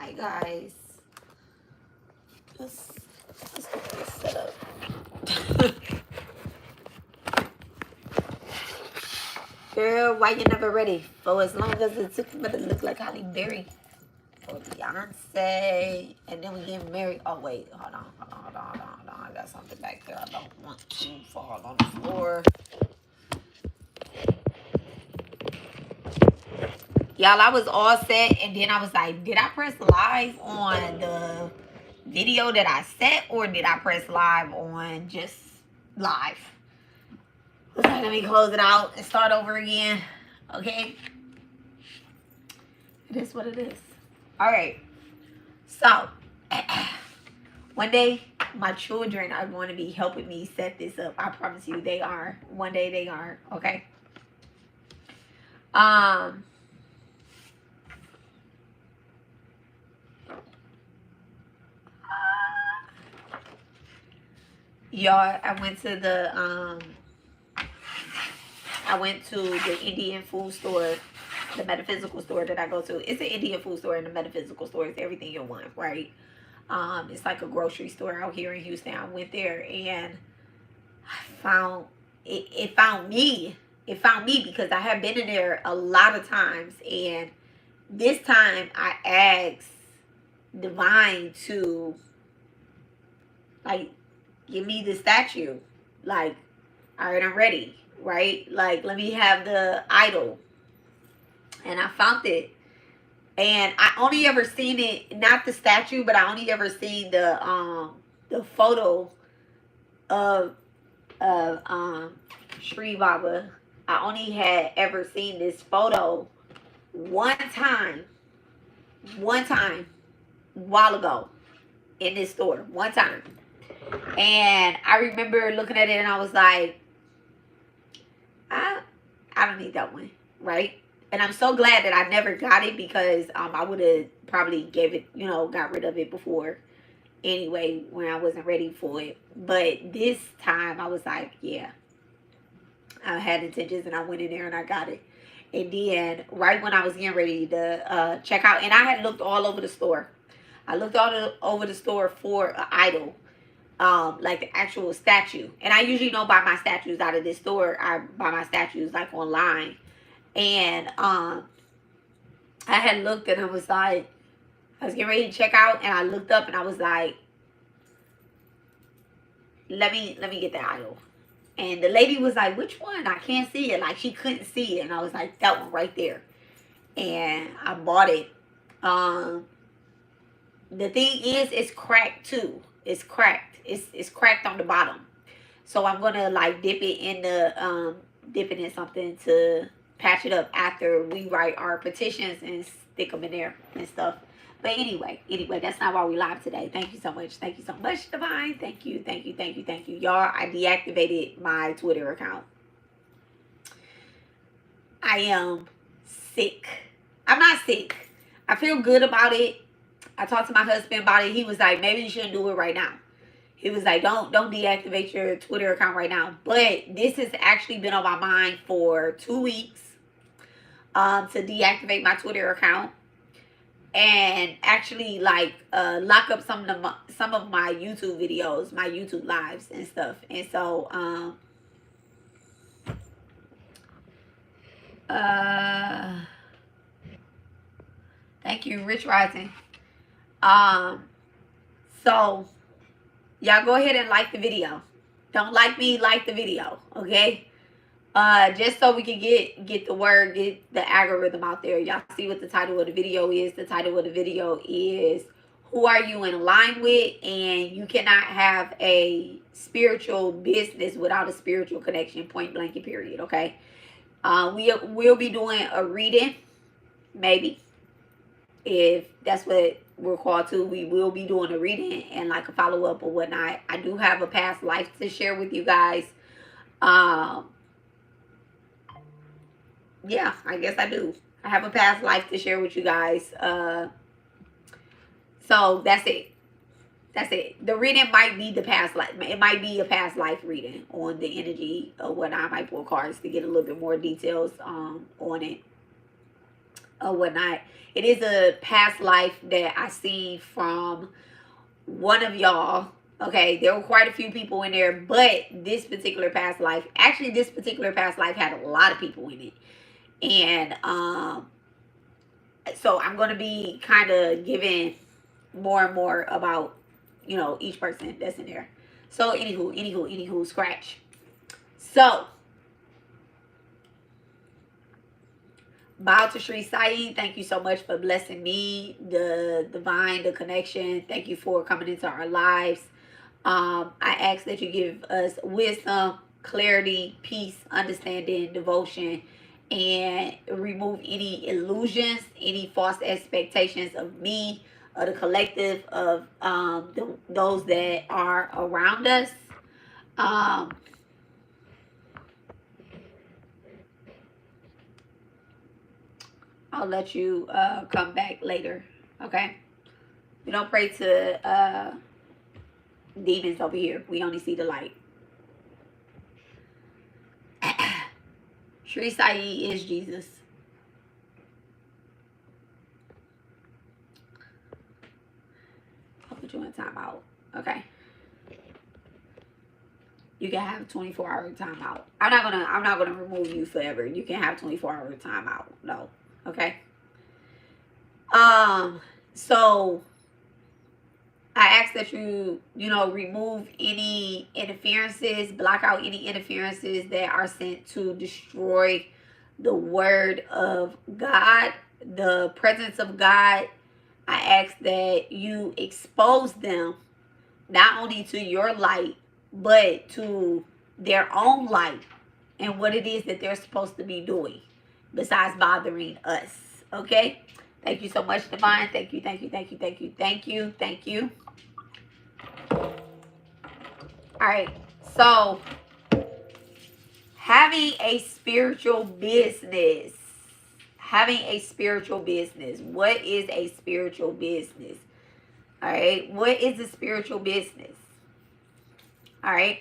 Hi guys. Let's get this set up. Girl, why you never ready? For as long as it took me to look like Halle Berry or Beyonce, and then we get married. Oh wait, hold on. I got something back there. I don't want to fall on the floor. Y'all, I was all set, and then I was like, did I press live on the video that I set, or did I press live on just live? Okay, let me close it out and start over again. Okay. It is what it is. All right. So, one day, my children are going to be helping me set this up. I promise you, they are. One day they are. Okay. Y'all, I went to the Indian food store, the metaphysical store that I go to. It's an Indian food store and the metaphysical store. It's everything you want, right? It's like a grocery store out here in Houston. I went there and I found it found me. It found me because I have been in there a lot of times, and this time I asked Divine to like give me the statue. Like, all right, I'm ready, right? Like, let me have the idol. And I found it. And I only ever seen it, not the statue, but I only ever seen the photo of Sri Baba. I only had ever seen this photo one time, a while ago in this store, one time. And I remember looking at it and I was like, I don't need that one, right? And I'm so glad that I never got it because I would have probably gave it, got rid of it before anyway when I wasn't ready for it. But this time I was like, yeah, I had intentions and I went in there and I got it. And then right when I was getting ready to check out, and I had looked all over the store. I looked all over the store for an idol, like the actual statue. And I usually don't buy my statues out of this store. I buy my statues like online. And I had looked and I was like, I was getting ready to check out and I looked up and I was like, let me get the idol. And the lady was like, which one? I can't see it. Like, she couldn't see it. And I was like, that one right there. And I bought it. The thing is, it's cracked too. It's cracked. It's cracked on the bottom. So I'm going to like dip it in something to patch it up after we write our petitions and stick them in there and stuff. But anyway, that's not why we live today. Thank you so much. Thank you so much, Divine. Thank you. Y'all, I deactivated my Twitter account. I am sick. I'm not sick. I feel good about it. I talked to my husband about it. He was like, maybe you shouldn't do it right now. He was like, don't deactivate your Twitter account right now. But this has actually been on my mind for 2 weeks to deactivate my Twitter account and actually like lock up some of my YouTube videos, my YouTube lives and stuff. And so thank you, Rich Rising. So y'all go ahead and like the video. Don't like me, like the video, okay? Just so we can get the word, get the algorithm out there. Y'all see what the title of the video is. The title of the video is Who Are You in Line With? And you cannot have a spiritual business without a spiritual connection, point blank and period, okay? We'll be doing a reading, maybe. If that's what we're called to, we will be doing a reading and like a follow-up or whatnot. I do have a past life to share with you guys. Yeah, I guess I do. I have a past life to share with you guys. So that's it. The reading might be the past life. It might be a past life reading on the energy of what I might pull cards to get a little bit more details on it. or whatnot. It is a past life that I see from one of y'all. Okay, there were quite a few people in there, but this particular past life, actually, this particular past life had a lot of people in it. And so I'm going to be kind of giving more and more about, each person that's in there. So, anywho, scratch. So, bow to Sri Sai. Thank you so much for blessing me, the divine, the connection. Thank you for coming into our lives. I ask that you give us wisdom, clarity, peace, understanding, devotion, and remove any illusions, any false expectations of me, of the collective, of those that are around us. I'll let you come back later. Okay? We don't pray to demons over here. We only see the light. Sri Sai is Jesus. I'll put you in timeout. Okay. You can have 24-hour timeout. I'm not gonna remove you forever. You can have 24-hour timeout. No. Okay. So I ask that you remove any interferences, block out any interferences that are sent to destroy the word of God, the presence of God. I ask that you expose them not only to your light, but to their own light and what it is that they're supposed to be doing besides bothering us. Okay? Thank you so much, Divine. Thank you, thank you, thank you, thank you, thank you, thank you. All right, so having a spiritual business. Having a spiritual business. What is a spiritual business? All right, what is a spiritual business? All right,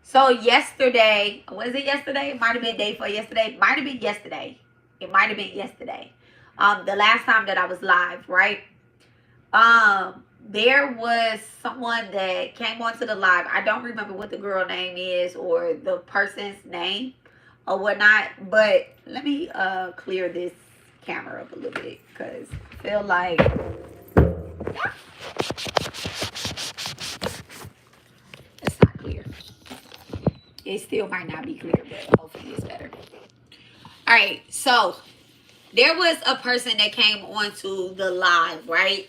so yesterday, was it yesterday? It might have been day for yesterday. Might have been yesterday. It might have been yesterday. The last time that I was live, right? There was someone that came onto the live. I don't remember what the girl name is or the person's name or whatnot, but let me clear this camera up a little bit because I feel like it's not clear. It still might not be clear, but hopefully it's better. All right, so there was a person that came onto the live, right?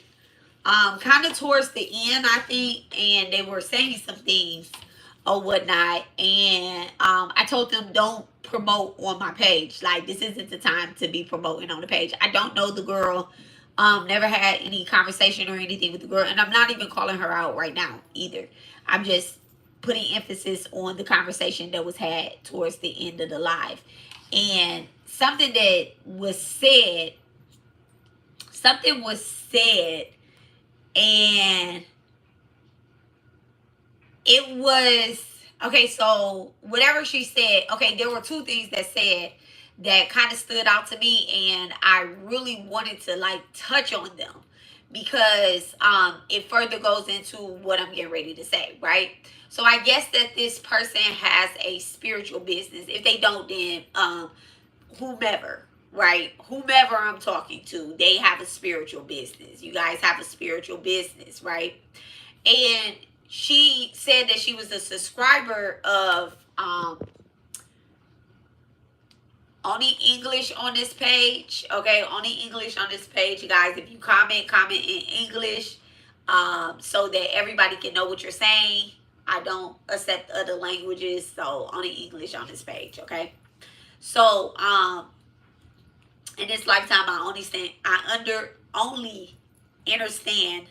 Kind of towards the end, I think, and they were saying some things or whatnot, and I told them don't promote on my page. Like, this isn't the time to be promoting on the page. I don't know the girl, never had any conversation or anything with the girl, and I'm not even calling her out right now either. I'm just putting emphasis on the conversation that was had towards the end of the live, and something was said, and it was, okay, so whatever she said, okay, there were two things that said that kind of stood out to me, and I really wanted to like touch on them because it further goes into what I'm getting ready to say, right? So I guess that this person has a spiritual business. If they don't, then whomever, right? Whomever I'm talking to, they have a spiritual business. You guys have a spiritual business, right? And she said that she was a subscriber of only English on this page. Okay, only English on this page, you guys. If you comment in English, so that everybody can know what you're saying. I don't accept other languages, so only English on this page. Okay, so in this lifetime, I only understand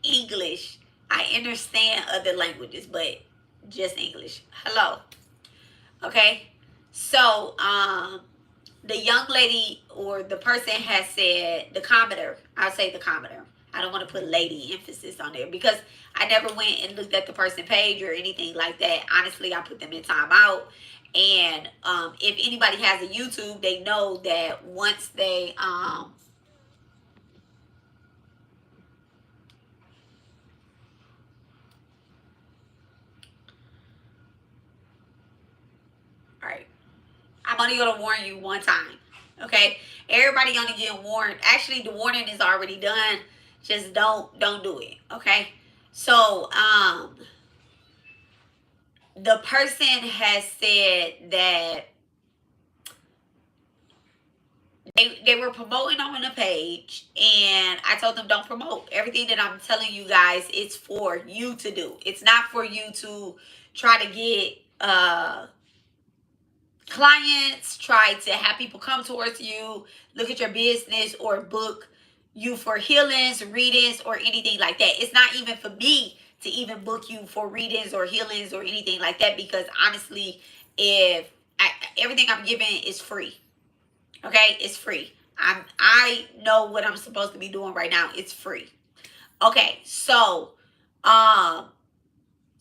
English. I understand other languages, but just English. Hello. Okay. So, the young lady or the person has said, the commenter, I'll say the commenter. I don't want to put lady emphasis on there because I never went and looked at the person page or anything like that. Honestly, I put them in timeout. And if anybody has a YouTube, they know that once they all right, I'm only gonna warn you one time. Okay, everybody only getting warned. Actually, the warning is already done. Just don't do it. Okay. So the person has said that they were promoting on the page, and I told them don't promote. Everything that I'm telling you guys, it's for you to do. It's not for you to try to get clients, try to have people come towards you, look at your business, or book you for healings, readings, or anything like that. It's not even for me to even book you for readings or healings or anything like that, because honestly, if everything I'm giving is free. Okay, it's free. I know what I'm supposed to be doing right now. It's free. Okay, um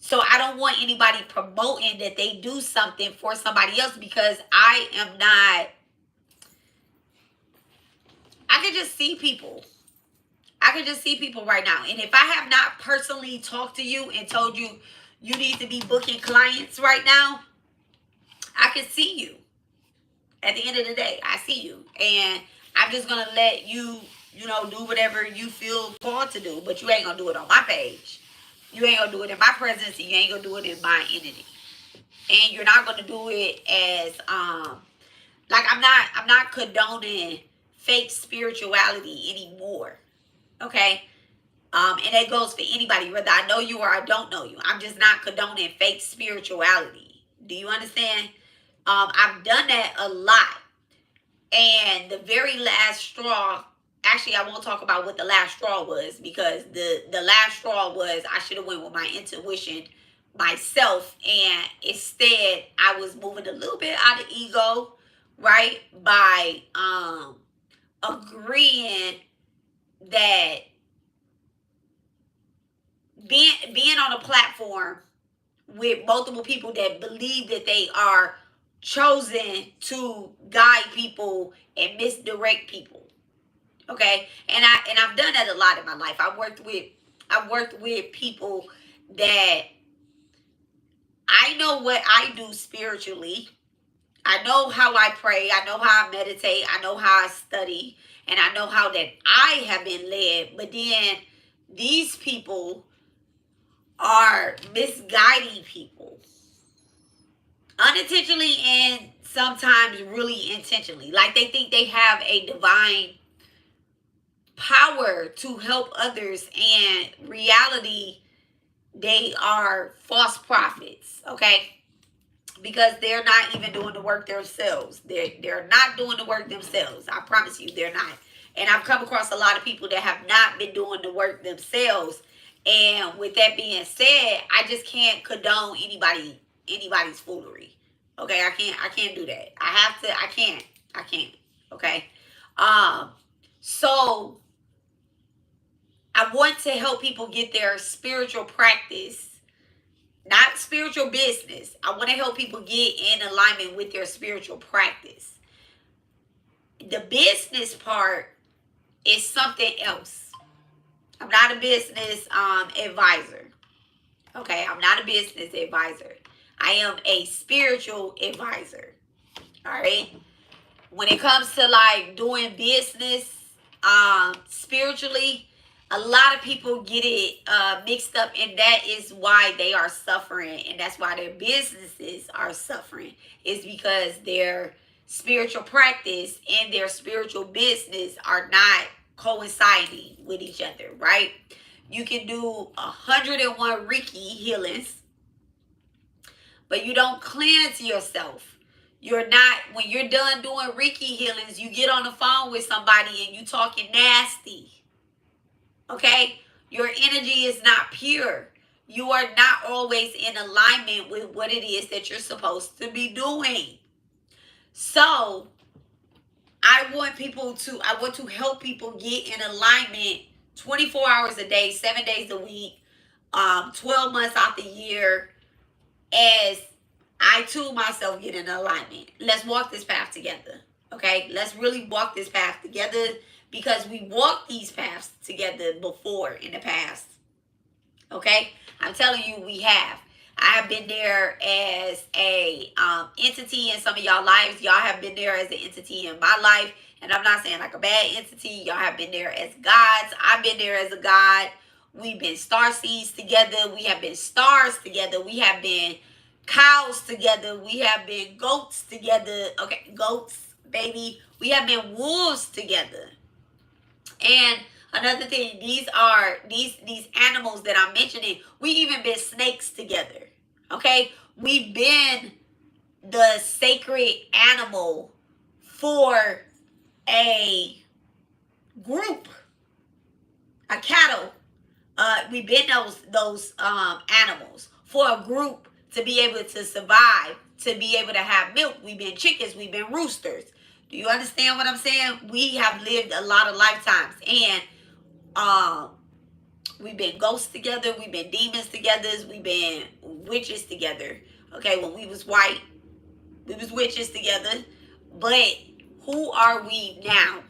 so I don't want anybody promoting that they do something for somebody else, because I am not. I can just see people. I can just see people right now. And if I have not personally talked to you and told you you need to be booking clients right now, I can see you. At the end of the day, I see you. And I'm just going to let you, do whatever you feel called to do. But you ain't going to do it on my page. You ain't going to do it in my presence. And you ain't going to do it in my entity. And you're not going to do it as, like, I'm not condoning fake spirituality anymore. Okay? And that goes for anybody, whether I know you or I don't know you. I'm just not condoning fake spirituality. Do you understand? I've done that a lot. And the very last straw, actually, I won't talk about what the last straw was, because the last straw was I should have went with my intuition myself, and instead I was moving a little bit out of ego, right? By agreeing that being on a platform with multiple people that believe that they are chosen to guide people and misdirect people. Okay, and I've done that a lot in my life. I've worked with people that I know what I do spiritually. I know how I pray. I know how I meditate. I know how I study, and I know how that I have been led. But then these people are misguiding people unintentionally, and sometimes really intentionally. Like they think they have a divine power to help others, and reality, they are false prophets. Okay, because they're not even doing the work themselves. They're not doing the work themselves. I promise you, they're not. And I've come across a lot of people that have not been doing the work themselves. And with that being said, I just can't condone anybody's foolery. Okay, I can't do that. I can't. Okay. So I want to help people get their spiritual practice, not spiritual business. I want to help people get in alignment with their spiritual practice. The business part is something else. I'm not a business advisor. Okay, I'm not a business advisor. I am a spiritual advisor. All right. When it comes to like doing business spiritually, a lot of people get it mixed up, and that is why they are suffering, and that's why their businesses are suffering, is because their spiritual practice and their spiritual business are not coinciding with each other, right? You can do 101 Reiki healings, but you don't cleanse yourself. You're not, when you're done doing Reiki healings, you get on the phone with somebody and you talking nasty. Okay? Your energy is not pure. You are not always in alignment with what it is that you're supposed to be doing. So, I want to help people get in alignment 24 hours a day, 7 days a week, 12 months out the year, as I too myself get in alignment. Let's walk this path together. Okay? Let's really walk this path together, because we walked these paths together before in the past. Okay? I'm telling you, we have. I have been there as a entity in some of y'all lives. Y'all have been there as an entity in my life. And I'm not saying like a bad entity. Y'all have been there as gods. I've been there as a god. We've been star seeds together. We have been stars together. We have been cows together. We have been goats together. Okay, goats, baby. We have been wolves together. And another thing, these are these animals that I'm mentioning. We even been snakes together. Okay, we've been the sacred animal for a group, a cattle. We've been those animals for a group to be able to survive, to be able to have milk. We've been chickens. We've been roosters. Do you understand what I'm saying? We have lived a lot of lifetimes, and we've been ghosts together. We've been demons together. We've been witches together. Okay, when we was white, we was witches together. But who are we now?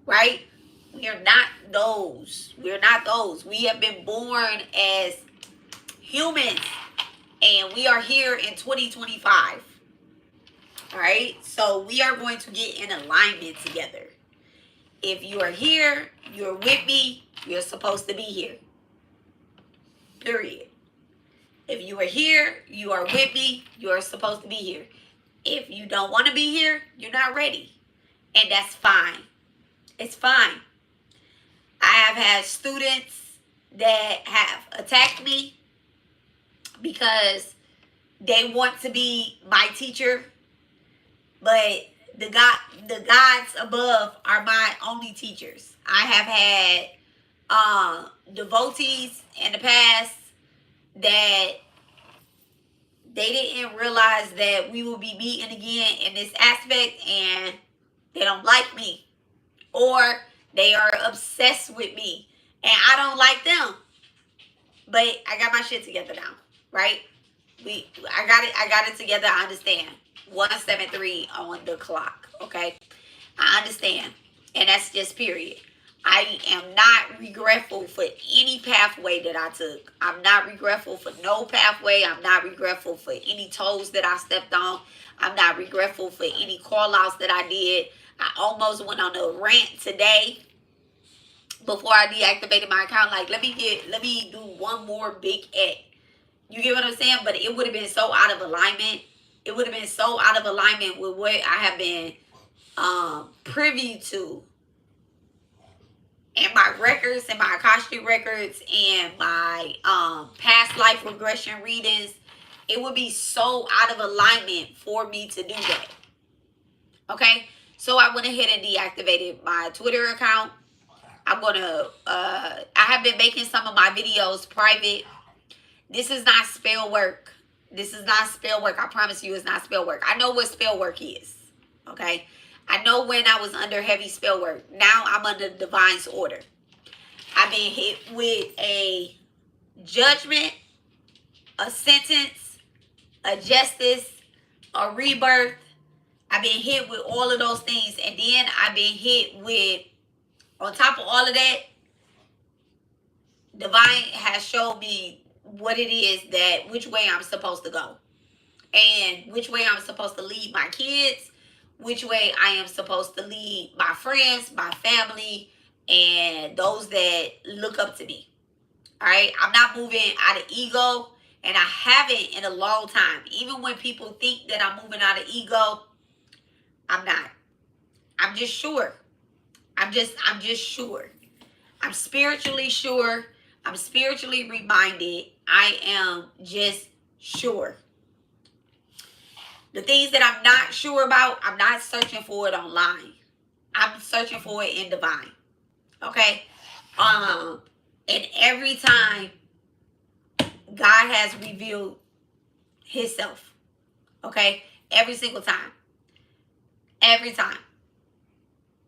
Right? We are not those. We're not those. We have been born as humans, and we are here in 2025. All right? So we are going to get in alignment together. If you are here, you're with me, you're supposed to be here. Period. If you are here, you are with me, you're supposed to be here. If you don't want to be here, you're not ready. And that's fine. It's fine. I have had students that have attacked me because they want to be my teacher, but the gods above are my only teachers. I have had devotees in the past that they didn't realize that we will be meeting again in this aspect, and they don't like me, or they are obsessed with me, and I don't like them. But I got my shit together now, right? I got it together. I understand. 173 on the clock. Okay, I understand, and that's just period. I am not regretful for any pathway that I took. I'm not regretful for no pathway. I'm not regretful for any toes that I stepped on. I'm not regretful for any call outs that I did. I almost went on a rant today before I deactivated my account. Like, let me do one more big act. You get what I'm saying? But it would have been so out of alignment. It would have been so out of alignment with what I have been privy to, and my records, and my Akashic records, and my past life regression readings. It would be so out of alignment for me to do that. Okay? So I went ahead and deactivated my Twitter account. I'm going to, I have been making some of my videos private. This is not spell work. This is not spell work. I promise you it's not spell work. I know what spell work is. Okay? I know when I was under heavy spell work. Now I'm under divine's order. I've been hit with a judgment, a sentence, a justice, a rebirth. I've been hit with all of those things. And then I've been hit with, on top of all of that, divine has showed me what it is that, which way I'm supposed to go. And which way I'm supposed to lead my kids. Which way I am supposed to lead my friends, my family, and those that look up to me. All right? I'm not moving out of ego, and I haven't in a long time. Even when people think that I'm moving out of ego, I'm not. I'm just sure. I'm just sure. I'm spiritually sure. I'm spiritually reminded. I am just sure. The things that I'm not sure about, I'm not searching for it online. I'm searching for it in divine. Okay? And every time God has revealed himself. Okay? Every single time. Every time.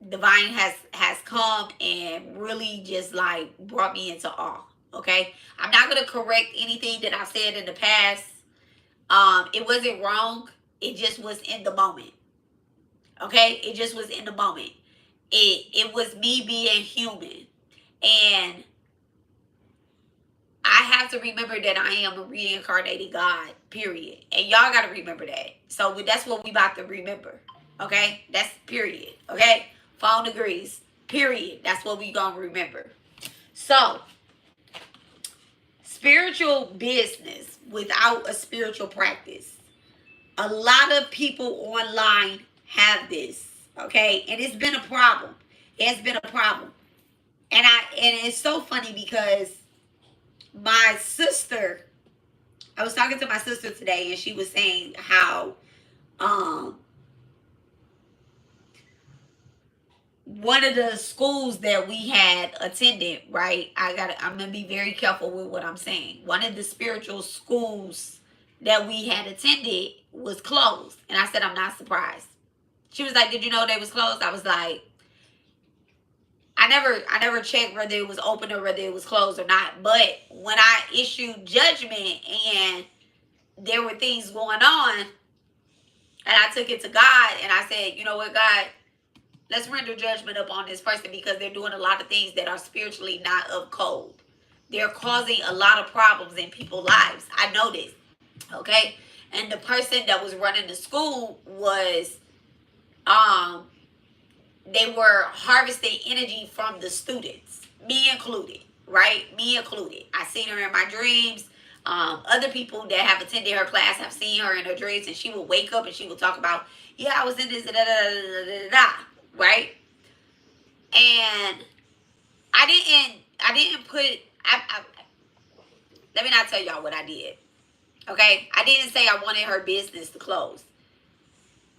Divine has come and really just like brought me into awe. Okay? I'm not going to correct anything that I said in the past. It wasn't wrong. It just was in the moment. Okay? It just was in the moment. It was me being human. And I have to remember that I am a reincarnated God, period. And y'all got to remember that. So that's what we about to remember. Okay? That's period. Okay? Phone agrees. Period. That's what we going to remember. So, spiritual business without a spiritual practice. A lot of people online have this. Okay? And it's been a problem. It's been a problem. And it's so funny because my sister, I was talking to my sister today, and she was saying how one of the schools that we had attended, right? I'm gonna be very careful with what I'm saying. One of the spiritual schools that we had attended was closed. And I said, I'm not surprised. She was like, did you know they was closed? I was like, I never checked whether it was open or whether it was closed or not. But when I issued judgment and there were things going on, and I took it to God and I said, you know what, God, let's render judgment upon this person because they're doing a lot of things that are spiritually not of code. They're causing a lot of problems in people's lives. I know this. Okay? And the person that was running the school was they were harvesting energy from the students, me included, right? Me included. I seen her in my dreams. Other people that have attended her class have seen her in her dreams, and she would wake up and she would talk about, yeah, I was in this, da da da da da da, right? And I didn't put. Let me not tell y'all what I did. Okay, I didn't say I wanted her business to close.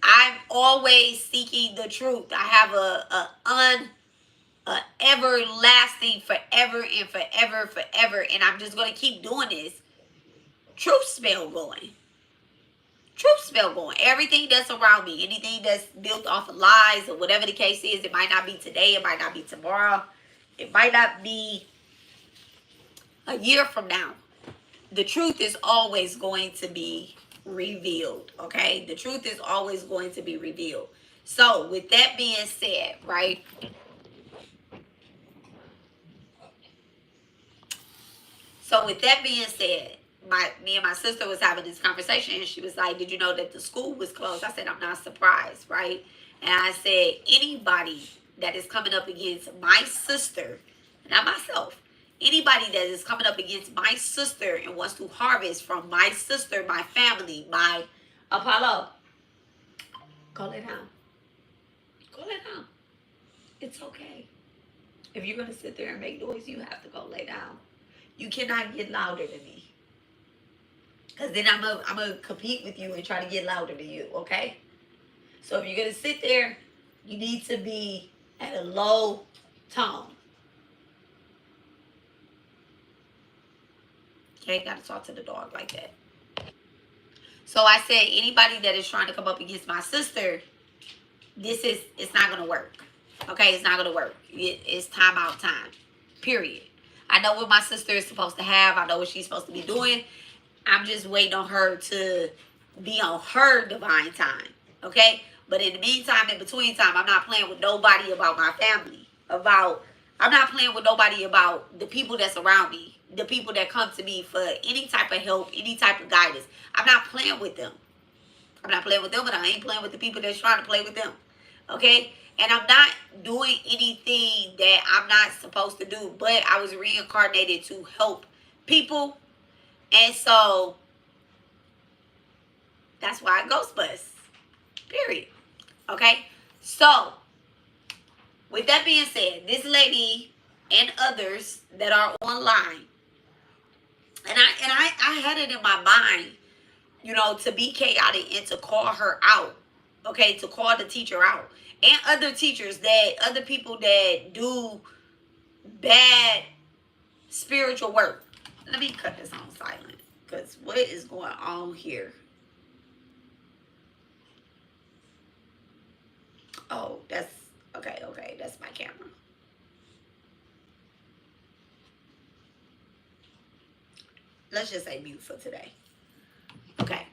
I'm always seeking the truth. I have a everlasting forever and forever, and I'm just gonna keep doing this. Truth spell going. Truth spell going. Everything that's around me, anything that's built off of lies or whatever the case is, it might not be today, it might not be tomorrow, it might not be a year from now. The truth is always going to be revealed, okay? The truth is always going to be revealed. So, with that being said, right? So, with that being said, me and my sister was having this conversation, and she was like, did you know that the school was closed? I said, I'm not surprised, right? And I said, anybody that is coming up against my sister, not myself, anybody that is coming up against my sister and wants to harvest from my sister, my family, my Apollo, go lay down. Go lay down. It's okay. If you're going to sit there and make noise, you have to go lay down. You cannot get louder than me. Because then I'm going to compete with you and try to get louder than you, okay? So if you're going to sit there, you need to be at a low tone. Okay, got to talk to the dog like that. So I said, anybody that is trying to come up against my sister, it's not going to work. Okay, it's not going to work. It's time out time. Period. I know what my sister is supposed to have. I know what she's supposed to be doing. I'm just waiting on her to be on her divine time. Okay? But in the meantime, in between time, I'm not playing with nobody about my family. I'm not playing with nobody about the people that's around me. The people that come to me for any type of help, any type of guidance. I'm not playing with them. I'm not playing with them, but I ain't playing with the people that's trying to play with them. Okay? And I'm not doing anything that I'm not supposed to do. But I was reincarnated to help people. And so, that's why I ghost bust. Period. Okay? So, with that being said, this lady and others that are online, and I had it in my mind, you know, to be chaotic and to call her out. Okay, to call the teacher out. And other teachers other people that do bad spiritual work. Let me cut this on silent. Because what is going on here? Oh, that's okay, that's my camera. Let's just say mute for today. Okay.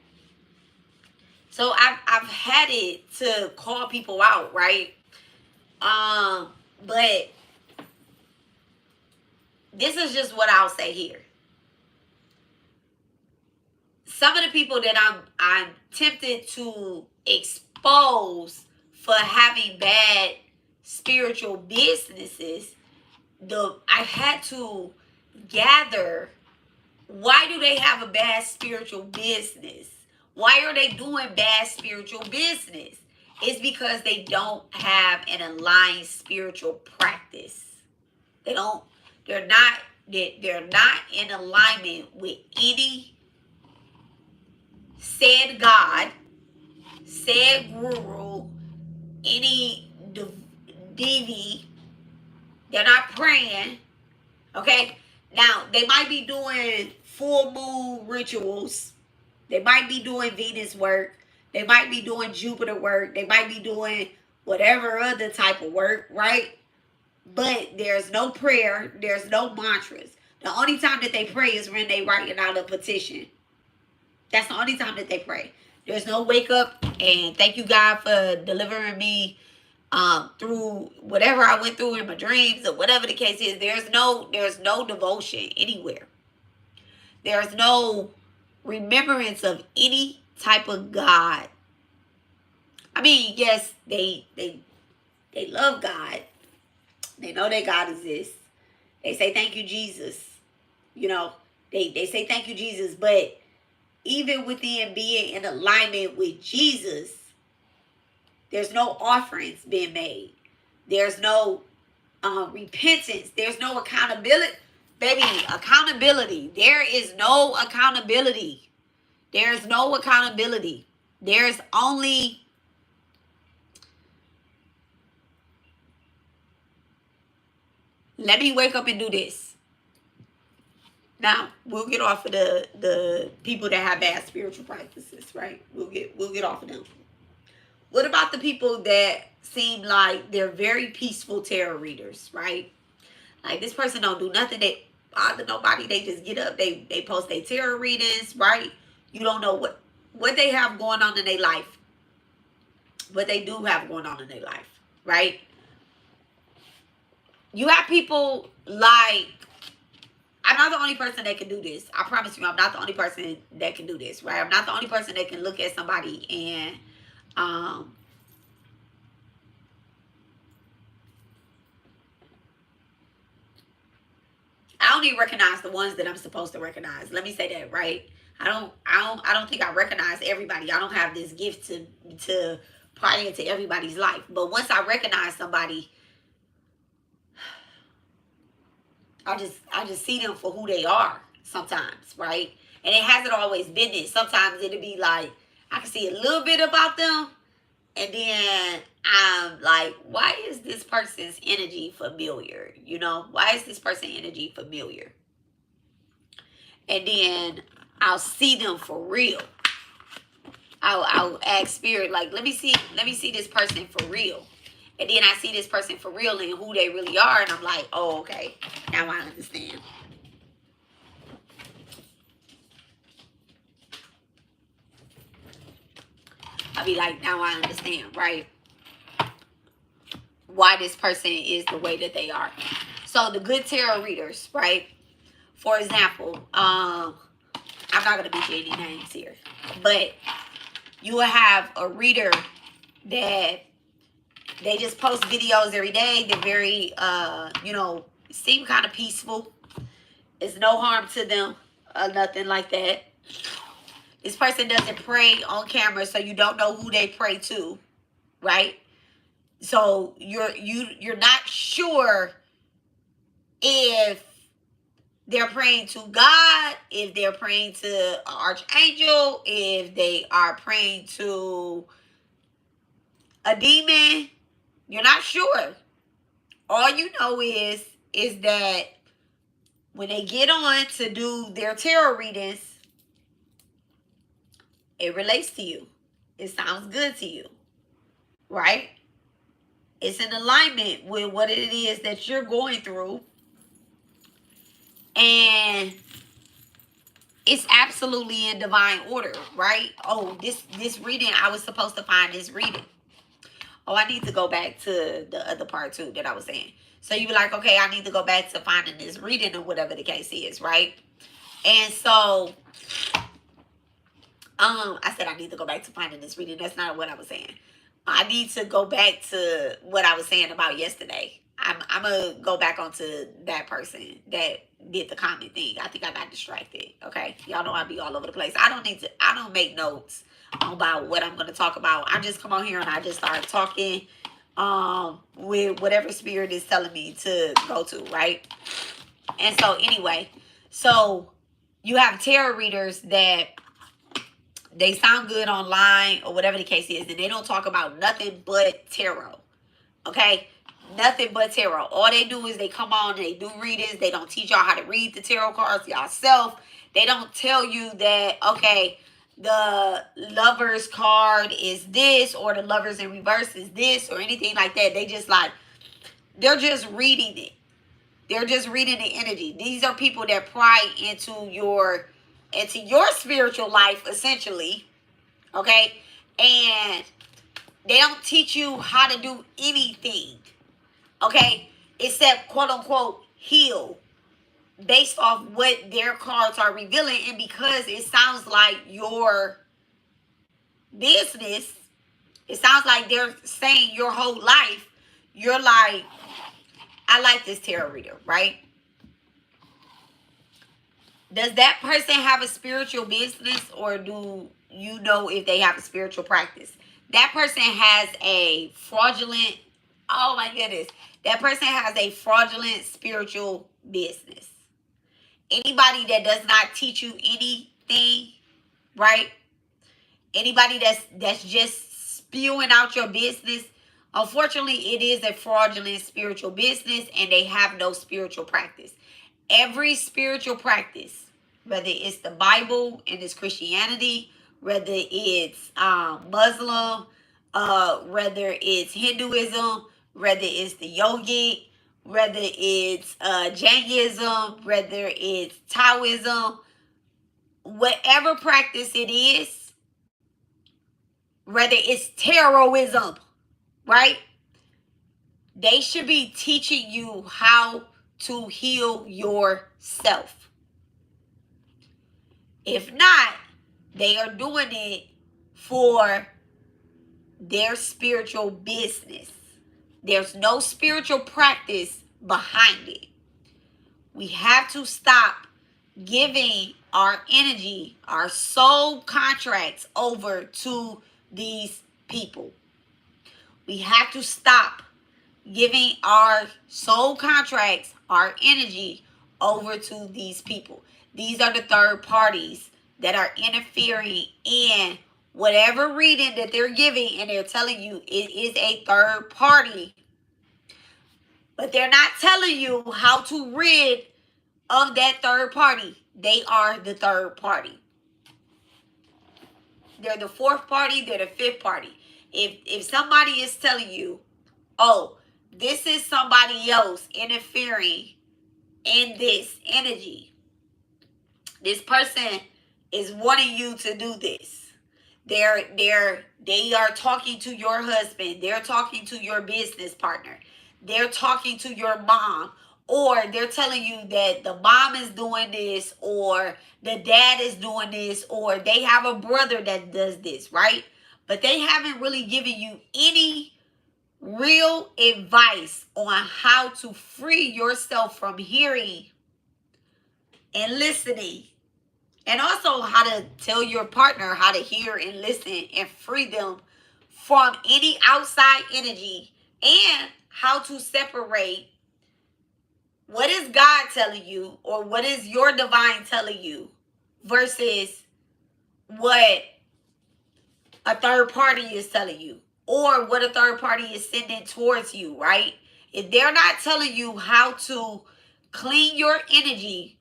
So I've had it to call people out, right? But this is just what I'll say here. Some of the people that I'm tempted to expose for having bad spiritual businesses, I had to gather, why do they have a bad spiritual business? Why are they doing bad spiritual business? It's because they don't have an aligned spiritual practice. They're not in alignment with any said God, said guru, any deity. They're not praying. Okay? Now, they might be doing full moon rituals. They might be doing Venus work. They might be doing Jupiter work. They might be doing whatever other type of work, right? But there's no prayer. There's no mantras. The only time that they pray is when they writing out a petition. That's the only time that they pray. There's no wake up and thank you God for delivering me through whatever I went through in my dreams or whatever the case is. There's no devotion anywhere. There's no remembrance of any type of God. I mean, yes, they love God. They know that God exists. They say thank you, Jesus. You know, they say thank you, Jesus, but even within being in alignment with Jesus, there's no offerings being made. There's no repentance. There's no accountability. Baby, accountability. There is no accountability. There's no accountability. There's only let me wake up and do this. Now, we'll get off of the people that have bad spiritual practices, right? We'll get off of them. What about the people that seem like they're very peaceful tarot readers, right? Like this person don't do nothing, they bother nobody, they just get up, they post their tarot readings, right? You don't know what they have going on in their life. What they do have going on in their life, right? You have people like, I'm not the only person that can do this. I promise you, I'm not the only person that can do this, right? I'm not the only person that can look at somebody and I don't even recognize the ones that I'm supposed to recognize. Let me say that, right? I don't think I recognize everybody. I don't have this gift to pry into everybody's life. But once I recognize somebody, I just see them for who they are sometimes, right? And it hasn't always been this. Sometimes it'll be like I can see a little bit about them, and then I'm like, why is this person's energy familiar? You know, why is this person's energy familiar? And then I'll see them for real. I'll ask spirit, like, let me see this person for real. And then I see this person for real and who they really are. And I'm like, oh, okay. Now I understand. I'll be like, now I understand, right? Why this person is the way that they are. So the good tarot readers, right? For example, I'm not going to mention any names here. But you will have a reader that they just post videos every day. They're very, seem kind of peaceful. It's no harm to them, nothing like that. This person doesn't pray on camera, so you don't know who they pray to, right? So you're not sure if they're praying to God, if they're praying to an archangel, if they are praying to a demon. You're not sure. All you know is that when they get on to do their tarot readings, it relates to you. It sounds good to you, right? It's in alignment with what it is that you're going through. And It's absolutely in divine order, right? Oh, this reading, I was supposed to find this reading. Oh, I need to go back to the other part too that I was saying. So you be like, okay, I need to go back to finding this reading or whatever the case is, right? And so, I said I need to go back to finding this reading. That's not what I was saying. I need to go back to what I was saying about yesterday. I'm gonna go back onto that person that did the comment thing. I think I got distracted. Okay, y'all know I be all over the place. I don't make notes about what I'm gonna talk about. I just come on here and I just start talking with whatever spirit is telling me to go to, right? And so anyway, so you have tarot readers that they sound good online or whatever the case is, and they don't talk about nothing but tarot. Okay? Nothing but tarot. All they do is they come on and they do readings. They don't teach y'all how to read the tarot cards yourself. They don't tell you that, okay, the Lovers card is this, or the Lovers in reverse is this, or anything like that. They just like, they're just reading it. They're just reading the energy. These are people that pry into your spiritual life, essentially. Okay? And they don't teach you how to do anything. Okay? Except, quote unquote, heal. Based off what their cards are revealing. And because it sounds like your business, it sounds like they're saying your whole life, you're like, I like this tarot reader, right? Does that person have a spiritual business, or do you know if they have a spiritual practice? That person has a fraudulent, oh my goodness, that person has a fraudulent spiritual business. Anybody that does not teach you anything, right? Anybody that's just spewing out your business, unfortunately, it is a fraudulent spiritual business, and they have no spiritual practice. Every spiritual practice, whether it's the Bible and it's Christianity, whether it's Muslim, whether it's Hinduism, whether it's the yogic, whether it's Jainism, whether it's Taoism, whatever practice it is, whether it's Taroism, right? They should be teaching you how to heal yourself. If not, they are doing it for their spiritual business. There's no spiritual practice behind it. We have to stop giving our energy, our soul contracts over to these people. We have to stop giving our soul contracts, our energy over to these people. These are the third parties that are interfering in whatever reading that they're giving, and they're telling you it is a third party. But they're not telling you how to rid of that third party. They are the third party. They're the fourth party, they're the fifth party. If somebody is telling you, oh, this is somebody else interfering in this energy, this person is wanting you to do this. They are talking to your husband. They're talking to your business partner. They're talking to your mom. Or they're telling you that the mom is doing this, or the dad is doing this, or they have a brother that does this, right? But they haven't really given you any real advice on how to free yourself from hearing and listening. And also how to tell your partner how to hear and listen and free them from any outside energy, and how to separate what is God telling you, or what is your divine telling you, versus what a third party is telling you, or what a third party is sending towards you, right? If they're not telling you how to clean your energy,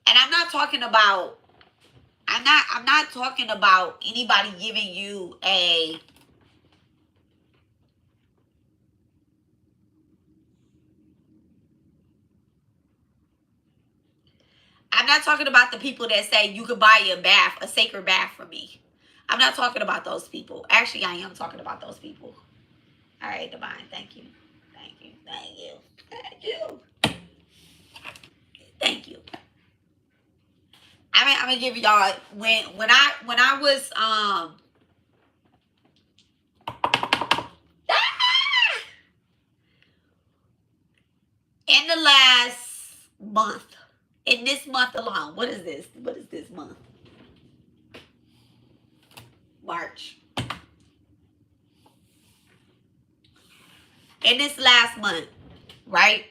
and I'm not talking about anybody giving you I'm not talking about the people that say you could buy a bath, a sacred bath from me. I'm not talking about those people. Actually, I am talking about those people. All right, Divine. Thank you. Thank you. Thank you. Thank you. Thank you. I'm gonna give y'all when I was in the last month, in this month alone, what is this? What is this month? March. In this last month, right?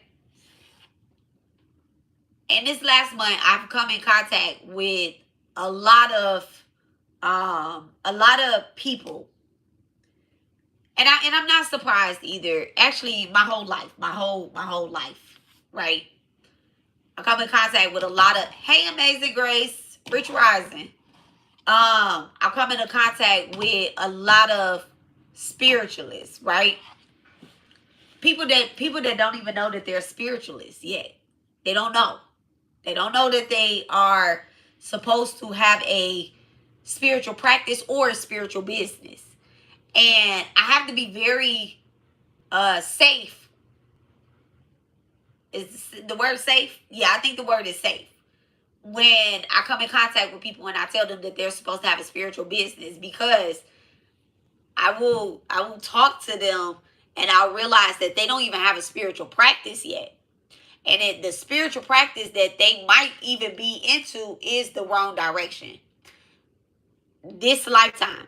In this last month, I've come in contact with a lot of people, and I'm not surprised either. Actually, my whole life, right? I come in contact with a lot of, hey, Amazing Grace, Rich Rising. I come into contact with a lot of spiritualists, right? People that don't even know that they're spiritualists yet. They don't know. They don't know that they are supposed to have a spiritual practice or a spiritual business. And I have to be very safe. Is the word safe? Yeah, I think the word is safe. When I come in contact with people and I tell them that they're supposed to have a spiritual business, because I will talk to them and I'll realize that they don't even have a spiritual practice yet. And the spiritual practice that they might even be into is the wrong direction. This lifetime,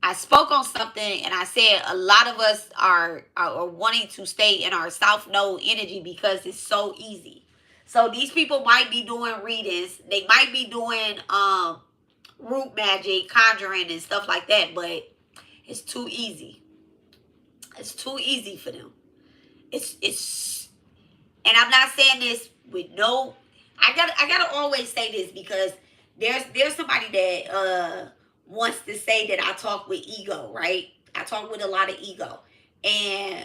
I spoke on something and I said a lot of us are wanting to stay in our South Node energy because it's so easy. So these people might be doing readings. They might be doing root magic, conjuring and stuff like that, but it's too easy. It's too easy for them. It's and I'm not saying this with no, I gotta always say this, because there's somebody that wants to say that I talk with ego, right? I talk with a lot of ego. And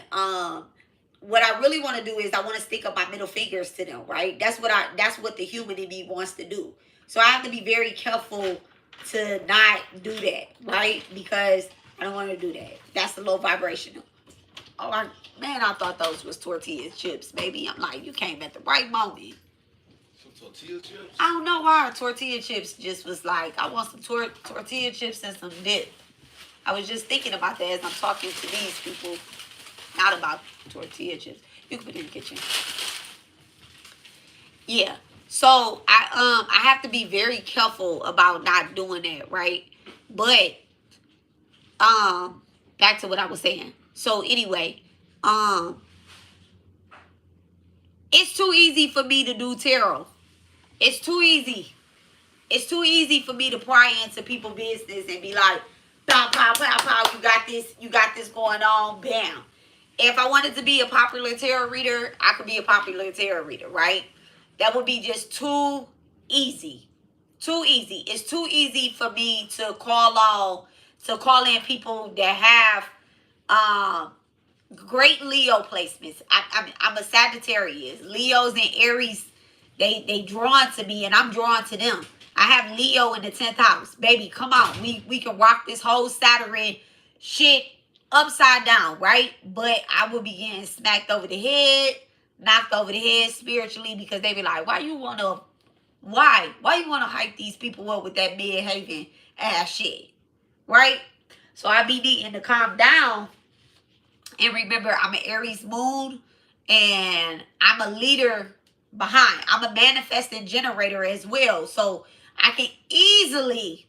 what I really want to do is I want to stick up my middle fingers to them, right? That's what the human in me wants to do. So I have to be very careful to not do that, right? Because I don't want to do that. That's the low vibrational. Oh, I thought those was tortilla chips, baby. I'm like, you came at the right moment. Some tortilla chips? I don't know why tortilla chips just was like, I want some tortilla chips and some dip. I was just thinking about that as I'm talking to these people, not about tortilla chips. You can put it in the kitchen. Yeah. So I have to be very careful about not doing that, right? But back to what I was saying. So anyway, it's too easy for me to do tarot. It's too easy. It's too easy for me to pry into people's business and be like, pow, pow, pow, pow, you got this going on, bam. If I wanted to be a popular tarot reader, I could be a popular tarot reader, right? That would be just too easy. Too easy. It's too easy for me to call in people that have great Leo placements. I'm a Sagittarius. Leos and Aries, they drawn to me and I'm drawn to them. I have Leo in the 10th house. Baby, come on. We can rock this whole Saturn shit upside down, right? But I will be getting smacked over the head, knocked over the head spiritually, because they be like, why you want to hype these people up with that mid-haven ass shit, right? So I be needing to calm down. And remember, I'm an Aries moon and I'm a leader behind. I'm a manifesting generator as well. So I can easily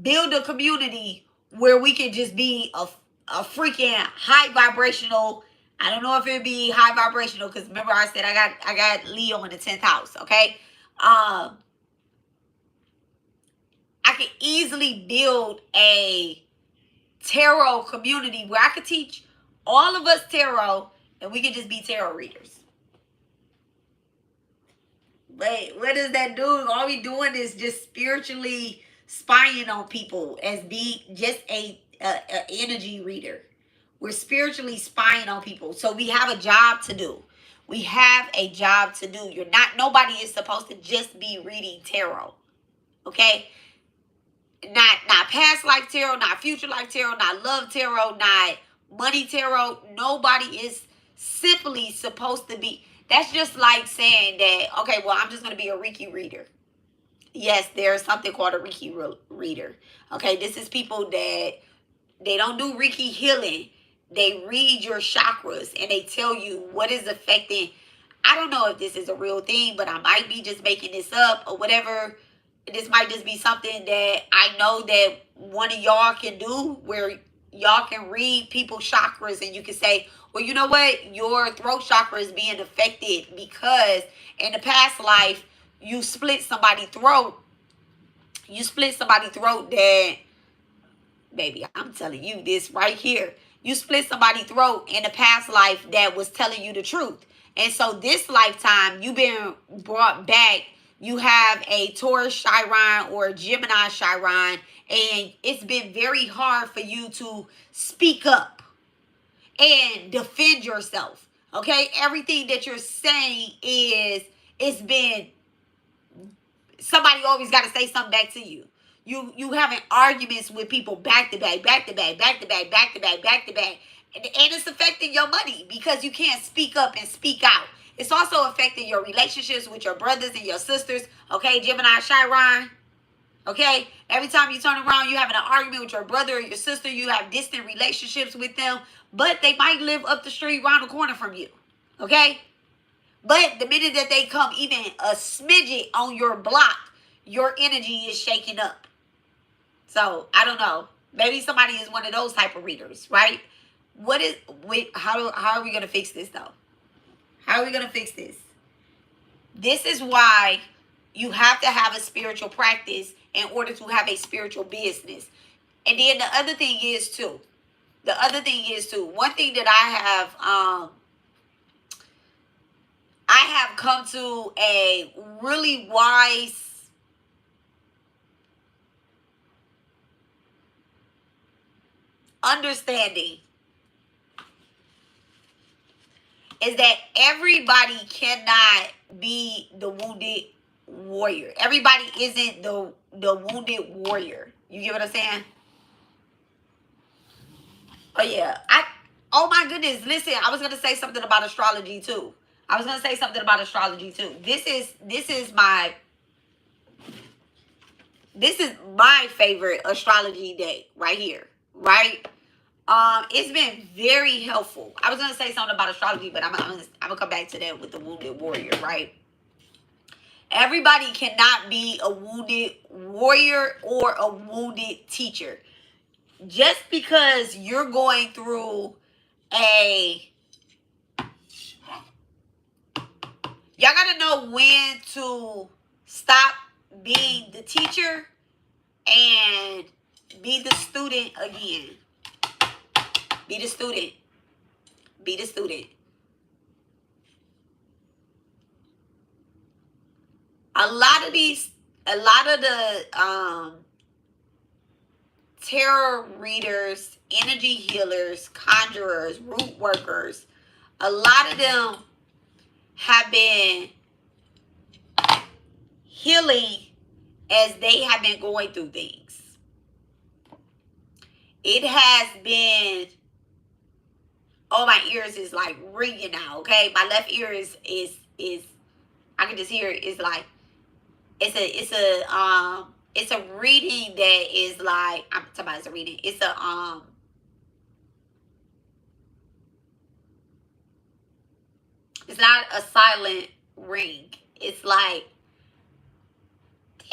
build a community where we can just be a freaking high vibrational. I don't know if it'd be high vibrational, because remember I said I got Leo in the 10th house, okay? I can easily build a tarot community where I could teach all of us tarot and we could just be tarot readers. But what does that do? All we doing is just spiritually spying on people as being just a energy reader. We're spiritually spying on people. So we have a job to do. We have a job to do. Nobody is supposed to just be reading tarot. Okay? Not past life tarot, not future life tarot, not love tarot, not money tarot. Nobody is simply supposed to be. That's just like saying that, okay, well, I'm just going to be a Reiki reader. Yes, there's something called a Reiki reader. Okay, this is people that they don't do Reiki healing. They read your chakras and they tell you what is affecting. I don't know if this is a real thing, but I might be just making this up or whatever. This might just be something that I know that one of y'all can do, where y'all can read people's chakras and you can say, well, you know what? Your throat chakra is being affected because in the past life, you split somebody's throat. You split somebody's throat that, baby, I'm telling you this right here. You split somebody's throat in the past life that was telling you the truth. And so this lifetime, you've been brought back. You have a Taurus Chiron or a Gemini Chiron, and it's been very hard for you to speak up and defend yourself. Okay? Everything that you're saying it's been, somebody always got to say something back to you. You having arguments with people back to back, back to back, back to back, back to back, back to back. And it's affecting your money because you can't speak up and speak out. It's also affecting your relationships with your brothers and your sisters. Okay, Gemini, Chiron. Okay, every time you turn around, you're having an argument with your brother or your sister. You have distant relationships with them, but they might live up the street, around the corner from you. Okay? But the minute that they come even a smidget on your block, your energy is shaking up. So, I don't know. Maybe somebody is one of those type of readers, right? How are we going to fix this, though? How are we going to fix this? This is why you have to have a spiritual practice in order to have a spiritual business. And then the other thing is, too. One thing that I have come to a really wise understanding is that everybody cannot be the wounded warrior. Everybody isn't the wounded warrior. You get what I'm saying? Oh yeah. Oh my goodness. Listen, I was gonna say something about astrology too. This is my favorite astrology day right here. Right? It's been very helpful. I was gonna say something about astrology, but I'm gonna come back to that with the wounded warrior, right? Everybody cannot be a wounded warrior or a wounded teacher. Just because you're going through y'all gotta know when to stop being the teacher and be the student again. Be the student. A lot of the tarot readers, energy healers, conjurers, root workers, a lot of them have been healing as they have been going through things. It has been, oh, my ears is like ringing now, okay? My left ear is I can just hear it. It's like, it's a reading that is like, I'm talking about it's a reading. It's not a silent ring. It's like ding,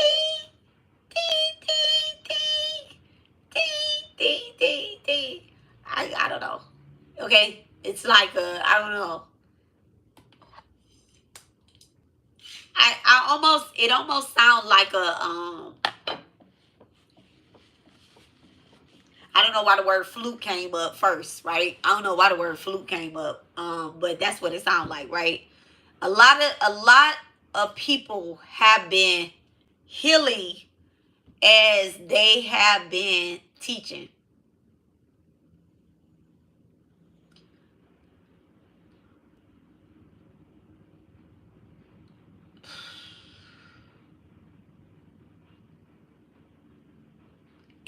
ding, ding, ding, ding, ding, ding, ding. I don't know. Okay? It's like I don't know. It almost sounds like a I don't know why the word flute came up first, right? I don't know why the word flute came up. But that's what it sounds like, right? A lot of people have been healing as they have been teaching.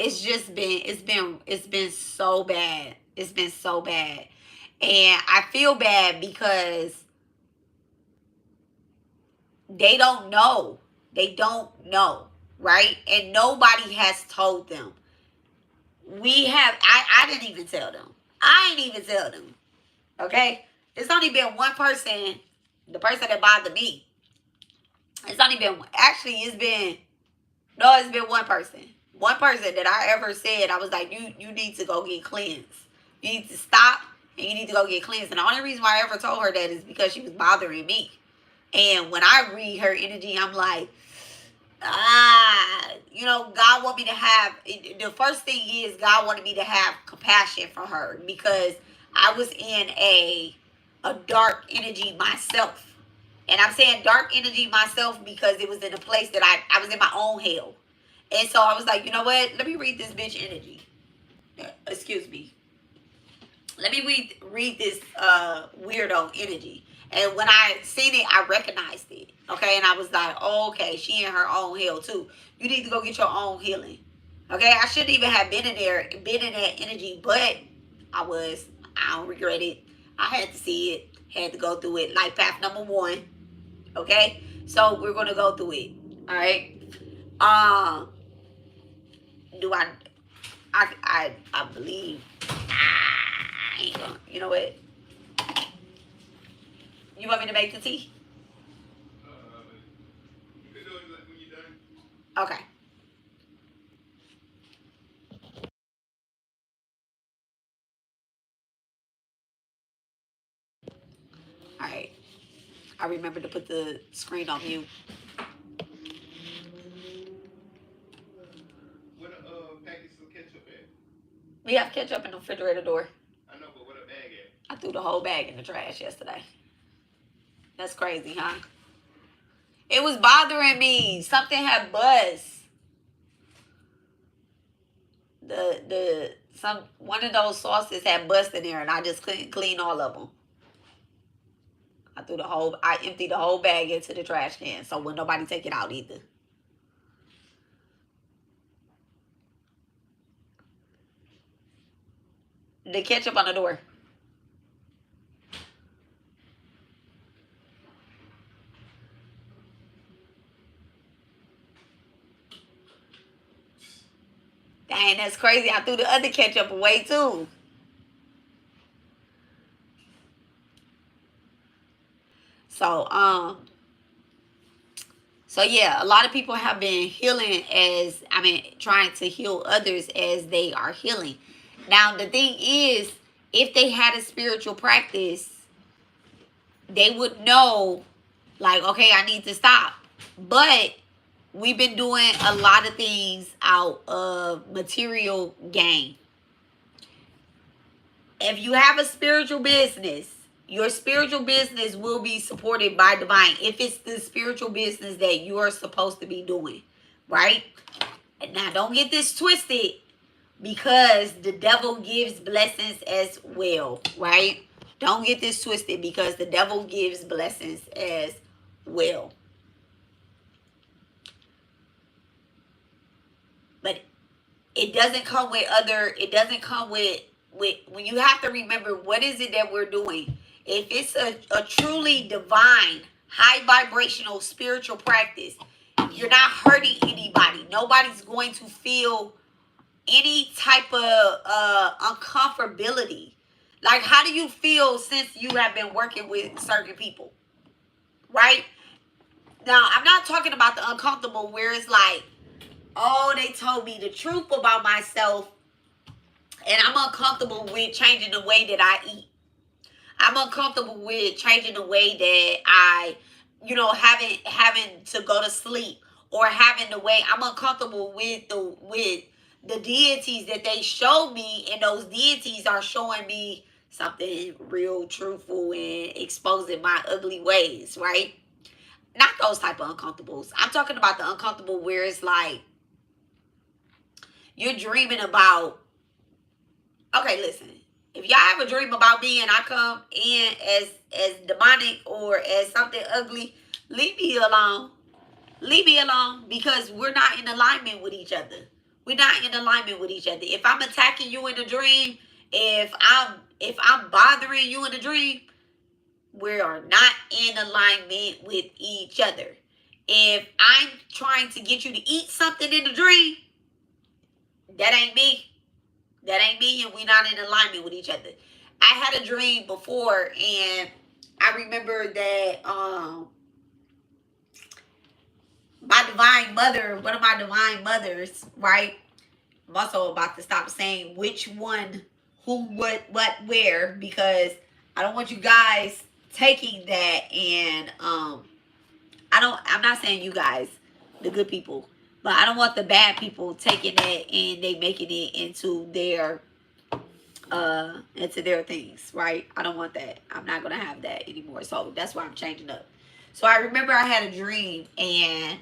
it's been so bad. It's been so bad. And I feel bad because they don't know. They don't know, right? And nobody has told them. I didn't even tell them. I ain't even tell them. Okay? It's only been one person, the person that bothered me. It's only been, actually, it's been one person. One person that I ever said, I was like, you need to go get cleansed. You need to stop and you need to go get cleansed. And the only reason why I ever told her that is because she was bothering me. And when I read her energy, I'm like, God want me to have, the first thing is God wanted me to have compassion for her because I was in a dark energy myself. And I'm saying dark energy myself because it was in a place that I was in my own hell. And so I was like, you know what? Let me read this bitch energy. Excuse me. Let me read this weirdo energy. And when I seen it, I recognized it. Okay, and I was like, oh, okay, she in her own hell too. You need to go get your own healing. Okay, I shouldn't even have been in that energy, but I don't regret it. I had to see it, had to go through it. Life path number 1. Okay, so we're gonna go through it. All right. Do I believe I ain't gonna, you know what? You want me to make the tea? You can do it when you're done. Okay. All right. I remember to put the screen on mute. What package of ketchup at? We have ketchup in the refrigerator door. I know, but what a bag at? I threw the whole bag in the trash yesterday. That's crazy, huh? It was bothering me. Something had buzzed. One of those sauces had bust in there, and I just couldn't clean all of them. I emptied the whole bag into the trash can, so when nobody take it out either. The ketchup on the door. Dang, that's crazy. I threw the other ketchup away too. So yeah, a lot of people have been healing trying to heal others as they are healing. Now, the thing is, if they had a spiritual practice, they would know, like, okay, I need to stop. But we've been doing a lot of things out of material gain. If you have a spiritual business, your spiritual business will be supported by divine if it's the spiritual business that you are supposed to be doing, right? And now, don't get this twisted, because the devil gives blessings as well, right? Don't get this twisted, because the devil gives blessings as well. But it doesn't come with when you have to remember, what is it that we're doing? If it's a truly divine, high vibrational spiritual practice, you're not hurting anybody. Nobody's going to feel any type of uncomfortability. Like, how do you feel since you have been working with certain people? Right? Now, I'm not talking about the uncomfortable where it's like, oh, they told me the truth about myself and I'm uncomfortable with changing the way that I eat. I'm uncomfortable with changing the way that I, having to go to sleep, or having the way I'm uncomfortable with the deities that they showed me, and those deities are showing me something real truthful and exposing my ugly ways, right? Not those type of uncomfortables. I'm talking about the uncomfortable where it's like you're dreaming about, okay, listen. If y'all have a dream about me and I come in as demonic or as something ugly, leave me alone. Leave me alone, because we're not in alignment with each other. We're not in alignment with each other. If I'm attacking you in a dream, if I'm bothering you in a dream, we are not in alignment with each other. If I'm trying to get you to eat something in a dream, that ain't me. That ain't me, and we're not in alignment with each other. I had a dream before, and I remember that my divine mother, one of my divine mothers, right? I'm also about to stop saying which one, who, what, where, because I don't want you guys taking that and I'm not saying you guys, the good people, but I don't want the bad people taking that and they making it into their things, right? I don't want that. I'm not gonna have that anymore. So that's why I'm changing up. So I remember I had a dream, and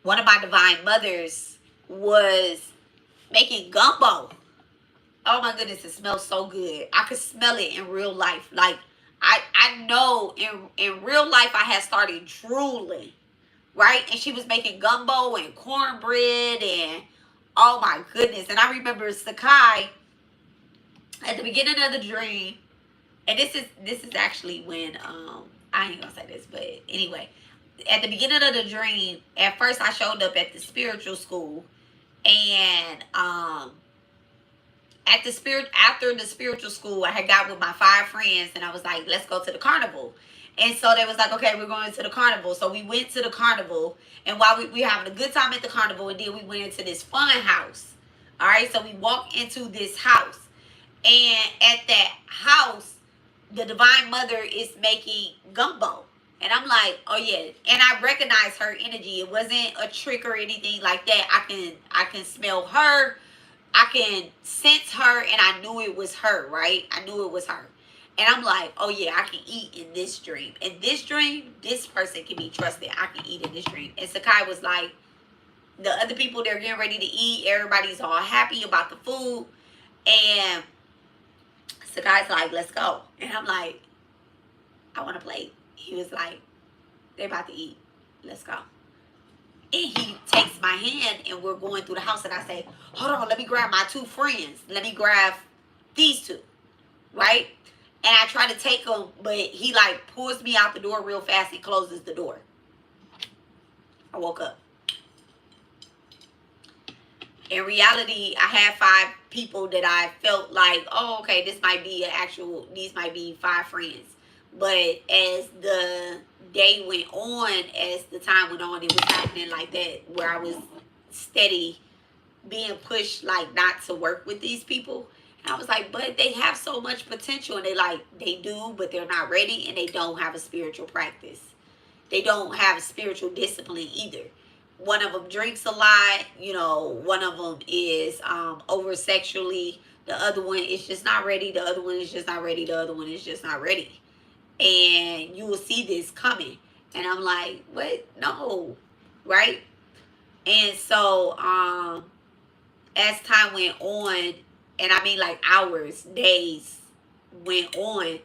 one of my divine mothers was making gumbo. Oh my goodness, it smells so good. I could smell it in real life. Like I know in real life I had started drooling, right? And she was making gumbo and cornbread and oh my goodness. And I remember Sakai at the beginning of the dream, and this is actually when I ain't gonna say this, but anyway, at the beginning of the dream, at first I showed up at the spiritual school, and after the spiritual school, I had got with my 5 friends, and I was like, let's go to the carnival. And so they was like, okay, we're going to the carnival. So we went to the carnival, and while we having a good time at the carnival, and then we went into this fun house. All right, so we walked into this house, and at that house, the divine mother is making gumbo. And I'm like, oh yeah. And I recognize her energy. It wasn't a trick or anything like that. I can smell her. I can sense her, and I knew it was her, right? I knew it was her. And I'm like, oh yeah, I can eat in this dream. In this dream, this person can be trusted. I can eat in this dream. And Sakai was like, the other people, they're getting ready to eat. Everybody's all happy about the food. And Sakai's like, let's go. And I'm like, I want to play. He was like, they're about to eat. Let's go. And he takes my hand, and we're going through the house, and I say, hold on, let me grab my 2 friends. Let me grab these 2, right? And I try to take them, but he like pulls me out the door real fast and closes the door. I woke up. In reality, I had 5 people that I felt like, oh, okay, these might be 5 friends. But as the day went on, as the time went on, it was happening like that, where I was steady being pushed, like, not to work with these people. And I was like, but they have so much potential. And they do, but they're not ready, and they don't have a spiritual practice. They don't have a spiritual discipline either. One of them drinks a lot, one of them is over sexually. The other one is just not ready. The other one is just not ready. The other one is just not ready. And you will see this coming. And I'm like, what? No. Right? And so as time went on, and I mean like hours, days went on,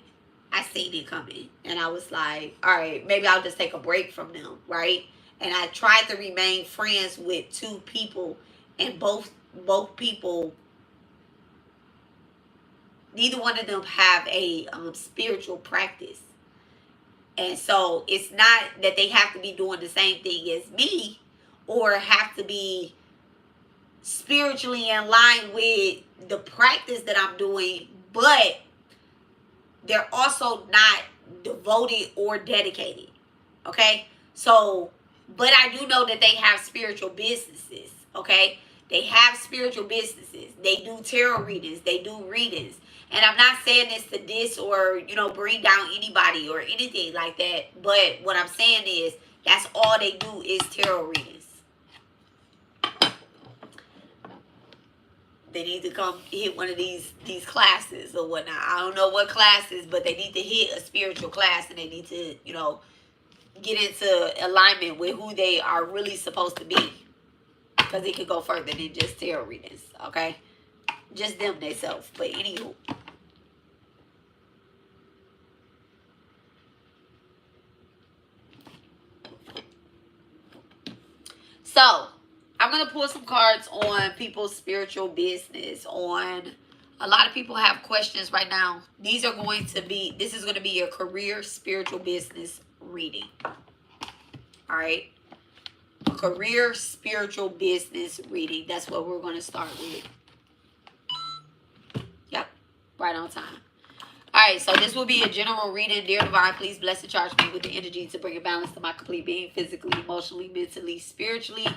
I seen it coming. And I was like, all right, maybe I'll just take a break from them, right? And I tried to remain friends with 2 people, and both people, neither one of them have a spiritual practice. And so it's not that they have to be doing the same thing as me or have to be spiritually in line with the practice that I'm doing, but they're also not devoted or dedicated. Okay? So, but I do know that they have spiritual businesses. Okay? They have spiritual businesses. They do tarot readings. They do readings. And I'm not saying this to diss or, bring down anybody or anything like that. But what I'm saying is that's all they do is tarot readings. They need to come hit one of these classes or whatnot. I don't know what classes, but they need to hit a spiritual class, and they need to, get into alignment with who they are really supposed to be. Because it could go further than just tarot readings, okay? Just them themselves. But anywho. So, I'm going to pull some cards on people's spiritual business. On a lot of people have questions right now. This is going to be a career spiritual business reading. All right. Career spiritual business reading. That's what we're going to start with. Yep. Right on time. Alright, so this will be a general reading. Dear Divine, please bless and charge me with the energy to bring a balance to my complete being, physically, emotionally, mentally, spiritually,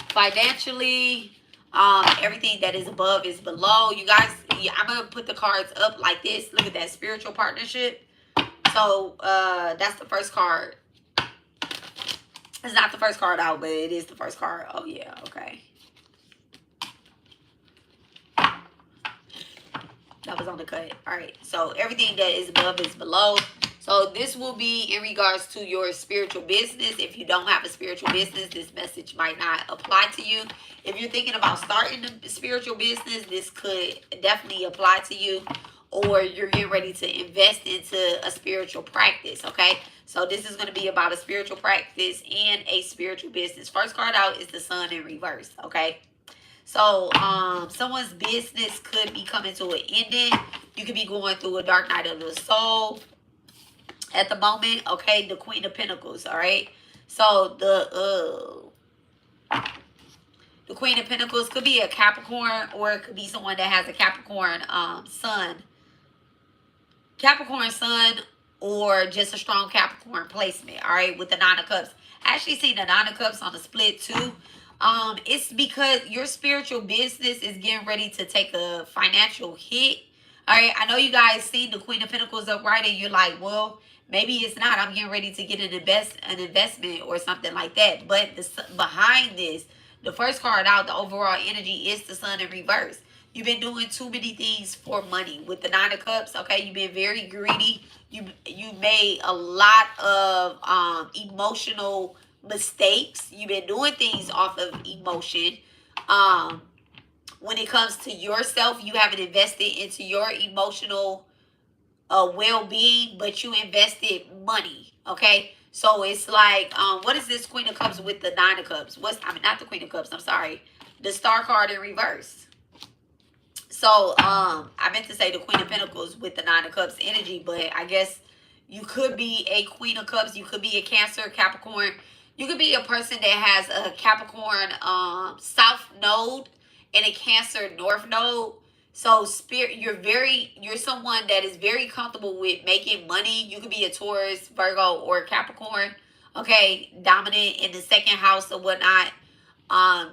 financially. Everything that is above is below. You guys, I'm going to put the cards up like this. Look at that, spiritual partnership. So, that's the first card. It's not the first card out, but it is the first card. Oh, yeah, okay. That was on the cut. All right. So everything that is above is below. So this will be in regards to your spiritual business. If you don't have a spiritual business, this message might not apply to you. If you're thinking about starting a spiritual business, this could definitely apply to you. Or you're getting ready to invest into a spiritual practice. Okay. So this is going to be about a spiritual practice and a spiritual business. First card out is the Sun in reverse. Okay. So, someone's business could be coming to an ending. You could be going through a dark night of the soul at the moment. Okay, the Queen of Pentacles. All right. So the Queen of Pentacles could be a Capricorn, or it could be someone that has a Capricorn sun, or just a strong Capricorn placement. All right, with the Nine of Cups. I actually see the Nine of Cups on the split too. It's because your spiritual business is getting ready to take a financial hit. All right. I know you guys seen the Queen of Pentacles upright and you're like, well, maybe it's not. I'm getting ready to get an investment or something like that. But behind this, the first card out, the overall energy is the Sun in reverse. You've been doing too many things for money with the Nine of Cups. Okay. You've been very greedy. You made a lot of emotional mistakes. You've been doing things off of emotion. When it comes to yourself, you haven't invested into your emotional well-being, but you invested money. Okay, so it's like, what is this Queen of Cups with the Nine of Cups? Not the Queen of Cups, I'm sorry, the Star card in reverse. So I meant to say the Queen of Pentacles with the Nine of Cups energy, but I guess you could be a Queen of Cups. You could be a Cancer, Capricorn. You could be a person that has a Capricorn South node and a Cancer North node. So you're someone that is very comfortable with making money. You could be a Taurus, Virgo, or Capricorn. Okay, dominant in the second house or whatnot.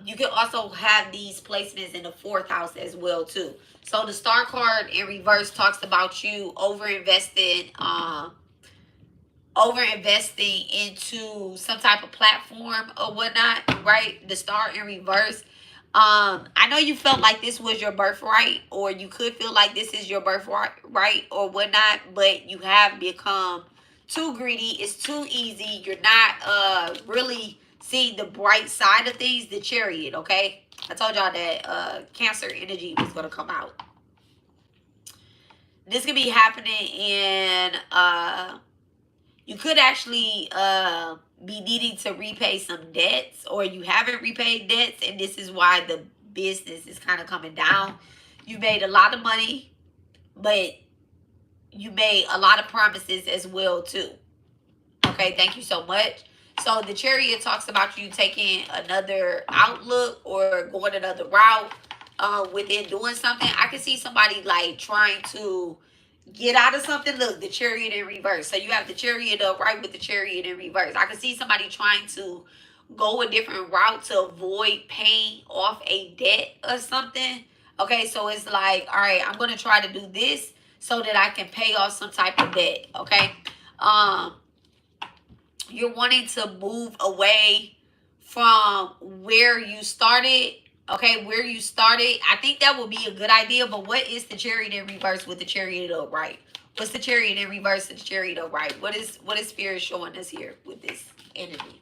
You can also have these placements in the fourth house as well too. So the Star card in reverse talks about you overinvesting into some type of platform or whatnot, right? The Star in reverse. I know you felt like this was your birthright, or you could feel like this is your birthright, right, or whatnot, but you have become too greedy. It's too easy. You're not really seeing the bright side of things. The Chariot, okay? I told y'all that Cancer energy was going to come out. This could be happening in you could actually be needing to repay some debts, or you haven't repaid debts, and this is why the business is kind of coming down. You made a lot of money, but you made a lot of promises as well too. Okay, thank you so much. So the Chariot talks about you taking another outlook or going another route within doing something. I can see somebody like trying to get out of something. Look, the Chariot in reverse. So you have the Chariot up right with the Chariot in reverse. I can see somebody trying to go a different route to avoid paying off a debt or something. Okay, so it's like, all right, I'm going to try to do this so that I can pay off some type of debt. Okay. You're wanting to move away from where you started. Okay, where you started. I think that would be a good idea. But what is the Chariot in reverse with the Chariot upright? What's the Chariot in reverse with the Chariot upright? What is Spirit showing us here with this energy?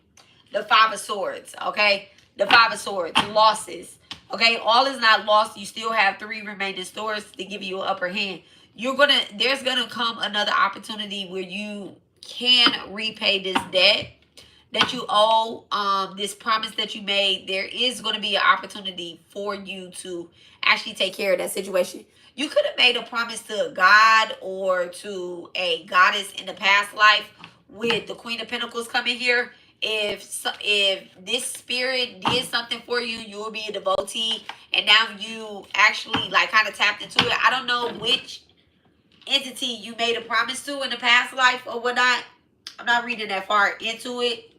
The Five of Swords. Okay, the Five of Swords. Losses. Okay, all is not lost. You still have 3 remaining swords to give you an upper hand. There's gonna come another opportunity where you can repay this debt. that you owe, this promise that you made, there is going to be an opportunity for you to actually take care of that situation. You could have made a promise to God or to a goddess in the past life with the Queen of Pentacles coming here. If this spirit did something for you, you will be a devotee, and now you actually like kind of tapped into it. I don't know which entity you made a promise to in the past life or whatnot. I'm not reading that far into it.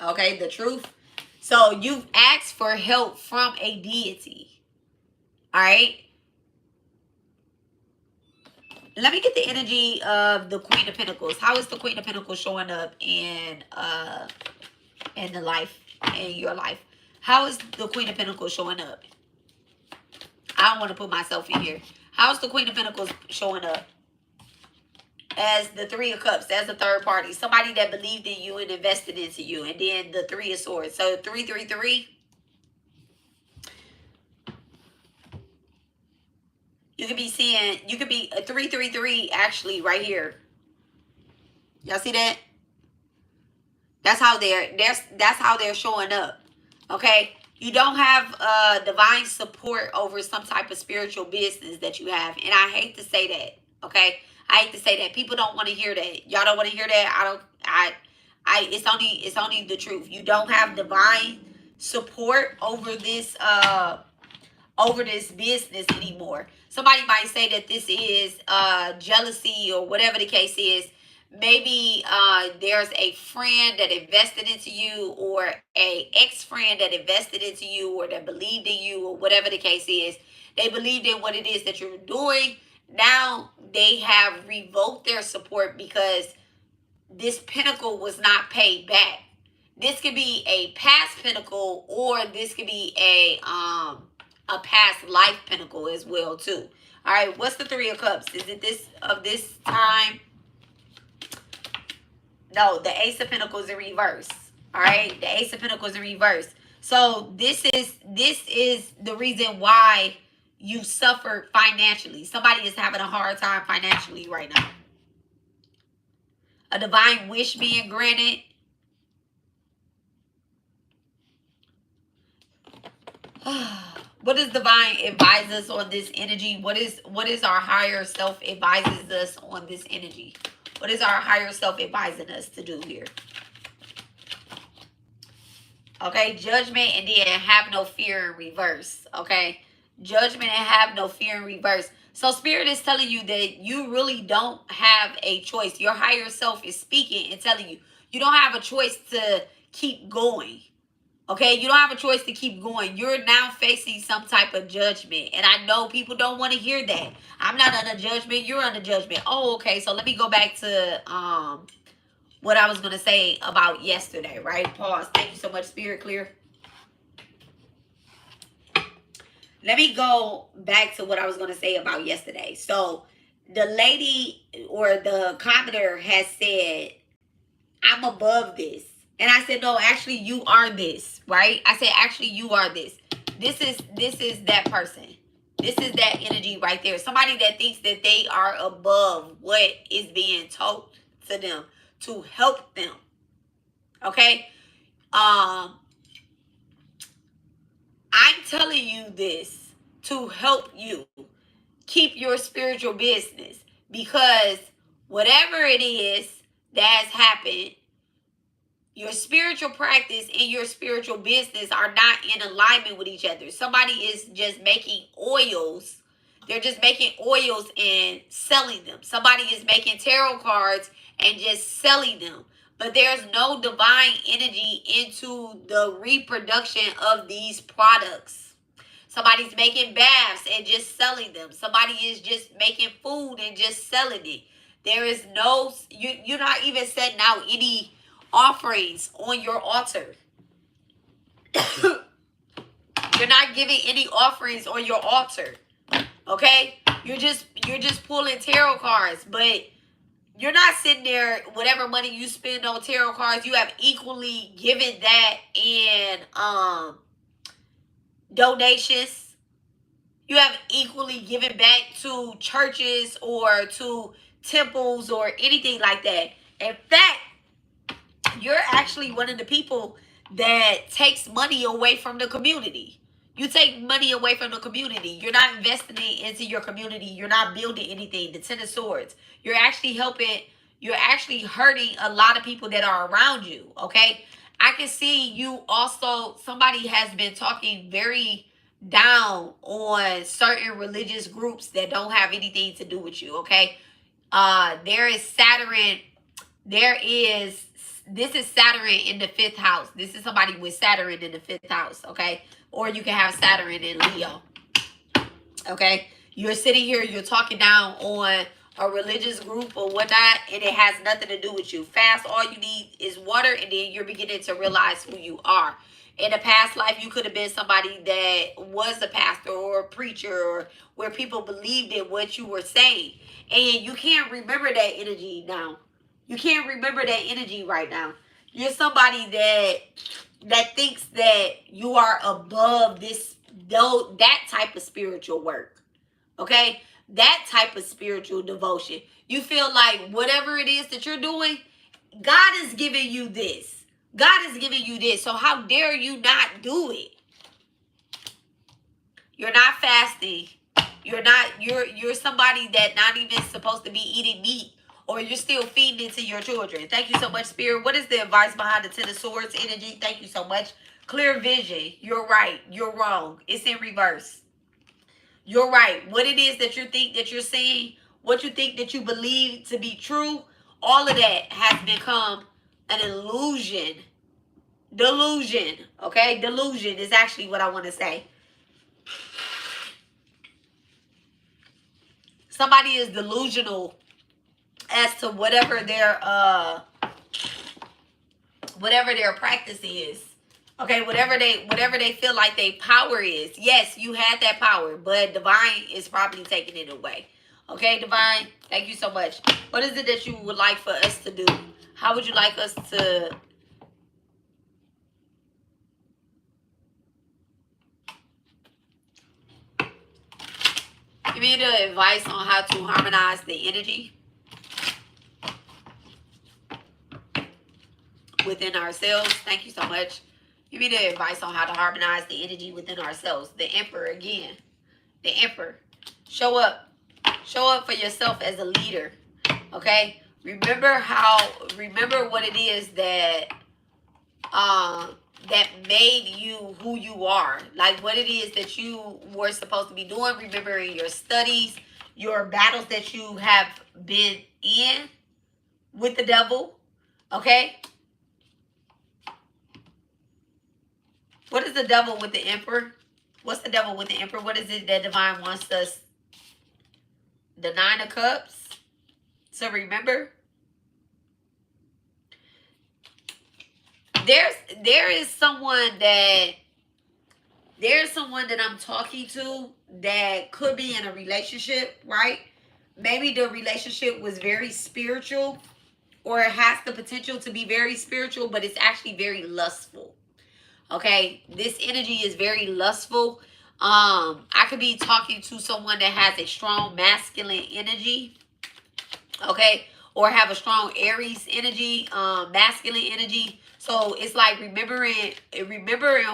Okay, the truth. So you've asked for help from a deity. All right. Let me get the energy of the Queen of Pentacles. How is the Queen of Pentacles showing up in the life, in your life? How is the Queen of Pentacles showing up? I don't want to put myself in here. How is the Queen of Pentacles showing up? As the Three of Cups, as a third party, somebody that believed in you and invested into you, and then the Three of Swords. So 333. You could be seeing, you could be a 333 actually right here. Y'all see that? That's how they're showing up. Okay? You don't have divine support over some type of spiritual business that you have. And I hate to say that. Okay? I hate to say that. People don't want to hear that. Y'all don't want to hear that. It's only the truth. You don't have divine support over this business anymore. Somebody might say that this is jealousy or whatever the case is. Maybe there's a friend that invested into you, or a ex-friend that invested into you, or that believed in you, or whatever the case is. They believed in what it is that you're doing. Now they have revoked their support because this pentacle was not paid back. This could be a past pentacle, or this could be a past life pentacle as well too. All right, what's the Three of Cups? Is it this time? No, the Ace of Pentacles in reverse. All right, the Ace of Pentacles in reverse. So this is the reason why you suffered financially. Somebody is having a hard time financially right now. A divine wish being granted. What does divine advise us on this energy? What is our higher self advises us on this energy? What is our higher self advising us to do here? Okay, judgment, and then have no fear in reverse. Okay, judgment and have no fear in reverse. So spirit is telling you that you really don't have a choice. Your higher self is speaking and telling you you don't have a choice to keep going. Okay, you don't have a choice to keep going. You're now facing some type of judgment. And I know people don't want to hear that. I'm not under judgment. You're under judgment. Oh, okay. So let me go back to what I was going to say about yesterday, right? Pause. Thank you so much, Spirit Clear. Let me go back to what I was going to say about yesterday. So the lady or the commenter has said, I'm above this. And I said, no, actually you are this, right? I said, actually you are this. This is that person. This is that energy right there. Somebody that thinks that they are above what is being told to them to help them. Okay? I'm telling you this to help you keep your spiritual business, because whatever it is that has happened, your spiritual practice and your spiritual business are not in alignment with each other. Somebody is just making oils. They're just making oils and selling them. Somebody is making tarot cards and just selling them. But there's no divine energy into the reproduction of these products. Somebody's making baths and just selling them. Somebody is just making food and just selling it. There is no, you're not even setting out any offerings on your altar. You're not giving any offerings on your altar. Okay? You're just pulling tarot cards, but you're not sitting there, whatever money you spend on tarot cards, you have equally given that in donations. You have equally given back to churches or to temples or anything like that. In fact, you're actually one of the people that takes money away from the community. You take money away from the community. You're not investing it into your community. You're not building anything. The Ten of Swords. You're actually helping. You're actually hurting a lot of people that are around you. Okay. I can see you also. Somebody has been talking very down on certain religious groups that don't have anything to do with you. Okay. There is Saturn. There is This is Saturn in the fifth house. This is somebody with Saturn in the fifth house, okay? Or you can have Saturn in Leo, okay? You're sitting here, you're talking down on a religious group or whatnot, and it has nothing to do with you. Fast, all you need is water, and then you're beginning to realize who you are. In a past life, you could have been somebody that was a pastor or a preacher, or where people believed in what you were saying. And you can't remember that energy now. You can't remember that energy right now. You're somebody that thinks that you are above this, though, that type of spiritual work. Okay? That type of spiritual devotion. You feel like whatever it is that you're doing, God is giving you this. God is giving you this. So how dare you not do it? You're not fasting. You're somebody that not even supposed to be eating meat. Or you're still feeding it to your children. Thank you so much, Spirit. What is the advice behind the Ten of Swords energy? Thank you so much. Clear vision. You're right. You're wrong. It's in reverse. You're right. What it is that you think that you're saying, what you think that you believe to be true, all of that has become an illusion. Delusion. Okay? Delusion is actually what I want to say. Somebody is delusional as to whatever their practice is. Okay, whatever they feel like their power is. Yes, you had that power, but Divine is probably taking it away. Okay, Divine, thank you so much. What is it that you would like for us to do? How would you like us to give me the advice on how to harmonize the energy within ourselves? Thank you so much. Give me the advice on how to harmonize the energy within ourselves. The Emperor again. The Emperor. Show up. Show up for yourself as a leader. Okay? Remember what it is that made you who you are. Like what it is that you were supposed to be doing. Remembering your studies, your battles that you have been in with the devil. Okay? What is the devil with the Emperor? What's the devil with the Emperor? What is it that Divine wants us? The Nine of Cups. So remember, there is someone that I'm talking to that could be in a relationship, right? Maybe the relationship was very spiritual, or it has the potential to be very spiritual, but it's actually very lustful. Okay, this energy is very lustful. I could be talking to someone that has a strong masculine energy, okay, or have a strong Aries energy, masculine energy. So it's like remembering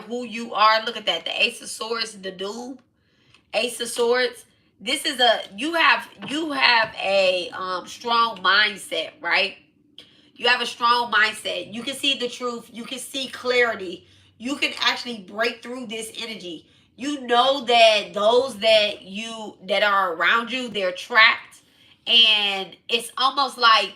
who you are. Look at that, the Ace of Swords, the Doom, Ace of Swords. This is you have a strong mindset, right? You have a strong mindset. You can see the truth. You can see clarity. You can actually break through this energy. You know that those that are around you, they're trapped, and it's almost like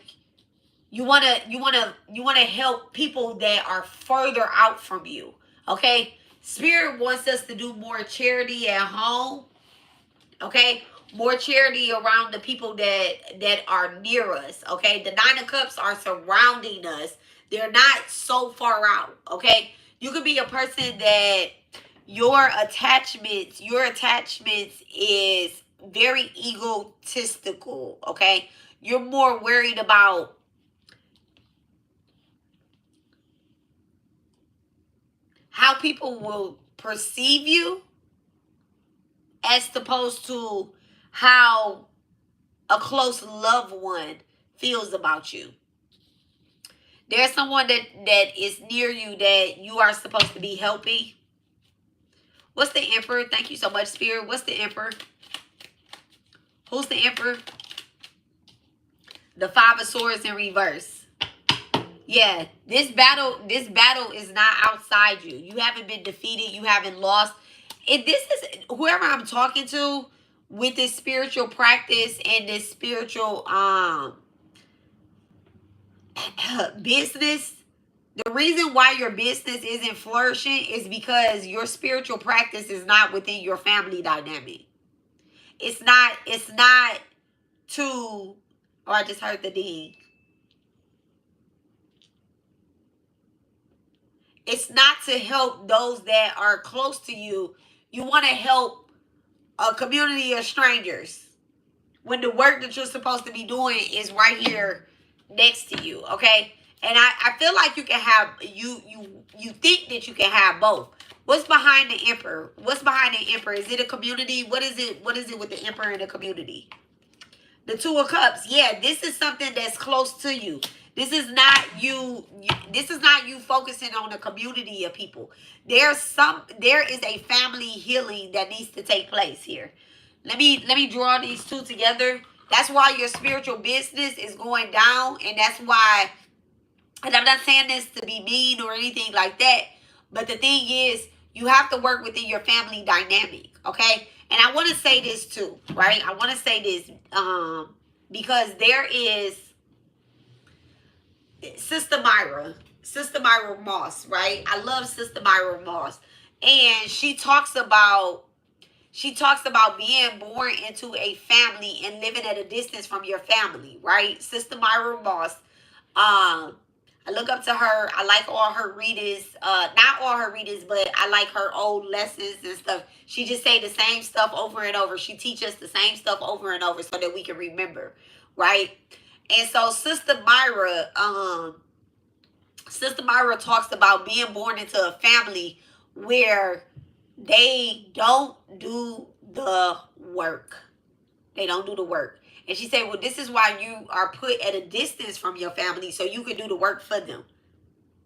you wanna help people that are further out from you. Okay, Spirit wants us to do more charity at home. Okay, more charity around the people that are near us. Okay, the Nine of Cups are surrounding us. They're not so far out. Okay, you could be a person that your attachments is very egotistical. Okay, you're more worried about how people will perceive you as opposed to how a close loved one feels about you. There's someone that is near you that you are supposed to be helping. What's the Emperor? Thank you so much, Spirit. What's the Emperor? Who's the Emperor? The Five of Swords in reverse. Yeah, this battle is not outside you. You haven't been defeated. You haven't lost. This is whoever I'm talking to with this spiritual practice and this spiritual business. The reason why your business isn't flourishing is because your spiritual practice is not within your family dynamic. It's not to, oh, I just heard the ding. It's not to help those that are close to you. You want to help a community of strangers when the work that you're supposed to be doing is right here next to you, okay? And I feel like you can have, you think that you can have both. What's behind the Emperor? What's behind the Emperor? Is it a community? What is it with the Emperor and the community? The Two of Cups. Yeah, this is something that's close to you. This is not you. This is not you focusing on a community of people. There is a family healing that needs to take place here. Let me draw these two together. That's why your spiritual business is going down, and that's why. And I'm not saying this to be mean or anything like that, but the thing is, you have to work within your family dynamic, okay? And I want to say this too, right? I want to say this because there is Sister Myra Moss, right? I love Sister Myra Moss, and she talks about being born into a family and living at a distance from your family, right? Sister Myra Moss. I look up to her. I like all her readings. Not all her readings, but I like her old lessons and stuff. She just say the same stuff over and over. She teaches the same stuff over and over so that we can remember, right? And so Sister Myra talks about being born into a family where they don't do the work. They don't do the work. And she said, well, this is why you are put at a distance from your family so you can do the work for them.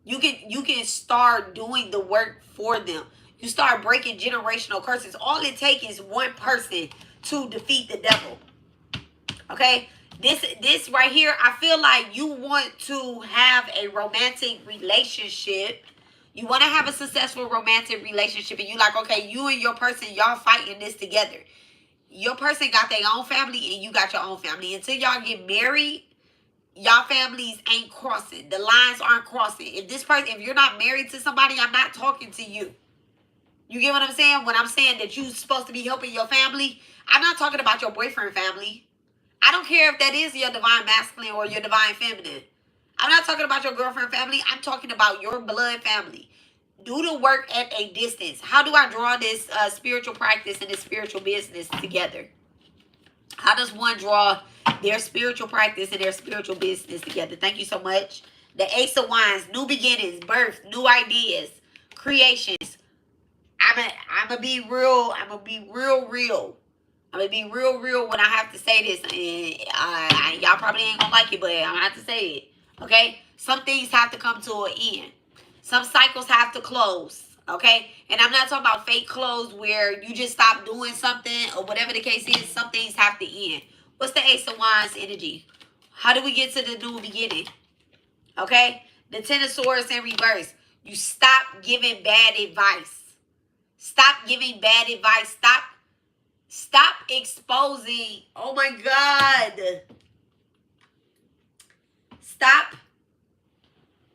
You can start doing the work for them. You start breaking generational curses. All it takes is one person to defeat the devil. Okay? This right here, I feel like you want to have a romantic relationship. You want to have a successful romantic relationship. And you're like, okay, you and your person, y'all fighting this together. Your person got their own family and you got your own family. Until y'all get married, y'all families ain't crossing. The lines aren't crossing. If you're not married to somebody, I'm not talking to you. You get what I'm saying? When I'm saying that you're supposed to be helping your family, I'm not talking about your boyfriend family. I don't care if that is your divine masculine or your divine feminine. I'm not talking about your girlfriend family. I'm talking about your blood family. Do the work at a distance. How do I draw this spiritual practice and this spiritual business together? How does one draw their spiritual practice and their spiritual business together? Thank you so much. The Ace of Wands, new beginnings, birth, new ideas, creations. I'm gonna be real. I'm gonna be real. I'm gonna be real when I have to say this, and y'all probably ain't gonna like it, but I'm gonna have to say it. Okay, some things have to come to an end. Some cycles have to close, okay? And I'm not talking about fake close where you just stop doing something or whatever the case is. Some things have to end. What's the Ace of Wands energy? How do we get to the new beginning? Okay? The Ten of Swords in reverse. You stop giving bad advice. Stop giving bad advice. Stop exposing. Oh my God. Stop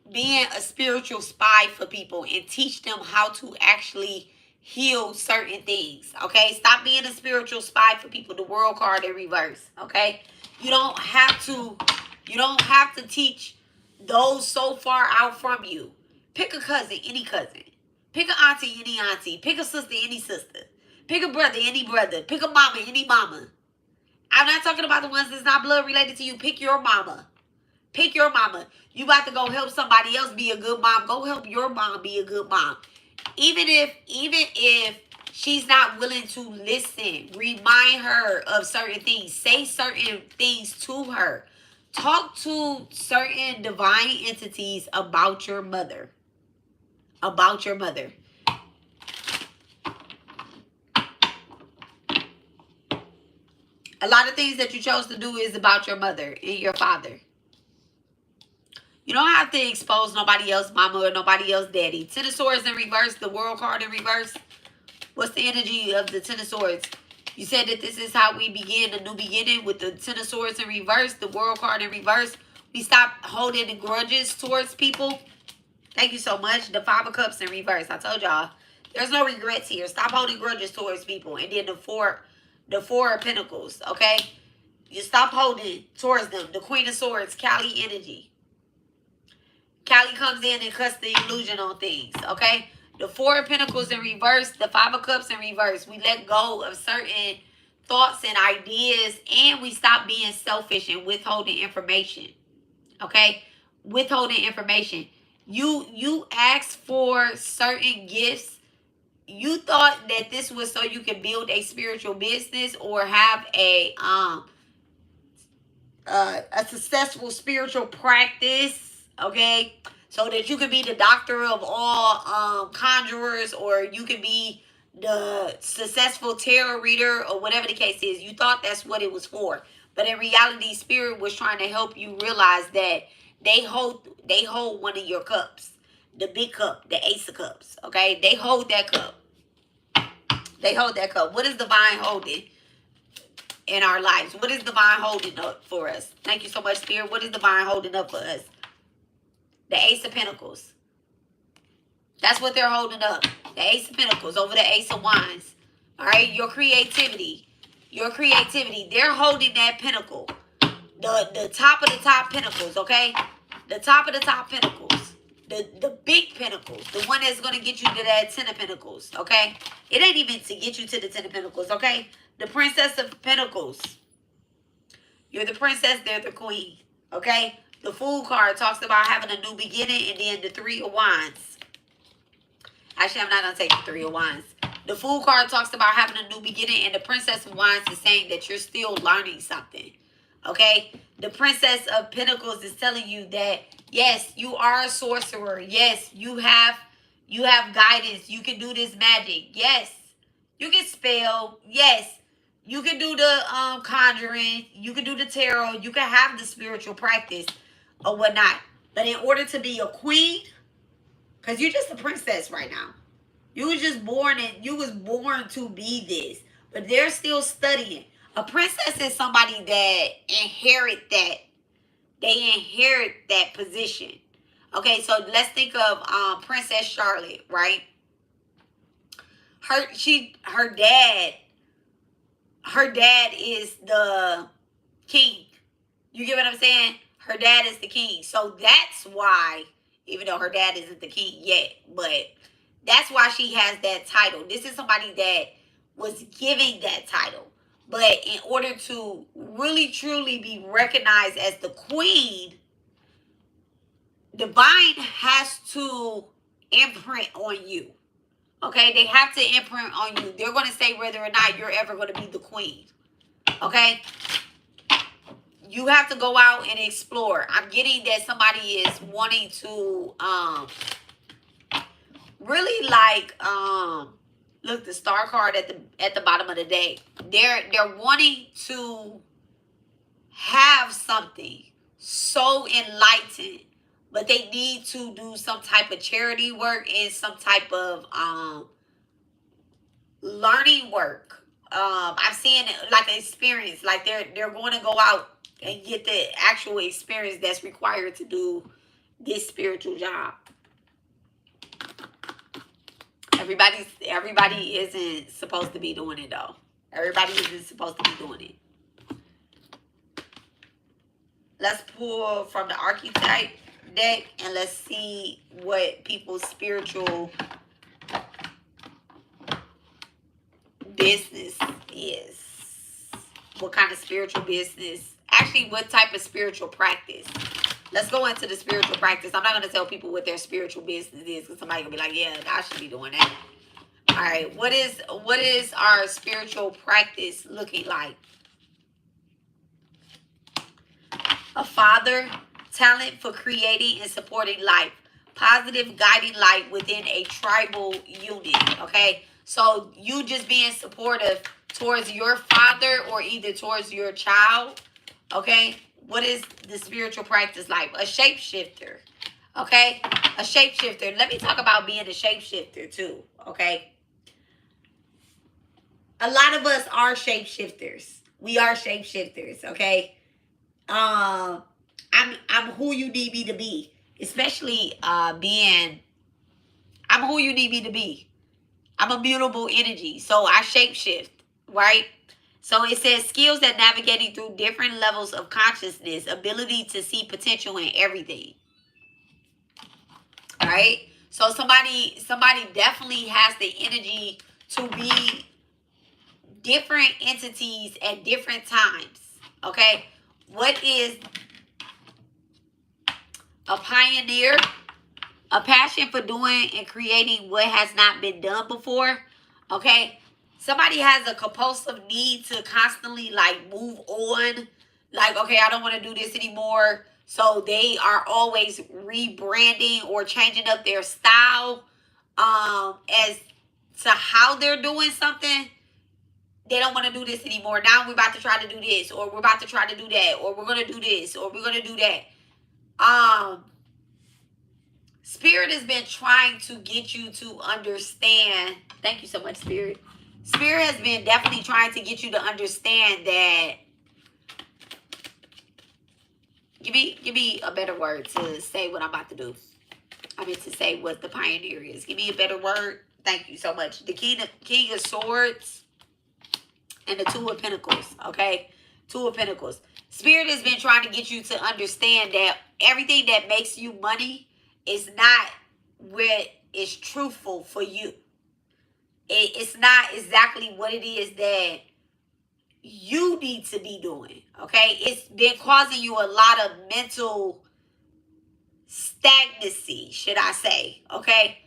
being a spiritual spy for people and teach them how to actually heal certain things. Okay? Stop being a spiritual spy for people. The World card in reverse. Okay? You don't have to teach those so far out from you. Pick a cousin, any cousin. Pick an auntie, any auntie. Pick a sister, any sister. Pick a brother, any brother. Pick a mama, any mama. I'm not talking about the ones that's not blood related to you. Pick your mama. Pick your mama. You about to go help somebody else be a good mom. Go help your mom be a good mom. Even if she's not willing to listen, remind her of certain things. Say certain things to her. talk to certain divine entities about your mother. About your mother. A lot of things that you chose to do is about your mother and your father. You don't have to expose nobody else mama or nobody else daddy. Ten of Swords in reverse, the World card in reverse. What's the energy of the Ten of Swords? You said that this is how we begin a new beginning with the Ten of Swords in reverse, the World card in reverse. We stop holding grudges towards people. Thank you so much. The Five of Cups in reverse. I told y'all, there's no regrets here. Stop holding grudges towards people. And then the Four of Pentacles, okay? You stop holding towards them. The Queen of Swords, Kali energy. Kali comes in and cuts the illusion on things, okay? The Four of Pentacles in reverse, the Five of Cups in reverse. We let go of certain thoughts and ideas, and we stop being selfish and withholding information, okay? Withholding information. You asked for certain gifts. You thought that this was so you could build a spiritual business or have a successful spiritual practice, okay? So that you could be the doctor of all conjurers, or you could be the successful tarot reader, or whatever the case is. You thought that's what it was for. But in reality, Spirit was trying to help you realize that they hold one of your cups. The big cup, the Ace of Cups, okay? They hold that cup. They hold that cup. What is divine holding in our lives? What is divine holding up for us? Thank you so much, Spirit. What is divine holding up for us? The Ace of Pentacles. That's what they're holding up. The Ace of Pentacles over the Ace of Wands. All right, your creativity. Your creativity. They're holding that pentacle. The top of the top pentacles, okay? The top of the top pentacles. The big pentacles. The one that's going to get you to that Ten of Pentacles, okay? It ain't even to get you to the Ten of Pentacles, okay? The Princess of Pentacles. You're the princess, they're the queen, okay? The Fool card talks about having a new beginning, and then the Three of Wands. Actually, I'm not going to take the Three of Wands. The Fool card talks about having a new beginning, and the Princess of Wands is saying that you're still learning something, okay? The Princess of Pentacles is telling you that, yes, you are a sorcerer. Yes, you have guidance. You can do this magic. Yes, you can spell. Yes, you can do the conjuring. You can do the tarot. You can have the spiritual practice or whatnot. But in order to be a queen, because you're just a princess right now. You was just born, and you was born to be this. But they're still studying. A princess is somebody that inherit that. They inherit that position. Okay, so let's think of Princess Charlotte, right? Her dad is the king. You get what I'm saying? Her dad is the king. So that's why, even though her dad isn't the king yet, but that's why she has that title. This is somebody that was giving that title. But in order to really, truly be recognized as the queen, divine has to imprint on you. Okay? They have to imprint on you. They're going to say whether or not you're ever going to be the queen. Okay? You have to go out and explore. I'm getting that somebody is wanting to really like look, the Star card at the bottom of the deck. They're wanting to have something so enlightened, but they need to do some type of charity work and some type of learning work. I'm seeing like an experience, like they're going to go out and get the actual experience that's required to do this spiritual job. Everybody isn't supposed to be doing it though. Everybody isn't supposed to be doing it. Let's pull from the Archetype deck and let's see what people's spiritual business is. What kind of spiritual business? Actually, what type of spiritual practice? Let's go into the spiritual practice. I'm not going to tell people what their spiritual business is because somebody will be like, yeah, I should be doing that. All right. What is our spiritual practice looking like? a father, talent for creating and supporting life, positive guiding light within a tribal unit. Okay, so you just being supportive towards your father or either towards your child. Okay, what is the spiritual practice like? A shapeshifter. Okay, a shapeshifter. Let me talk about being a shapeshifter too. Okay, a lot of us are shapeshifters. We are shapeshifters. Okay, I'm who you need me to be, especially being. I'm who you need me to be. I'm a mutable energy, so I shapeshift, right? So it says skills that navigating through different levels of consciousness, ability to see potential in everything. All right. So somebody definitely has the energy to be different entities at different times. Okay. What is a pioneer? A passion for doing and creating what has not been done before. Okay. Somebody has a compulsive need to constantly like move on. Like, okay, I don't want to do this anymore. So they are always rebranding or changing up their style as to how they're doing something. They don't want to do this anymore. Now we're about to try to do this, or we're about to try to do that, or we're gonna do this, or we're gonna do that. Spirit has been trying to get you to understand. Thank you so much, Spirit. Spirit has been definitely trying to get you to understand that. Give me a better word to say what I'm about to do. I meant to say what the pioneer is. Give me a better word. Thank you so much. The King of Swords and the Two of Pentacles. Okay, Two of Pentacles. Spirit has been trying to get you to understand that everything that makes you money is not what is truthful for you. It's not exactly what it is that you need to be doing. Okay, it's been causing you a lot of mental stagnancy, should I say. Okay,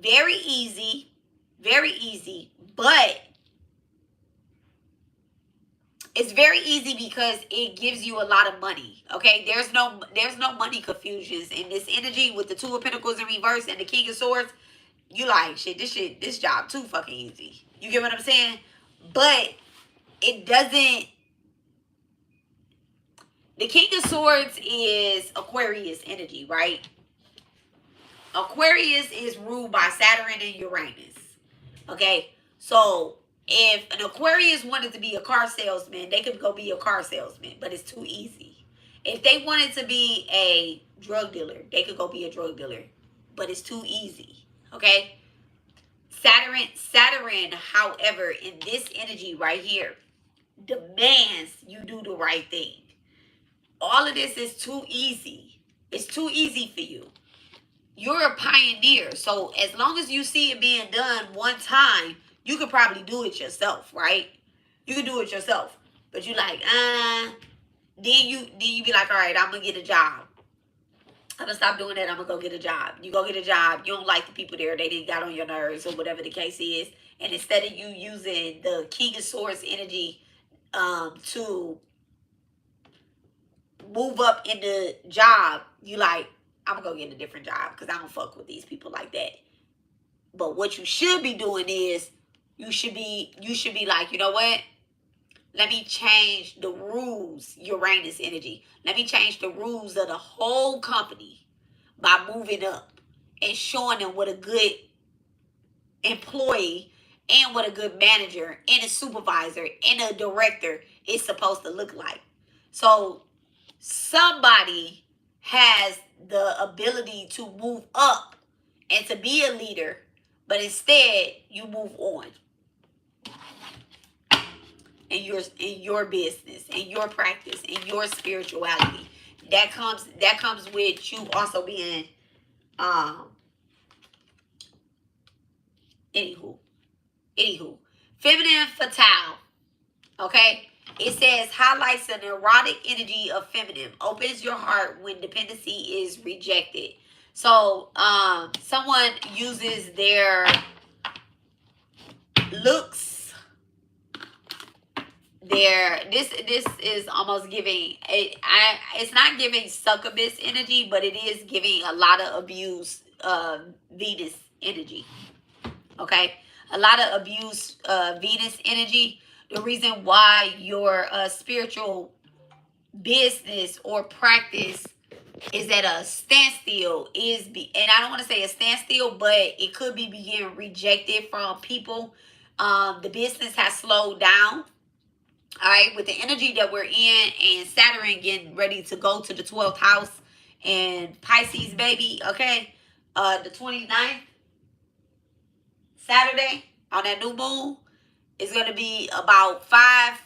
very easy, but it's very easy because it gives you a lot of money. Okay, there's no money confusions in this energy with the Two of Pentacles in reverse and the King of Swords. You like this job too fucking easy. You get what I'm saying? But it doesn't. The King of Swords is Aquarius energy, right? Aquarius is ruled by Saturn and Uranus. Okay, so if an Aquarius wanted to be a car salesman, they could go be a car salesman, but it's too easy. If they wanted to be a drug dealer, they could go be a drug dealer, but it's too easy. Okay, Saturn, however, in this energy right here, demands you do the right thing. All of this is too easy. It's too easy for you. You're a pioneer. So as long as you see it being done one time, you could probably do it yourself, right? You can do it yourself. But you like, then you be like, all right, I'm gonna get a job. I'm gonna stop doing that. I'm gonna go get a job. You go get a job. You don't like the people there. They didn't got on your nerves or whatever the case is. And instead of you using the King of Swords energy to move up in the job, you like, I'm gonna go get a different job because I don't fuck with these people like that. But what you should be doing is you should be like, you know what? Let me change the rules, Uranus energy. Let me change the rules of the whole company by moving up and showing them what a good employee and what a good manager and a supervisor and a director is supposed to look like. So somebody has the ability to move up and to be a leader, but instead you move on in your business, in your practice, in your spirituality. That comes with you also being anywho feminine fatale. Okay, it says highlights an erotic energy of feminine, opens your heart when dependency is rejected. So someone uses their looks, This is almost giving it's not giving succubus energy, but it is giving a lot of abuse Venus energy. Okay, a lot of abuse Venus energy. The reason why your spiritual business or practice is at a standstill and I don't want to say a standstill, but it could be being rejected from people. The business has slowed down. All right, with the energy that we're in and Saturn getting ready to go to the 12th house and Pisces, baby, okay? The 29th, Saturday, on that new moon, is going to be about five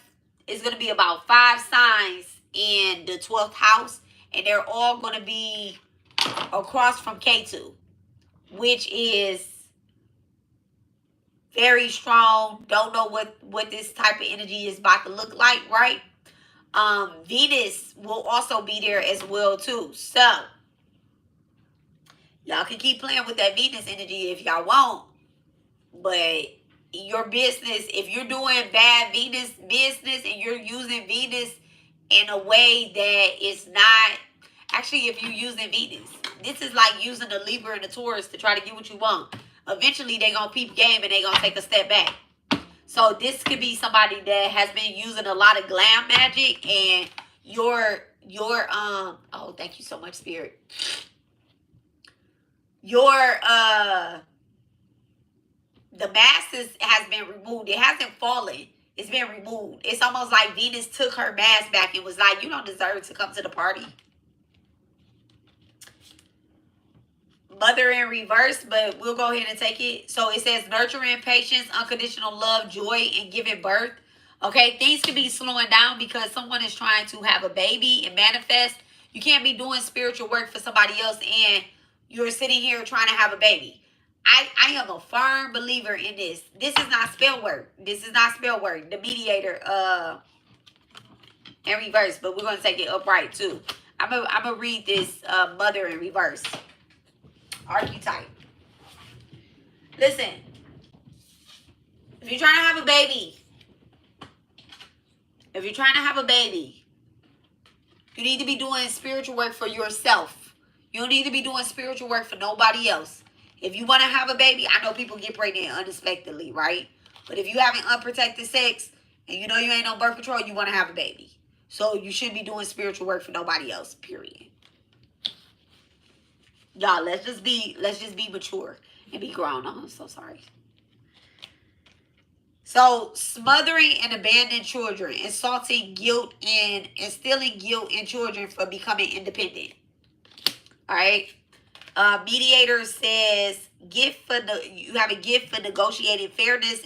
signs in the 12th house, and they're all going to be across from K2, which is very strong. Don't know what this type of energy is about to look like, right? Venus will also be there as well too. So y'all can keep playing with that Venus energy if y'all want, but your business, if you're doing bad Venus business and you're using Venus in a way that is not actually, if you're using Venus, this is like using the Libra and the Taurus to try to get what you want. Eventually they're gonna peep game and they're gonna take a step back. So this could be somebody that has been using a lot of glam magic, and your oh, thank you so much, Spirit. Your the mask has been removed. It hasn't fallen. It's been removed. It's almost like Venus took her mask back and was like, you don't deserve to come to the party. Mother in reverse, but we'll go ahead and take it. So it says nurturing, patience, unconditional love, joy, and giving birth. Okay, things could be slowing down because someone is trying to have a baby and manifest. You can't be doing spiritual work for somebody else and you're sitting here trying to have a baby. I am a firm believer in this. This is not spell work. This is not spell work. The mediator in reverse, but we're going to take it upright too. I'm gonna read this mother in reverse archetype. Listen, if you're trying to have a baby, you need to be doing spiritual work for yourself. You don't need to be doing spiritual work for nobody else. If you want to have a baby, I know people get pregnant unexpectedly, right? But if you having unprotected sex and you know you ain't on birth control, you want to have a baby. So you should be doing spiritual work for nobody else, period. Y'all, let's just be mature and be grown. I'm so sorry. So, smothering and abandoning children, insulting guilt and instilling guilt in children for becoming independent. All right. Mediator says you have a gift for negotiating fairness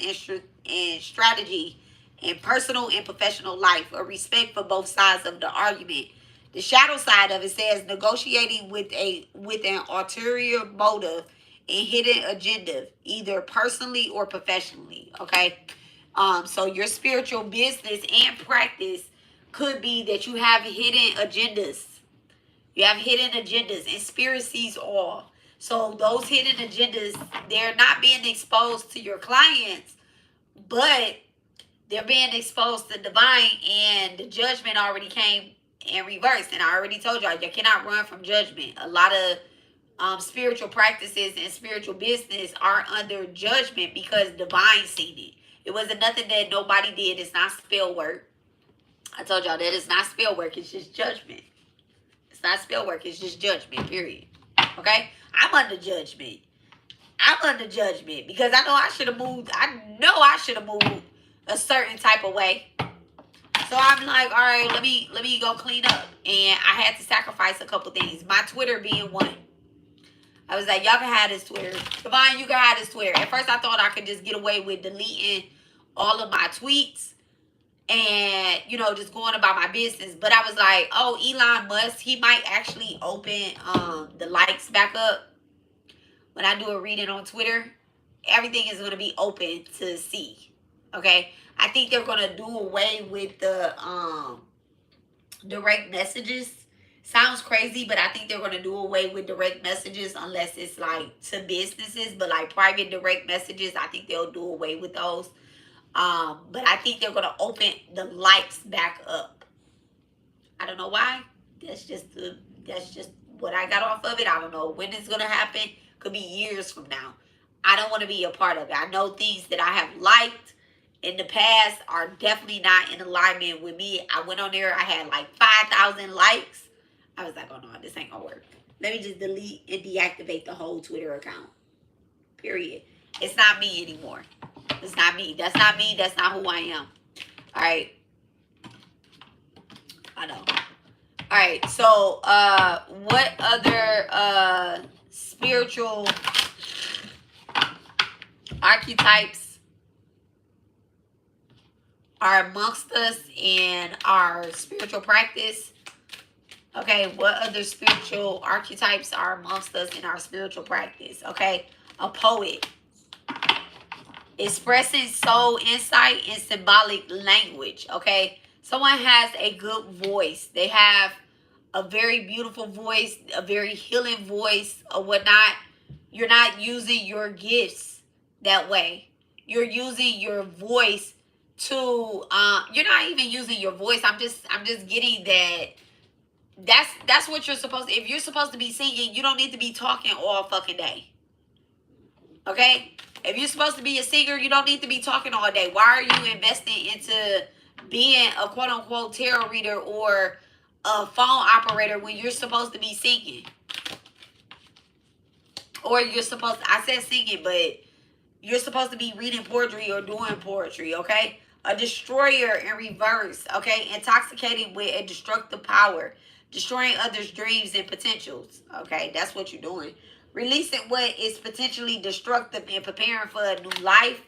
and strategy in personal and professional life, a respect for both sides of the argument. The shadow side of it says negotiating with an ulterior motive and hidden agenda, either personally or professionally. Okay. So your spiritual business and practice could be that you have hidden agendas. You have hidden agendas, conspiracies, all. So those hidden agendas, they're not being exposed to your clients, but they're being exposed to divine, and the judgment already came in reverse. And I already told y'all, you cannot run from judgment. A lot of spiritual practices and spiritual business are under judgment because divine seen it. It wasn't nothing that nobody did. It's not spell work. I told y'all that it's not spell work. It's just judgment. It's not spell work. It's just judgment, period. Okay? I'm under judgment. Because I know I should have moved. A certain type of way. So I'm like, all right, let me go clean up. And I had to sacrifice a couple things. My Twitter being one. I was like, y'all can have this Twitter. Divine, you can have this Twitter. At first I thought I could just get away with deleting all of my tweets and, just going about my business. But I was like, oh, Elon Musk, he might actually open the likes back up. When I do a reading on Twitter, everything is going to be open to see. Okay? I think they're going to do away with the direct messages. Sounds crazy, but I think they're going to do away with direct messages unless it's like to businesses. But like private direct messages, I think they'll do away with those. But I think they're gonna open the likes back up. I don't know why. That's just what I got off of it. I don't know when it's gonna happen. Could be years from now. I don't want to be a part of it. I know things that I have liked in the past are definitely not in alignment with me. I went on there. I had like 5,000 likes. I was like, oh no, this ain't gonna work. Let me just delete and deactivate the whole Twitter account. Period. It's not me anymore. It's not me. That's not me. That's not who I am. All right. I know. All right. So, what other spiritual archetypes are amongst us in our spiritual practice? Okay, what other spiritual archetypes are amongst us in our spiritual practice? Okay, a poet. Expressing soul insight in symbolic language. Okay, someone has a good voice. They have a very beautiful voice, a very healing voice or whatnot. You're not using your gifts that way. You're using your voice to you're not even using your voice. I'm just getting that's what you're supposed to. If you're supposed to be singing, you don't need to be talking all fucking day. Okay? If you're supposed to be a singer, you don't need to be talking all day. Why are you investing into being a quote unquote tarot reader or a phone operator when you're supposed to be singing? Or you're supposed to, I said singing, but you're supposed to be reading poetry or doing poetry, okay? A destroyer in reverse, okay? Intoxicating with a destructive power. Destroying others' dreams and potentials, okay? That's what you're doing. Releasing what is potentially destructive and preparing for a new life.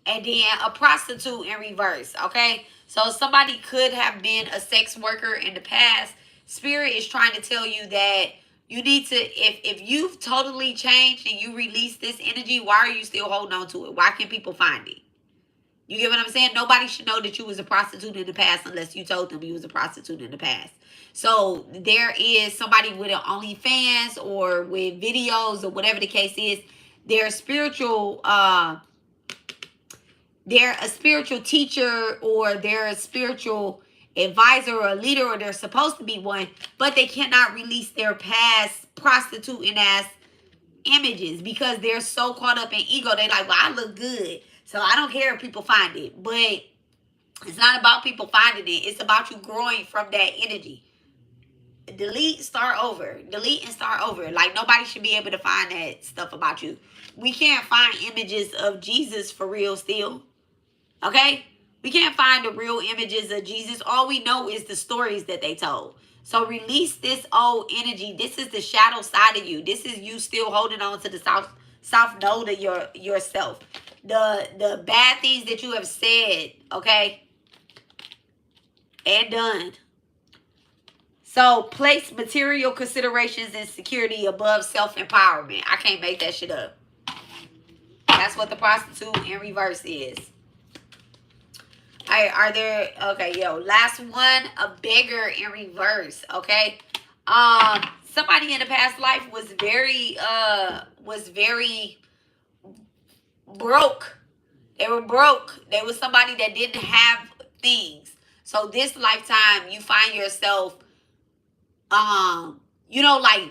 And then a prostitute in reverse, okay? So somebody could have been a sex worker in the past. Spirit is trying to tell you that you need to, if you've totally changed and you release this energy, why are you still holding on to it? Why can't people find it? You get what I'm saying? Nobody should know that you was a prostitute in the past unless you told them you was a prostitute in the past. So there is somebody with an OnlyFans or with videos or whatever the case is. They're a spiritual teacher or they're a spiritual advisor or a leader, or they're supposed to be one, but they cannot release their past prostituting ass images because they're so caught up in ego. They like, well, I look good, so I don't care if people find it. But it's not about people finding it. It's about you growing from that energy. Delete, start over. Delete and start over. Like, nobody should be able to find that stuff about you. We can't find images of Jesus for real still. Okay? We can't find the real images of Jesus. All we know is the stories that they told. So release this old energy. This is the shadow side of you. This is you still holding on to the south node of yourself. The bad things that you have said, okay, and done. So place material considerations and security above self-empowerment. I can't make that shit up. That's what the prostitute in reverse is. All right, are there, okay, last one, a beggar in reverse, okay? Somebody in the past life was very broke. They were broke. They were somebody that didn't have things. So this lifetime, you find yourself, like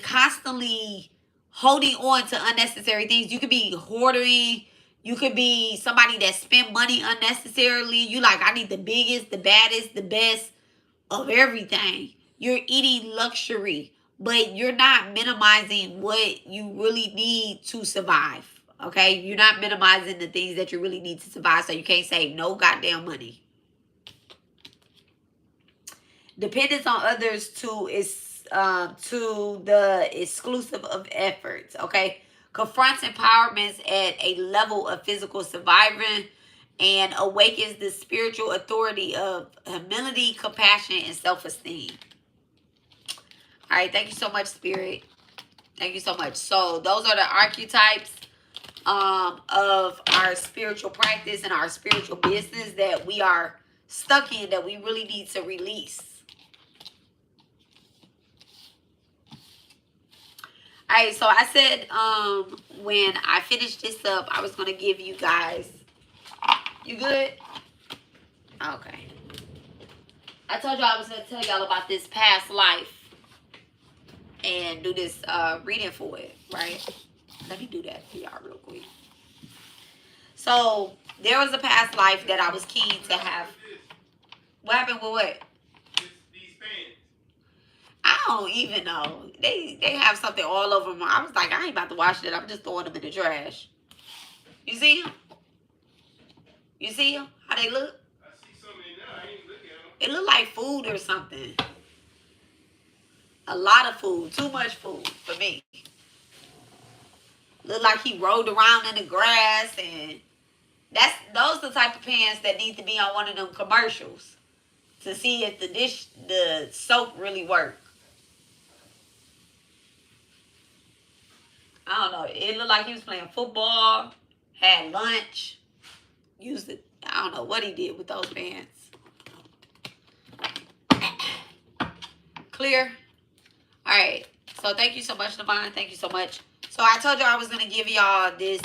constantly holding on to unnecessary things. You could be hoarding. You could be somebody that spend money unnecessarily. You like, I need the biggest, the baddest, the best of everything. You're eating luxury, but you're not minimizing what you really need to survive. Okay? You're not minimizing the things that you really need to survive, so you can't save no goddamn money. Dependence on others to the exclusive of efforts. Okay? Confronts empowerments at a level of physical surviving and awakens the spiritual authority of humility, compassion, and self-esteem. All right, thank you so much, Spirit. Thank you so much. So those are the archetypes of our spiritual practice and our spiritual business that we are stuck in, that we really need to release. All right, so I said when I finished this up, I was going to give you guys You good? Okay. I told y'all I was going to tell y'all about this past life and do this reading for it, right? Let me do that for y'all real quick. So, there was a past life that I was keen to have. What happened with what? These fans. I don't even know. They have something all over them. I was like, I ain't about to wash it. I'm just throwing them in the trash. You see them? You see them? How they look? I see something in there. I ain't looking at them. It look like food or something. A lot of food. Too much food for me. Look like he rolled around in the grass, and those the type of pans that need to be on one of them commercials to see if the soap really work. I don't know. It looked like he was playing football, had lunch, used it. I don't know what he did with those pants. Clear? All right. So thank you so much, Devon. Thank you so much. So I told you I was going to give y'all this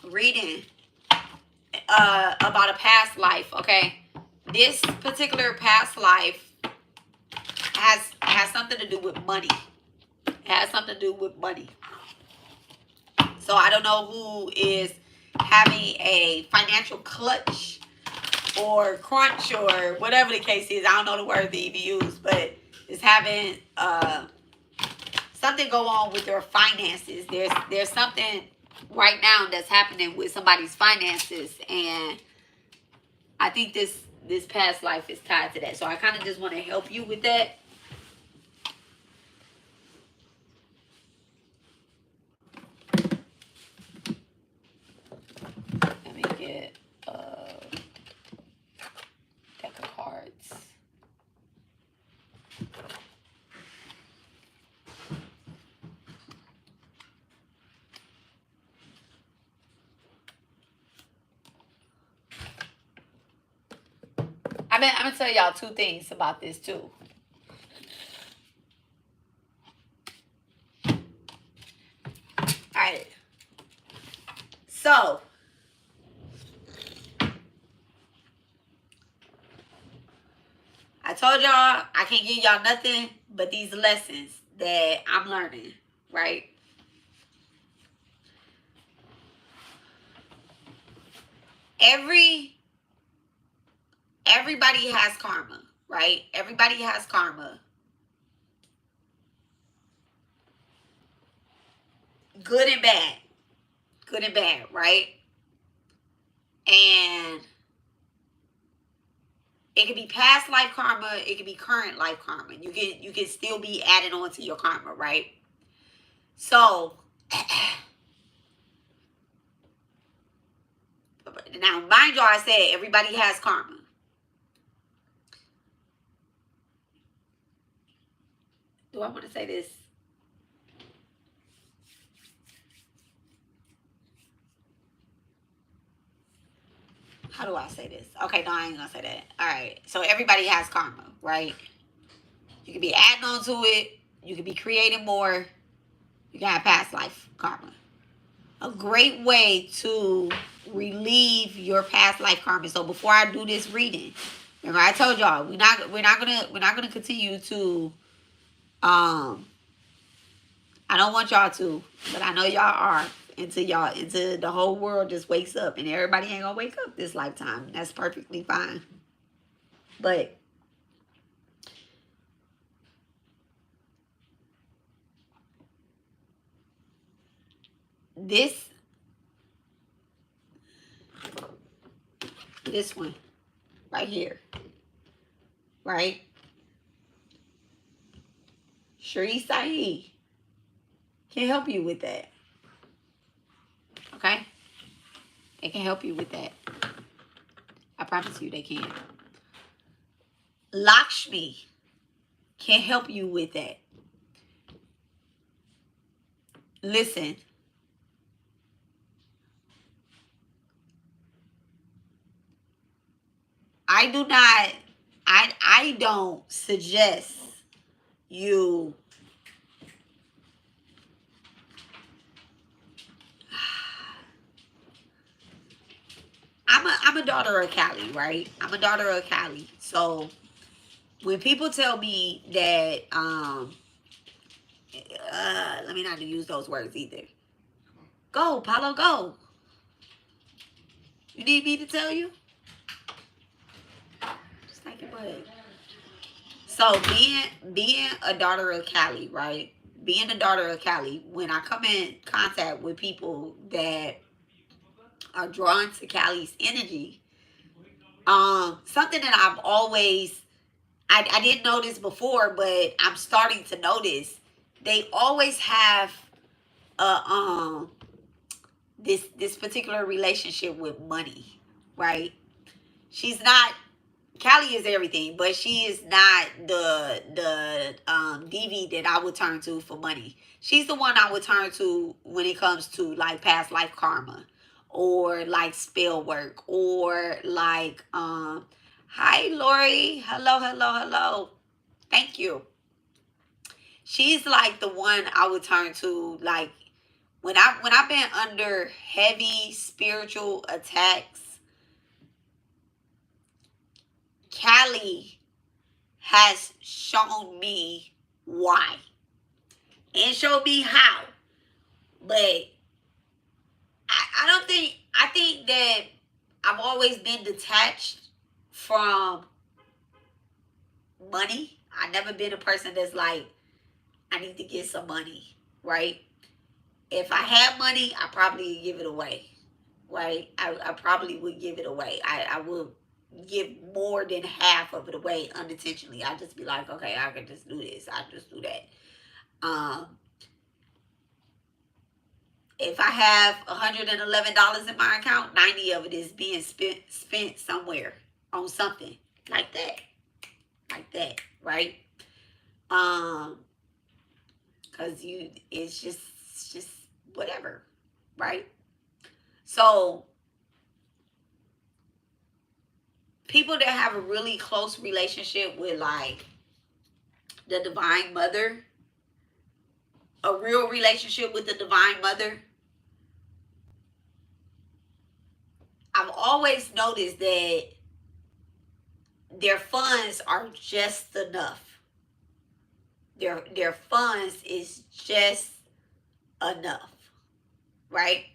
reading about a past life, okay? This particular past life has something to do with money. It has something to do with money. So I don't know who is having a financial clutch or crunch or whatever the case is. I don't know the word that even use, but is having something go on with their finances. There's something right now that's happening with somebody's finances, and I think this past life is tied to that. So I kind of just want to help you with that. Let me get a deck of cards. I'm gonna tell y'all two things about this too. All right. So I told y'all I can't give y'all nothing but these lessons that I'm learning, right? Everybody has karma, right? Everybody has karma. Good and bad. Good and bad, right? And it could be past life karma, it could be current life karma. You can still be adding on to your karma, right? So now mind y'all, I said everybody has karma. Do I want to say this? How do I say this? Okay, no, I ain't gonna say that. All right. So everybody has karma, right? You can be adding on to it. You can be creating more. You can have past life karma. A great way to relieve your past life karma. So before I do this reading, remember I told y'all we're not gonna continue to I don't want y'all to, but I know y'all are into the whole world just wakes up, and everybody ain't gonna wake up this lifetime. That's perfectly fine. But this one right here, right? Shri Saeed can help you with that. Okay? They can help you with that. I promise you they can. Lakshmi can help you with that. Listen. I don't suggest you I'm a daughter of Cali, right? I'm a daughter of Cali. So when people tell me that let me not use those words either. Go, Paulo, go. You need me to tell you? Just take it away. So being a daughter of Cali, right? Being a daughter of Cali, when I come in contact with people that are drawn to Cali's energy, something that I've always I didn't notice before, but I'm starting to notice. They always have this particular relationship with money, right? She's not Callie is everything, but she is not the DV that I would turn to for money. She's the one I would turn to when it comes to like past life karma, or like spell work, or like hi Lori, hello, hello, hello, thank you. She's like the one I would turn to, like when I've been under heavy spiritual attacks. Callie has shown me why and showed me how. But I don't think, I think that I've always been detached from money. I've never been a person that's like, I need to get some money, right? If I had money, I probably give it away, right? I probably would give it away. I would give more than half of it away unintentionally. I just be like, okay, I can just do this. I just do that. If I have $111 in my account, 90 of it is being spent somewhere on something like that, right? Because it's just whatever, right? So people that have a really close relationship with like the Divine Mother, a real relationship with the Divine Mother, I've always noticed that their funds are just enough. Their funds is just enough, right?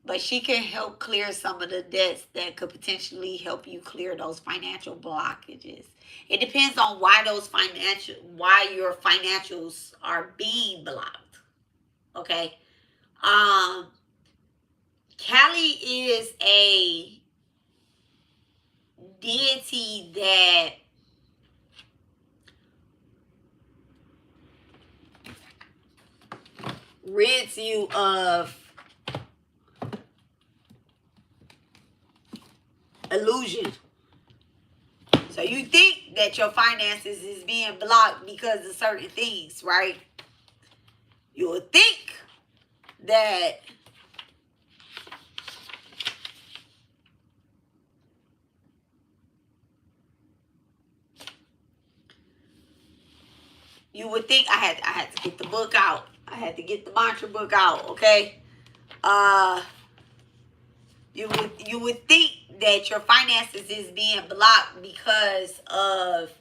But she can help clear some of the debts that could potentially help you clear those financial blockages. It depends on why your financials are being blocked. Okay. Callie is a deity that rids you of illusion. So you think that your finances is being blocked because of certain things, right? You would think that I had to get the book out. I had to get the mantra book out, okay? You would think that your finances is being blocked because of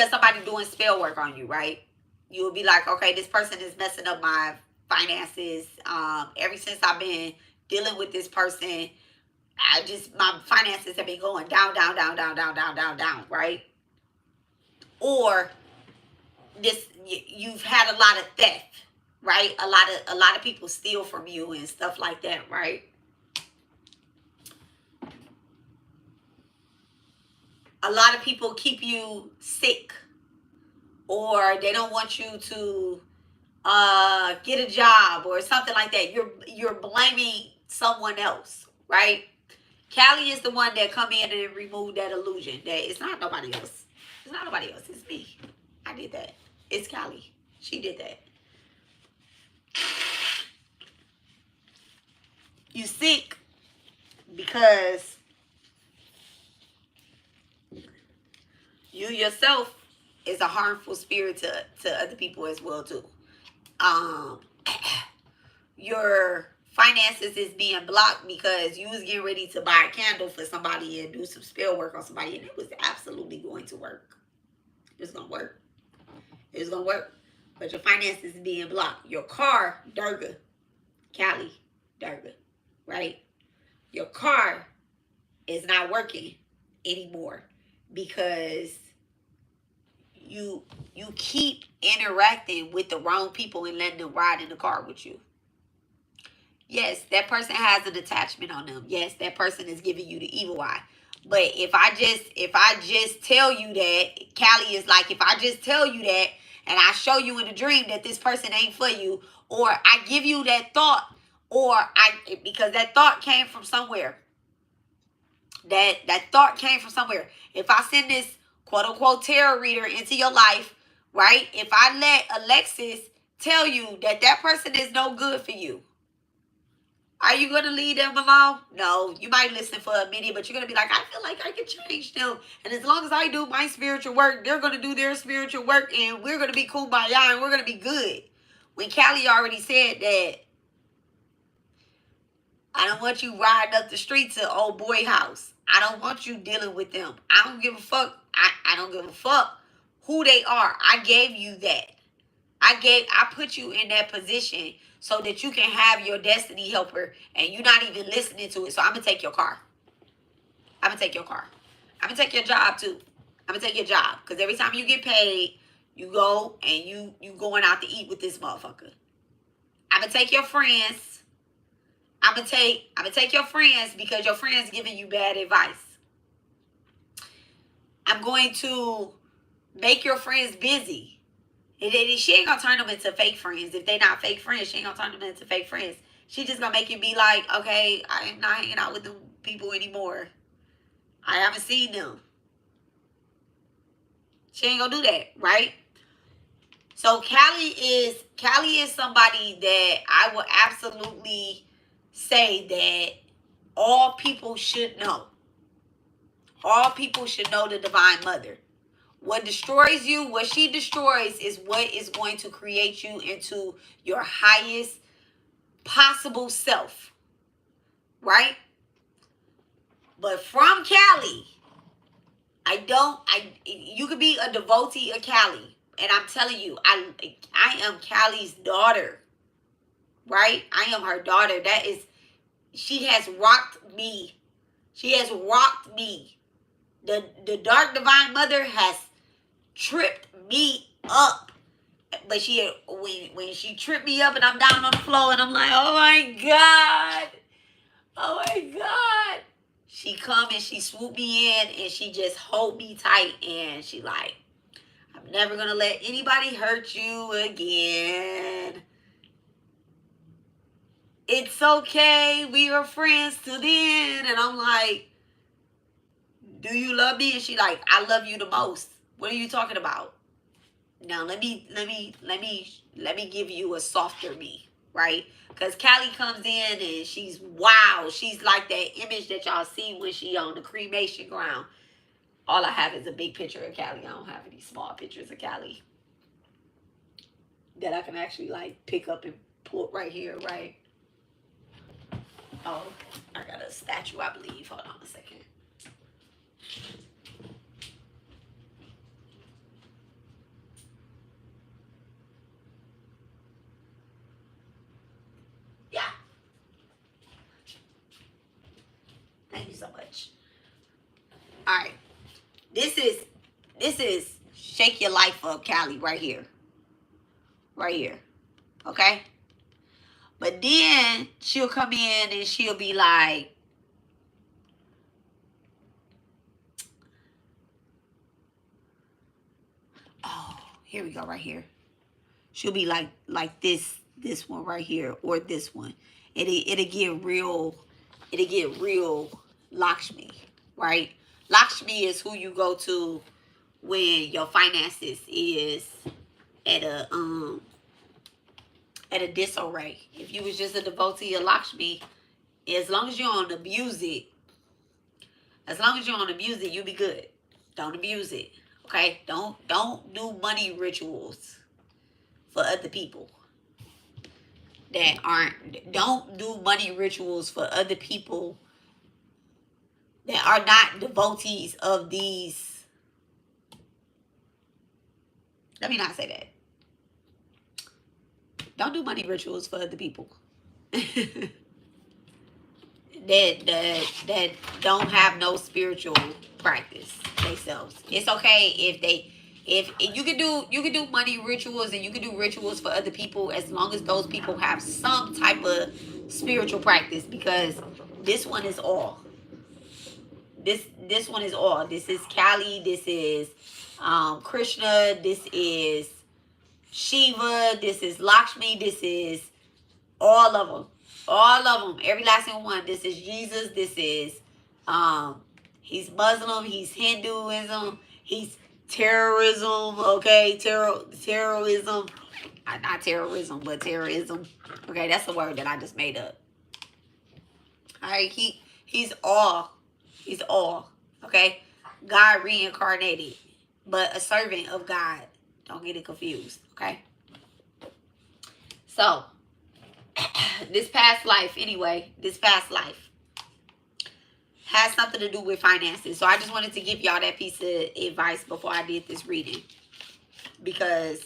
somebody doing spell work on you, right? You would be like, okay, this person is messing up my finances. Ever since I've been dealing with this person, my finances have been going down, down, down, down, down, down, down, down, right? Or you've had a lot of theft, right? A lot of people steal from you and stuff like that, right? A lot of people keep you sick, or they don't want you to get a job or something like that. You're blaming someone else, right? Callie is the one that come in and remove that illusion that it's not nobody else. It's not nobody else. It's me. I did that. It's Callie. She did that. You sick because you yourself is a harmful spirit to other people as well too. Your finances is being blocked because you was getting ready to buy a candle for somebody and do some spell work on somebody, and it was absolutely going to work. It was gonna work. It was gonna work. But your finances is being blocked. Your car, Durga, Cali, Durga, right? Your car is not working anymore because you keep interacting with the wrong people and letting them ride in the car with you. Yes, that person has an attachment on them. Yes, that person is giving you the evil eye. But if I just tell you that, Callie is like, if I just tell you that and I show you in a dream that this person ain't for you, or I give you that thought, because that thought came from somewhere. That thought came from somewhere. If I send this quote unquote tarot reader into your life, right? If I let Alexis tell you that that person is no good for you, are you going to leave them alone? No. You might listen for a minute, but you're going to be like, I feel like I can change them. And as long as I do my spiritual work, they're going to do their spiritual work, and we're going to be kumbaya, and we're going to be good. When Callie already said that, I don't want you riding up the street to old boy house. I don't want you dealing with them. I don't give a fuck. I don't give a fuck who they are. I gave you that. I put you in that position so that you can have your destiny helper, and you're not even listening to it. So I'm going to take your car. I'm going to take your car. I'm going to take your job too. I'm going to take your job. Because every time you get paid, you go and you going out to eat with this motherfucker. I'm going to take your friends. I'm going to take your friends because your friends giving you bad advice. I'm going to make your friends busy. She ain't gonna turn them into fake friends. If they not fake friends, she ain't gonna turn them into fake friends. She just gonna make it be like, okay, I am not hanging out with them people anymore. I haven't seen them. She ain't gonna do that, right? So Callie is somebody that I will absolutely say that all people should know. All people should know the Divine Mother. What destroys you, what she destroys, is what is going to create you into your highest possible self. Right? But from Callie, you could be a devotee of Callie. And I'm telling you, I am Callie's daughter. Right? I am her daughter. She has rocked me. She has rocked me. The Dark Divine Mother has tripped me up. But when she tripped me up and I'm down on the floor and I'm like, oh my God. Oh my God. She come and she swoop me in and she just hold me tight and she like, I'm never going to let anybody hurt you again. It's okay. We are friends till then. And I'm like, do you love me? And she like, I love you the most. What are you talking about? Now let me give you a softer me, right? Because Callie comes in and she's wow. She's like that image that y'all see when she on the cremation ground. All I have is a big picture of Callie. I don't have any small pictures of Callie that I can actually like pick up and put right here, right? Oh, I got a statue, I believe. Hold on a second. Yeah. Thank you so much. All right. This is Shake Your Life Up, Callie, right here. Right here. Okay? But then she'll come in and she'll be like, oh, here we go, right here. She'll be like this one right here, or this one. It'll get real Lakshmi, right? Lakshmi is who you go to when your finances is at a disarray. If you was just a devotee of Lakshmi, as long as you don't abuse it, you'll be good. Don't abuse it. Okay? Don't do money rituals for other people that aren't. Don't do money rituals for other people that are not devotees of these. Let me not say that. Don't do money rituals for other people that don't have no spiritual practice themselves. It's okay if you can do money rituals and you can do rituals for other people as long as those people have some type of spiritual practice, because this one is all. This one is all. This is Kali. This is Krishna. This is Shiva. This is Lakshmi. This is all of them. All of them. Every last single one. This is Jesus. This is he's Muslim. He's Hinduism. He's terrorism. Okay, terrorism. Not terrorism, but terrorism. Okay, that's the word that I just made up. All right, he's all. He's all. Okay, God reincarnated, but a servant of God. Don't get it confused. Okay. So this past life, anyway, this past life has something to do with finances. So I just wanted to give y'all that piece of advice before I did this reading, because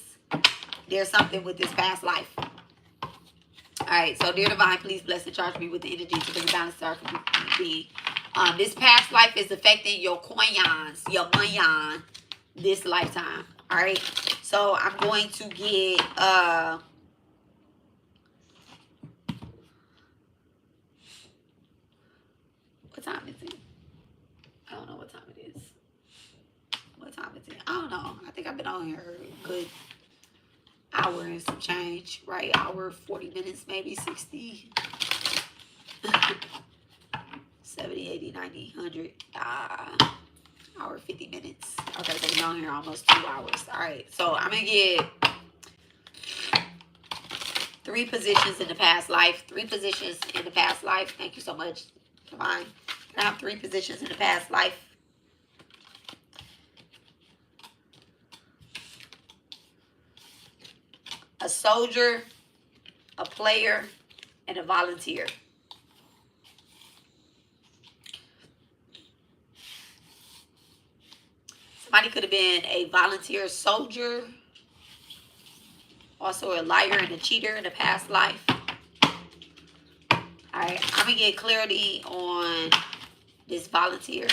there's something with this past life. All right, so dear divine, please bless and charge me with the energy to bring balance to our being. This past life is affecting your koyans, your manyan, this lifetime. All right, so I'm going to get what time is it? I don't know what time it is. What time is it? I don't know. I think I've been on here a good hour and some change, right? Hour, 40 minutes, maybe 60. 70, 80, 90, 100. Hour, 50 minutes. Okay, so we've been on here almost 2 hours. All right, so I'm going to get 3 positions in the past life. 3 positions in the past life. Thank you so much, Divine. Can I have 3 positions in the past life? A soldier, a player, and a volunteer. Somebody could have been a volunteer soldier, also a liar and a cheater in the past life. All right, I'm going to get clarity on this volunteer.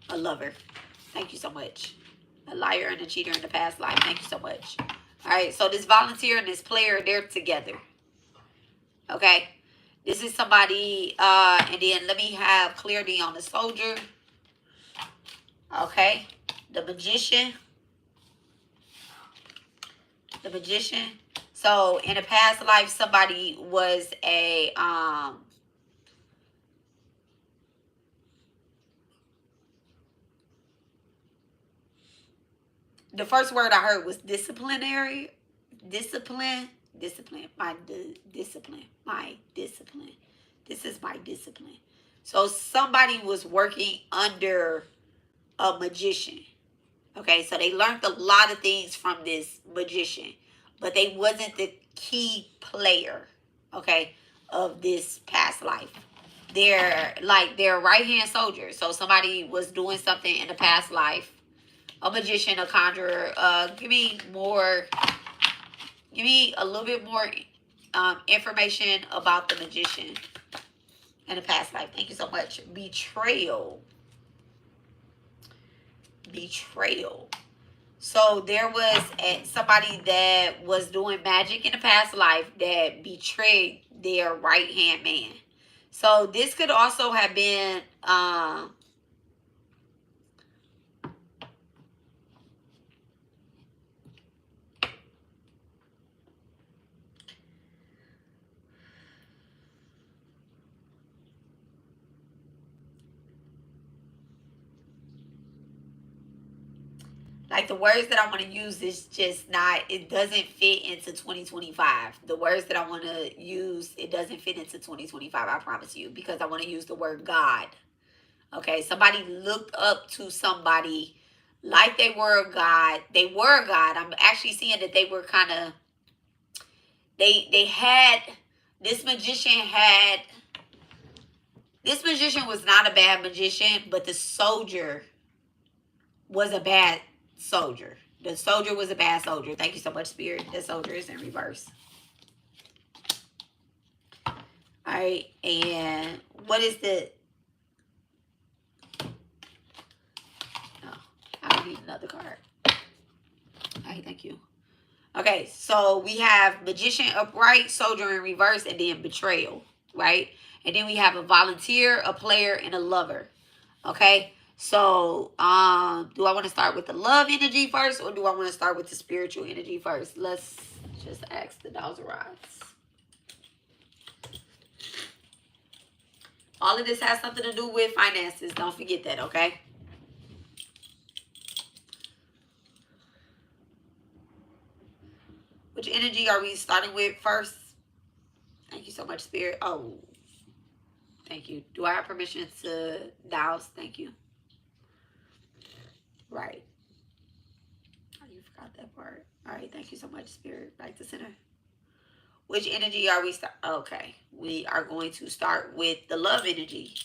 A lover. Thank you so much. A liar and a cheater in the past life. Thank you so much. All right, so this volunteer and this player, they're together. Okay, this is somebody, and then let me have clarity on the soldier. Okay, the magician. The magician. So in a past life, somebody was a the first word I heard was disciplinary. Discipline. My discipline. This is my discipline. So somebody was working under a magician. Okay, so they learned a lot of things from this magician, but they wasn't the key player, okay, of this past life. They're right-hand soldiers. So somebody was doing something in the past life. A magician, a conjurer. Give me a little bit more information about the magician in the past life. Thank you so much. Betrayal. So there was somebody that was doing magic in the past life that betrayed their right-hand man. So this could also have been like the words that I want to use is just not, it doesn't fit into 2025. The words that I want to use, it doesn't fit into 2025, I promise you, because I want to use the word God. Okay, somebody looked up to somebody like they were a god. They were a god. I'm actually seeing that they were kind of, they had, this magician was not a bad magician, but the soldier was a bad soldier. The soldier was a bad soldier. Thank you so much, Spirit. The soldier is in reverse. All right, and what is the... Oh, I need another card. All right, thank you. Okay, so we have magician upright, soldier in reverse, and then betrayal, right? And then we have a volunteer, a player, and a lover. Okay, so do I want to start with the love energy first, or do I want to start with the spiritual energy first? Let's just ask the Dolls of Rods. All of this has something to do with finances. Don't forget that, okay? Which energy are we starting with first? Thank you so much, Spirit. Oh, thank you. Do I have permission to douse? Thank you. Right. Oh, you forgot that part. All right. Thank you so much, Spirit. Back to center. Which energy are we start? Okay. We are going to start with the love energy.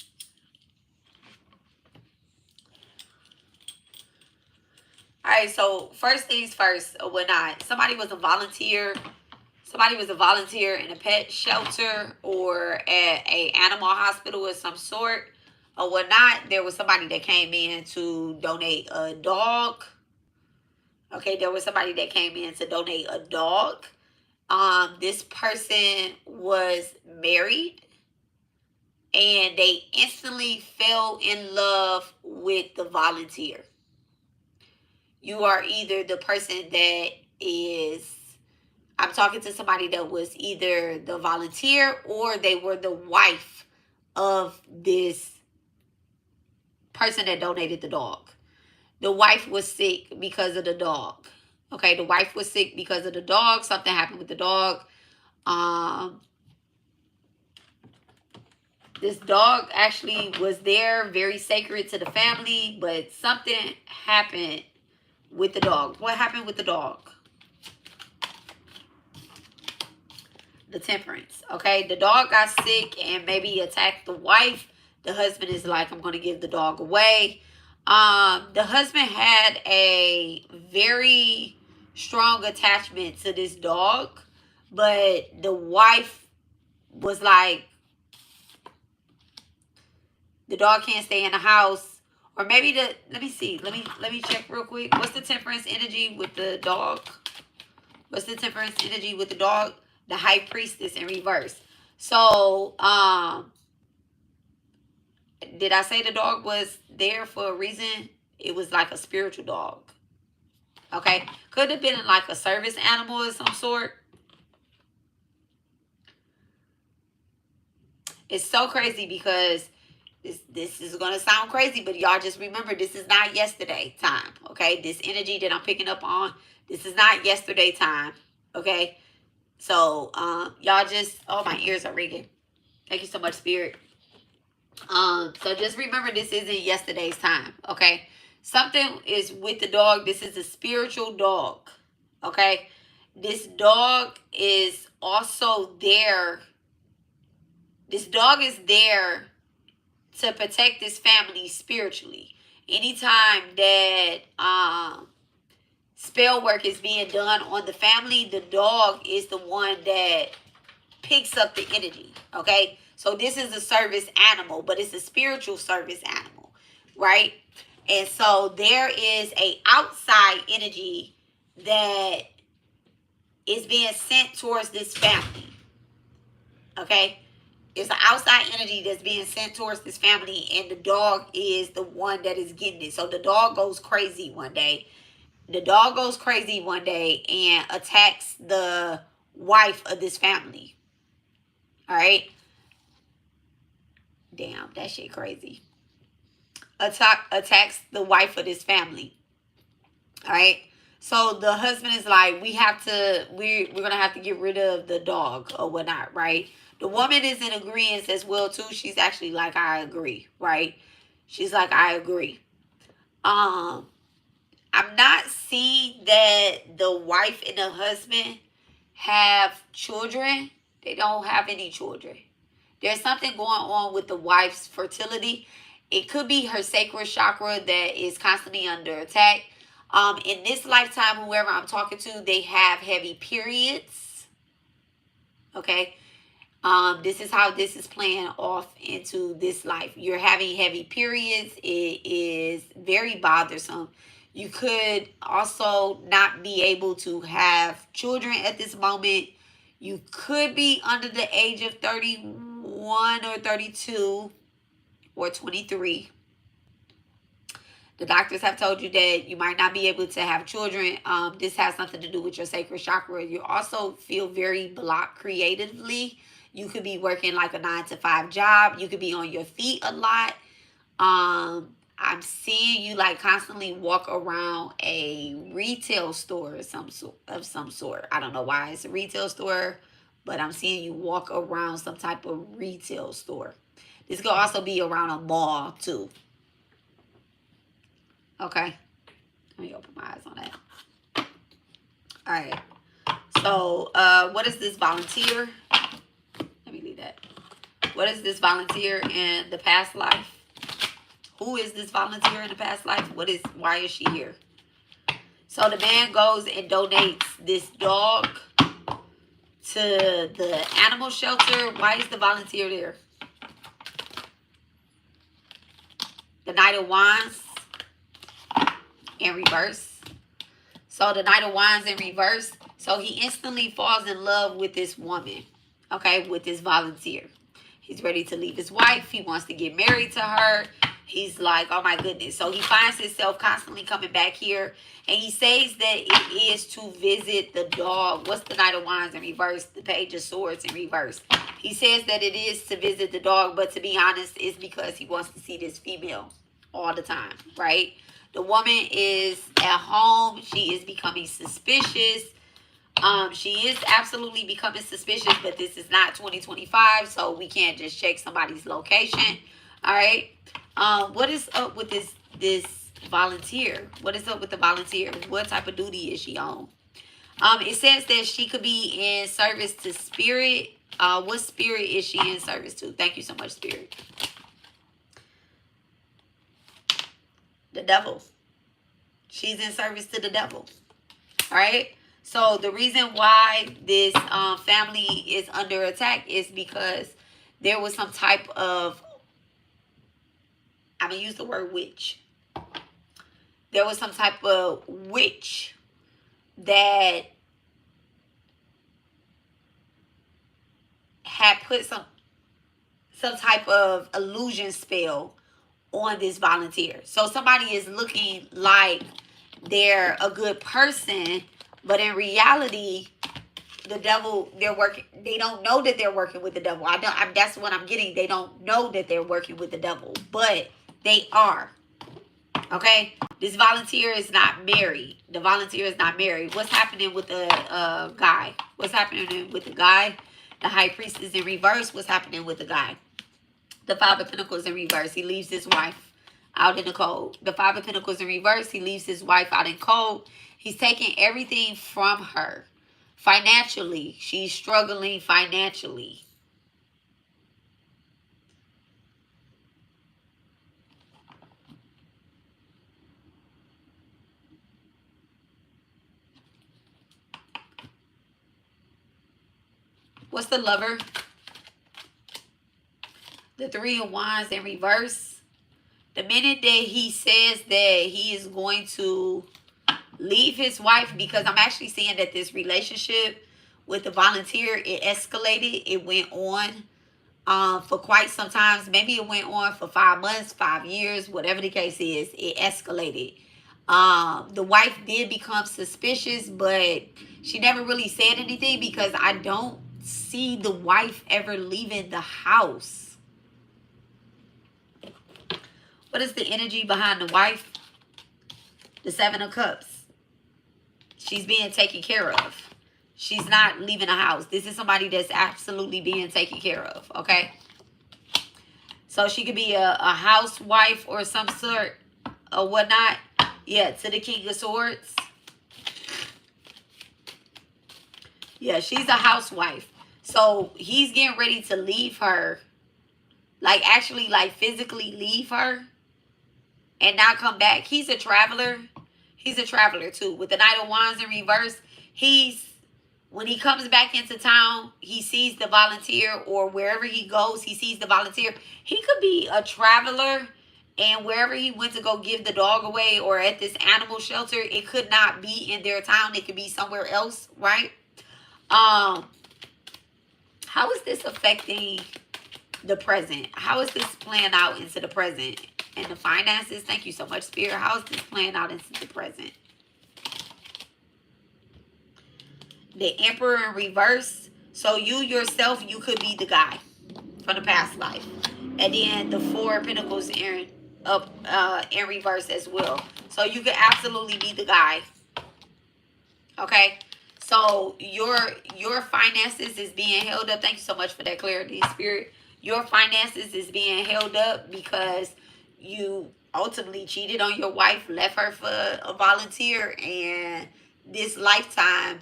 All right. So first things first, when somebody was a volunteer in a pet shelter or at a animal hospital of some sort or whatnot, there was somebody that came in to donate a dog. Okay, there was somebody that came in to donate a dog. This person was married and they instantly fell in love with the volunteer. You are either the person that is... I'm talking to somebody that was either the volunteer or they were the wife of this person that donated the dog. The wife was sick because of the dog. Okay, the wife was sick because of the dog. Something happened with the dog. This dog actually was there, very sacred to the family, but something happened with the dog. What happened with the dog? The Temperance. Okay, the dog got sick and maybe attacked the wife. The husband is like, I'm going to give the dog away. The husband had a very strong attachment to this dog, but the wife was like, the dog can't stay in the house. Or maybe let me see. Let me check real quick. What's the Temperance energy with the dog? What's the Temperance energy with the dog? The High Priestess in reverse. So, did I say the dog was there for a reason? It was like a spiritual dog. Okay. Could have been like a service animal of some sort. It's so crazy because this is going to sound crazy, but y'all just remember this is not yesterday time. Okay. This energy that I'm picking up on, this is not yesterday time. Okay. So, y'all just... Oh, my ears are ringing. Thank you so much, Spirit. So just remember this isn't yesterday's time, okay? Something is with the dog. This is a spiritual dog, okay? This dog is also there. This dog is there to protect this family spiritually. Anytime that spell work is being done on the family, the dog is the one that picks up the energy, okay? So this is a service animal, but it's a spiritual service animal, right? And so there is a outside energy that is being sent towards this family, okay? It's an outside energy that's being sent towards this family, and the dog is the one that is getting it. So the dog goes crazy one day. The dog goes crazy one day and attacks the wife of this family. All right. Damn, that shit crazy. Attacks the wife of this family. All right. So the husband is like, we're going to have to get rid of the dog or whatnot, right? The woman is in agreement as well, too. She's actually like, I agree, right? She's like, I agree. I'm not seeing that the wife and the husband have children. They don't have any children. There's something going on with the wife's fertility. It could be her sacral chakra that is constantly under attack. In this lifetime, whoever I'm talking to, they have heavy periods. Okay. This is how this is playing off into this life. You're having heavy periods. It is very bothersome. You could also not be able to have children at this moment. You could be under the age of 31 or 32 or 23. The doctors have told you that you might not be able to have children. This has something to do with your sacral chakra. You also feel very blocked creatively. You could be working like a 9-to-5 job. You could be on your feet a lot. I'm seeing you like constantly walk around a retail store of some sort. I don't know why it's a retail store, but I'm seeing you walk around some type of retail store. This could also be around a mall too. Okay. Let me open my eyes on that. All right. So, what is this volunteer? Let me leave that. What is this volunteer in the past life? Who is this volunteer in the past life? Why is she here? So the man goes and donates this dog to the animal shelter. Why is the volunteer there? The Knight of Wands in reverse. So the Knight of Wands in reverse. So he instantly falls in love with this woman. Okay, with this volunteer. He's ready to leave his wife. He wants to get married to her. He's like, oh my goodness. So he finds himself constantly coming back here. And he says that it is to visit the dog. What's the Knight of Wands in reverse? The Page of Swords in reverse. He says that it is to visit the dog. But to be honest, it's because he wants to see this female all the time. Right? The woman is at home. She is becoming suspicious. She is absolutely becoming suspicious. But this is not 2025. So we can't just check somebody's location. All right. What is up with this volunteer? What is up with the volunteer? What type of duty is she on? It says that she could be in service to spirit. What spirit is she in service to? Thank you so much, spirit. The devil. She's in service to the devil. All right. So the reason why this family is under attack is because there was some type of, I'm going to use the word witch. There was some type of witch that had put some type of illusion spell on this volunteer. So somebody is looking like they're a good person, but in reality, the devil, they don't know that they're working with the devil. That's what I'm getting. They don't know that they're working with the devil, but they are. Okay? This volunteer is not married. The volunteer is not married. What's happening with the guy? What's happening with the guy? The High Priest is in reverse. What's happening with the guy? The Five of Pentacles in reverse. He leaves his wife out in the cold. The Five of Pentacles in reverse. He leaves his wife out in cold. He's taking everything from her. Financially, she's struggling financially. What's the Lover? The Three of Wands in reverse. The minute that he says that he is going to leave his wife, because I'm actually seeing that this relationship with the volunteer, it escalated. It went on for quite some time. Maybe it went on for 5 months, 5 years, whatever the case is. It escalated. The wife did become suspicious, but she never really said anything because I don't see the wife ever leaving the house. What is the energy behind the wife? The Seven of Cups. She's being taken care of. She's not leaving the house. This is somebody that's absolutely being taken care of, okay? So she could be a housewife or some sort or whatnot. Yeah, to the King of Swords. Yeah, she's a housewife. So he's getting ready to leave her. Like, actually, like, physically leave her. And not come back. He's a traveler. He's a traveler, too. With the Knight of Wands in reverse, when he comes back into town, he sees the volunteer, or wherever he goes, he sees the volunteer. He could be a traveler, and wherever he went to go give the dog away, or at this animal shelter, it could not be in their town. It could be somewhere else, right? How is this affecting the present? How is this playing out into the present? And the finances, thank you so much, Spirit. How is this playing out into the present? The Emperor in reverse. So you yourself, you could be the guy from the past life. And then the Four of Pentacles in reverse as well. So you could absolutely be the guy. Okay. So your finances is being held up. Thank you so much for that clarity, Spirit. Your finances is being held up because you ultimately cheated on your wife, left her for a volunteer, and this lifetime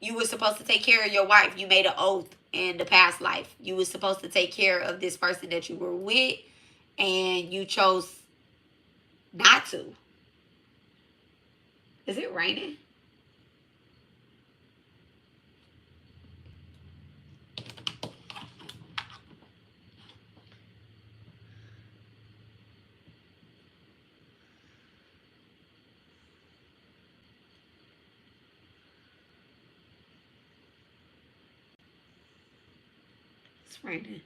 you were supposed to take care of your wife. You made an oath in the past life. You were supposed to take care of this person that you were with, and you chose not to. Is it raining? It's raining.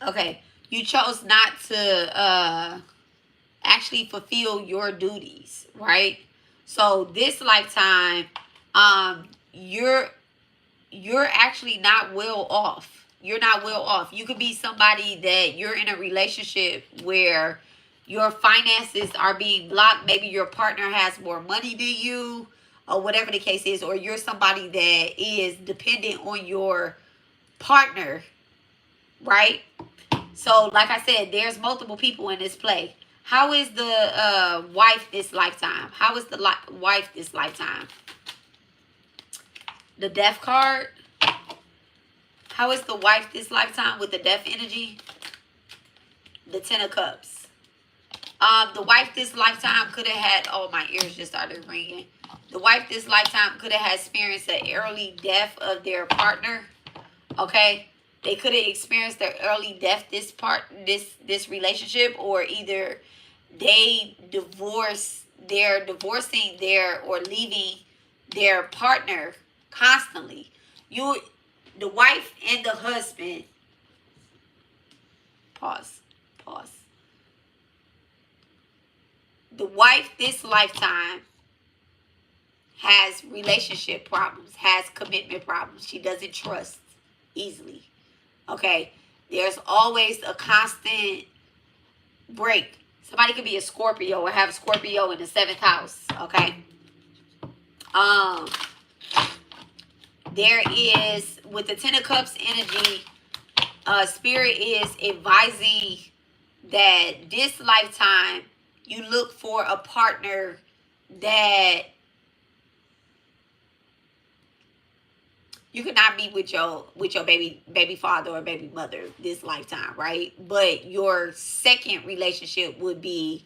Okay, you chose not to actually fulfill your duties, right? So this lifetime, you're actually not well off. You're not well off. You could be somebody that you're in a relationship where your finances are being blocked. Maybe your partner has more money than you, or whatever the case is, or you're somebody that is dependent on your partner, right? So, like I said, there's multiple people in this play. How is the wife this lifetime? How is the wife this lifetime? The Death card. How is the wife this lifetime with the Death energy? The Ten of Cups. The wife this lifetime could have had... Oh, my ears just started ringing. The wife this lifetime could have experienced the early death of their partner. Okay? They could have experienced their early death this relationship, or either they they're divorcing or leaving their partner constantly. The wife and the husband. Pause. The wife this lifetime has relationship problems, has commitment problems. She doesn't trust easily. Okay, there's always a constant break. Somebody could be a Scorpio or have Scorpio in the 7th house. Okay. There is, with the Ten of Cups energy, Spirit is advising that this lifetime you look for a partner that you could not be with your baby father or baby mother this lifetime, right? But your second relationship would be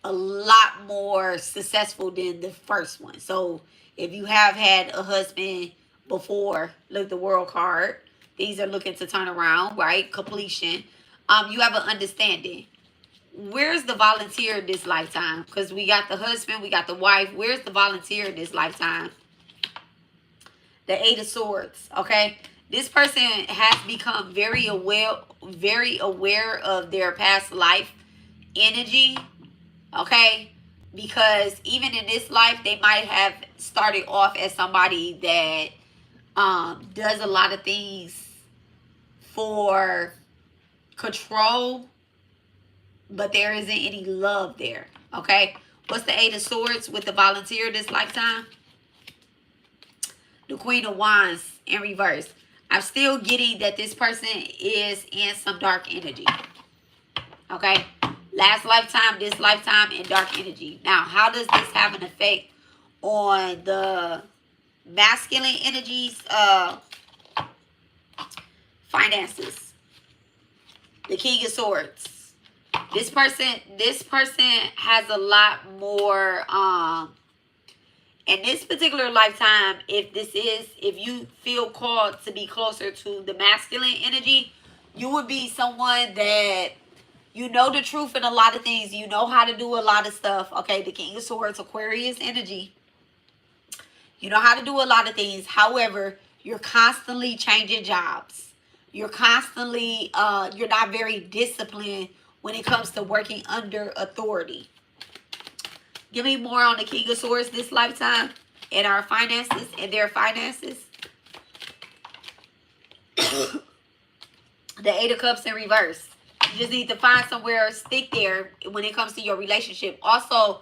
a lot more successful than the first one. So if you have had a husband before, look, the World card, these are looking to turn around, right? Completion. You have an understanding. Where's the volunteer this lifetime? Because we got the husband, we got the wife. Where's the volunteer this lifetime? The Eight of Swords, okay? This person has become very aware of their past life energy, okay? Because even in this life, they might have started off as somebody that does a lot of things for control, but there isn't any love there, okay? What's the Eight of Swords with the volunteer this lifetime? The Queen of Wands in reverse. I'm still getting that this person is in some dark energy. Okay? Last lifetime, this lifetime, and dark energy. Now, how does this have an effect on the masculine energies, finances? The King of Swords. This person has a lot more, in this particular lifetime, if you feel called to be closer to the masculine energy, you would be someone that you know the truth in a lot of things. You know how to do a lot of stuff. Okay, the King of Swords, Aquarius energy. You know how to do a lot of things. However, you're constantly changing jobs. You're constantly, you're not very disciplined when it comes to working under authority. Give me more on the King of Swords this lifetime and our finances and their finances. The Eight of Cups in reverse. You just need to find somewhere, stick there when it comes to your relationship. Also,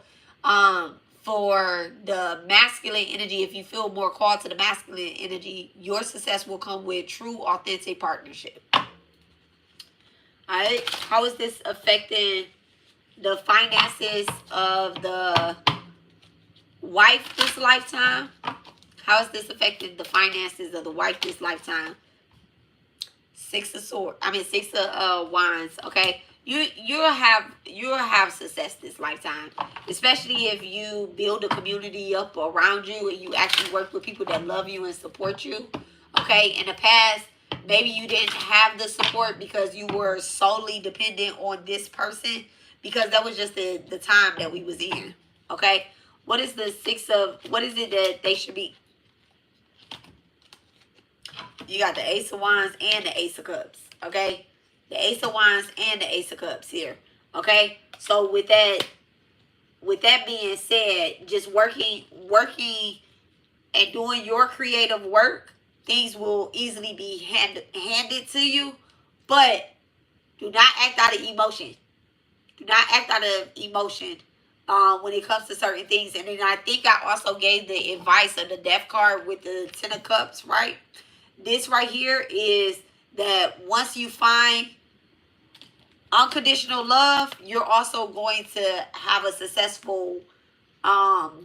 for the masculine energy, if you feel more called to the masculine energy, your success will come with true, authentic partnership. All right. How is this affecting the finances of the wife this lifetime? How is this affecting the finances of the wife this lifetime? Six of Wands. Okay, you'll have success this lifetime, especially if you build a community up around you and you actually work with people that love you and support you. Okay, in the past, maybe you didn't have the support because you were solely dependent on this person, because that was just the time that we was in. Okay, what is the what is it that they should be? You got the Ace of Wands and the Ace of Cups. Okay, the Ace of Wands and the Ace of Cups here. Okay, so with that being said, just working and doing your creative work, things will easily be handed to you. But do not act out of emotion. Do not act out of emotion when it comes to certain things. And then I think I also gave the advice of the Death card with the Ten of Cups, right? This right here is that once you find unconditional love, you're also going to have a successful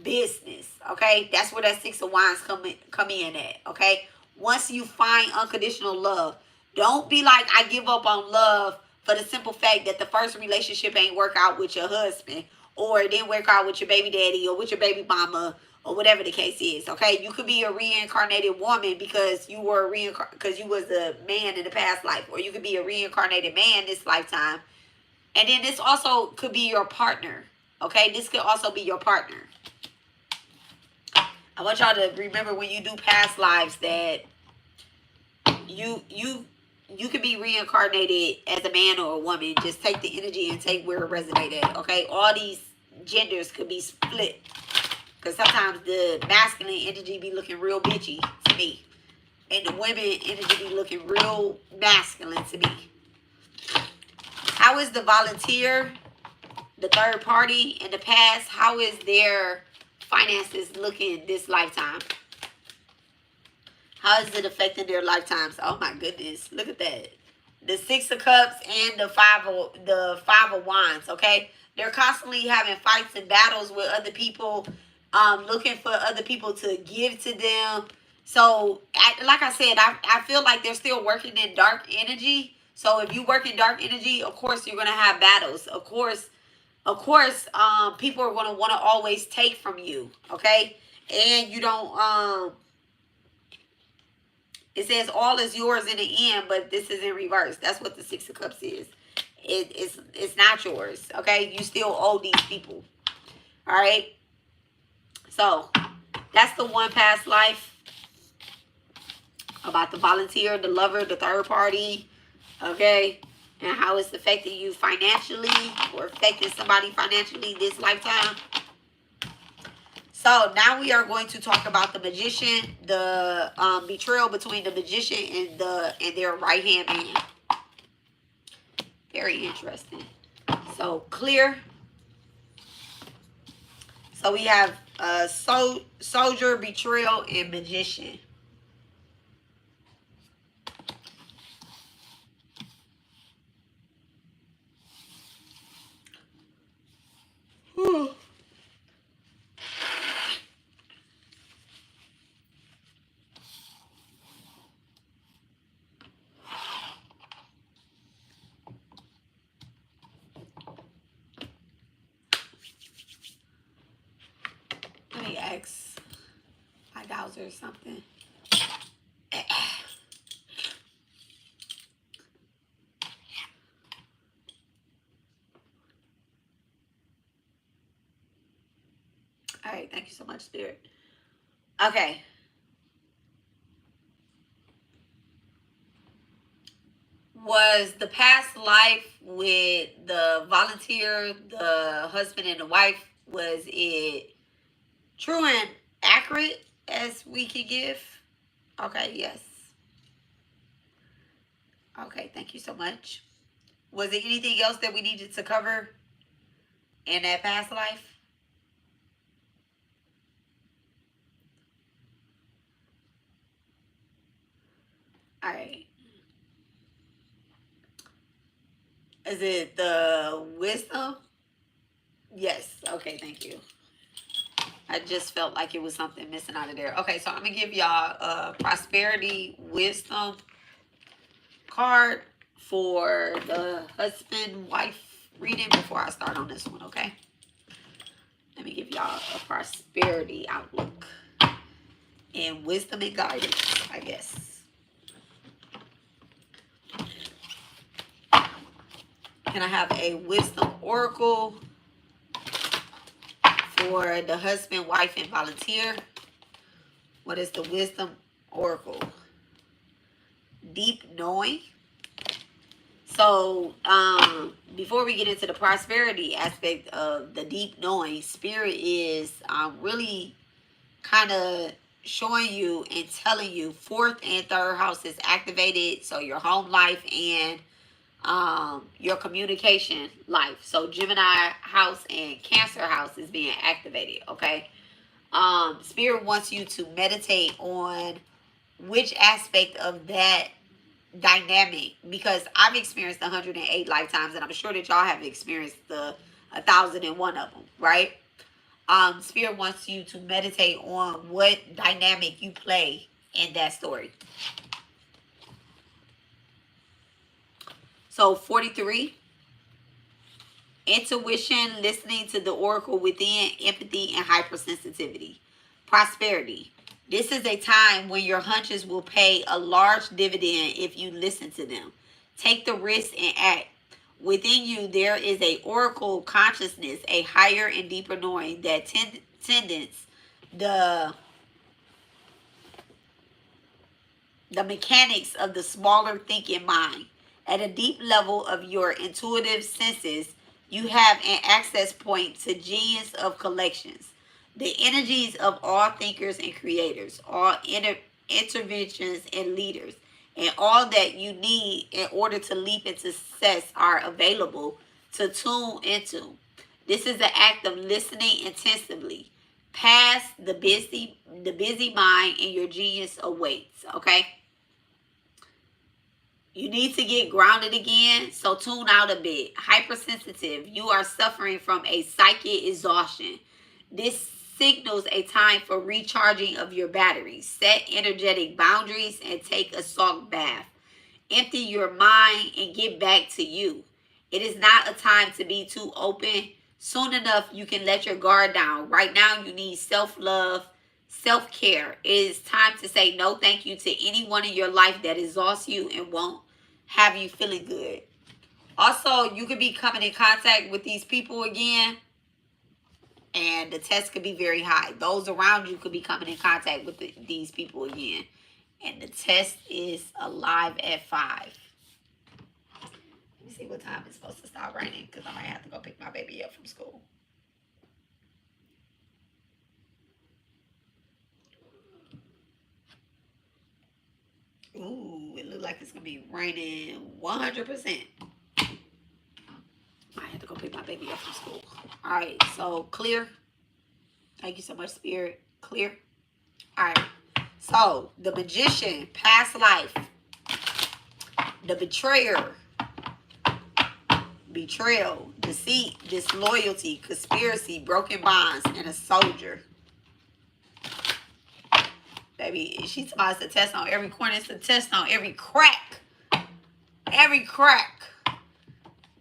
business. Okay, that's where that Six of Wands come in at. Okay, once you find unconditional love, don't be like, I give up on love for the simple fact that the first relationship ain't work out with your husband, or it didn't work out with your baby daddy or with your baby mama, or whatever the case is. Okay, you could be a reincarnated woman because you were because you was a man in the past life, or you could be a reincarnated man this lifetime. And then this also could be your partner. Okay, this could also be your partner. I want y'all to remember when you do past lives that you could be reincarnated as a man or a woman. Just take the energy and take where it resonated. Okay, all these genders could be split. Because sometimes the masculine energy be looking real bitchy to me. And the women energy be looking real masculine to me. How is the volunteer, the third party in the past, how is their finances looking this lifetime? How is it affecting their lifetimes? Oh my goodness. Look at that. The Six of Cups and the Five of Wands. Okay. They're constantly having fights and battles with other people. Looking for other people to give to them. So, like I said, I feel like they're still working in dark energy. So, if you work in dark energy, of course, you're going to have battles. Of course, people are going to want to always take from you. Okay? And you don't, it says all is yours in the end, but this is in reverse. That's what the Six of Cups is. It's not yours. Okay? You still owe these people. All right? So, that's the one past life about the volunteer, the lover, the third party, okay? And how it's affecting you financially or affecting somebody financially this lifetime. So, now we are going to talk about the magician, the betrayal between the magician and their right-hand man. Very interesting. So, clear. So we have soldier, betrayal, and magician. Whew. Let me ask my Dowser something. All right, thank you so much, Spirit. Okay. Was the past life with the volunteer, the husband and the wife, was it true and accurate as we could give? Okay, yes. Okay, thank you so much. Was there anything else that we needed to cover in that past life? All right. Is it the wisdom? Yes. Okay, thank you. I just felt like it was something missing out of there. Okay, so I'm going to give y'all a prosperity wisdom card for the husband wife reading before I start on this one, okay? Let me give y'all a prosperity outlook and wisdom and guidance, I guess. Can I have a wisdom oracle for the husband, wife, and volunteer? What is the wisdom oracle? Deep knowing. So, before we get into the prosperity aspect of the deep knowing, Spirit is really kind of showing you and telling you fourth and third house is activated. So your home life and your communication life. So Gemini house and Cancer house is being activated. Okay. Spirit wants you to meditate on which aspect of that dynamic, because I've experienced 108 lifetimes, and I'm sure that y'all have experienced the 1,001 of them, right? Spirit wants you to meditate on what dynamic you play in that story. So 43, intuition, listening to the oracle within, empathy, and hypersensitivity. Prosperity. This is a time when your hunches will pay a large dividend if you listen to them. Take the risk and act. Within you, there is a oracle consciousness, a higher and deeper knowing that tendence the mechanics of the smaller thinking mind. At a deep level of your intuitive senses, you have an access point to genius of collections, the energies of all thinkers and creators, all interventions and leaders, and all that you need in order to leap into success are available to tune into. This is the act of listening intensively. Past the busy mind, and your genius awaits. Okay. You need to get grounded again, so tune out a bit. Hypersensitive, you are suffering from a psychic exhaustion. This signals a time for recharging of your batteries. Set energetic boundaries and take a salt bath. Empty your mind and get back to you. It is not a time to be too open. Soon enough, you can let your guard down. Right now, you need self-love, self-care. It is time to say no thank you to anyone in your life that exhausts you and won't have you feeling good. Also, you could be coming in contact with these people again, and the test could be very high. Those around you could be coming in contact with these people again, and the test is alive at 5. Let me see what time it's supposed to stop raining, because I might have to go pick my baby up from school. Ooh, it looks like it's going to be raining 100%. I had to go pick my baby up from school. All right, so clear. Thank you so much, Spirit. Clear? All right. So, the magician, past life. The betrayer, betrayal, deceit, disloyalty, conspiracy, broken bonds, and a soldier. Baby, she's about to test on every corner. It's a test on every crack. Every crack.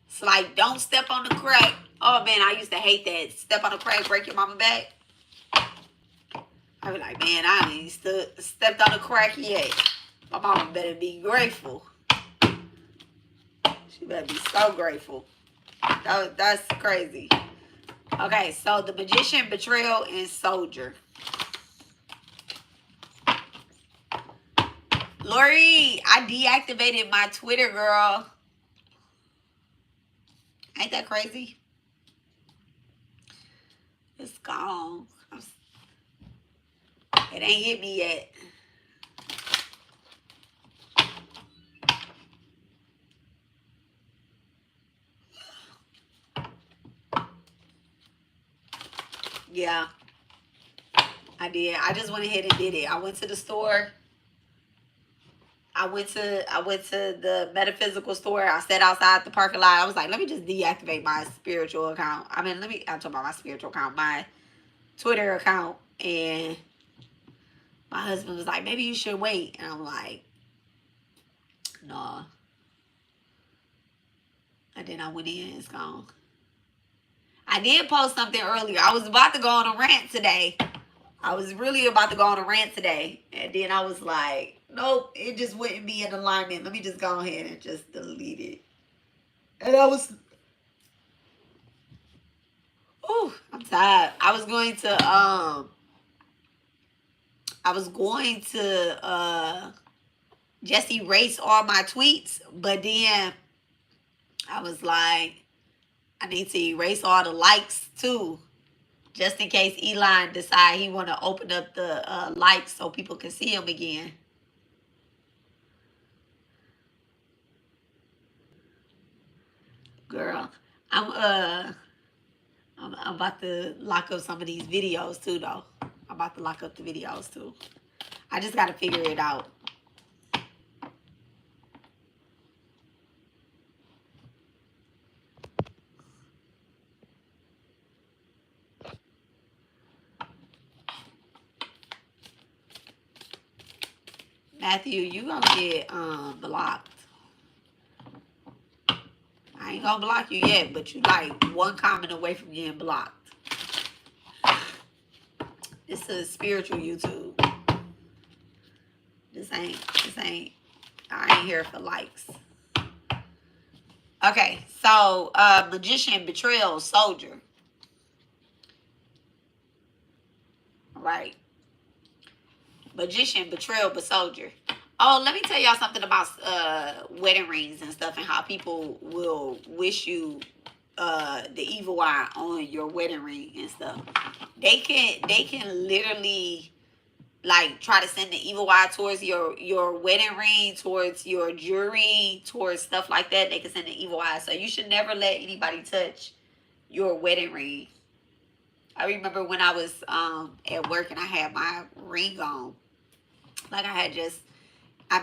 It's like, don't step on the crack. Oh, man, I used to hate that. Step on the crack, break your mama back. I be like, man, I ain't stepped on the crack yet. My mama better be grateful. She better be so grateful. That's crazy. Okay, so the magician, betrayal, and soldier. Lori, I deactivated my Twitter, girl. Ain't that crazy? It's gone. It ain't hit me yet. Yeah, I did. I just went ahead and did it. I went to the store. I went to the metaphysical store. I sat outside the parking lot. I was like, let me just deactivate my spiritual account. I'm talking about my spiritual account, my Twitter account. And my husband was like, maybe you should wait. And I'm like, no. And then I went in, it's gone. I did post something earlier. I was about to go on a rant today. I was really about to go on a rant today. And then I was like, nope, it just wouldn't be in alignment. Let me just go ahead and just delete it. And I was, I'm tired. I was going to just erase all my tweets, but then I was like, I need to erase all the likes too, just in case Elon decide he want to open up the likes so people can see him again. Girl, I'm about to lock up some of these videos too, though. I'm about to lock up the videos too. I just got to figure it out. Matthew, you gonna get blocked. I ain't gonna block you yet, but you like one comment away from getting blocked. This is spiritual YouTube. This ain't, I ain't here for likes. Okay, so magician, betrayal, soldier. Right. Magician, betrayal, but soldier. Oh, let me tell y'all something about wedding rings and stuff, and how people will wish you the evil eye on your wedding ring and stuff. They can literally like try to send the evil eye towards your wedding ring, towards your jewelry, towards stuff like that. They can send the evil eye. So you should never let anybody touch your wedding ring. I remember when I was at work and I had my ring on. Like I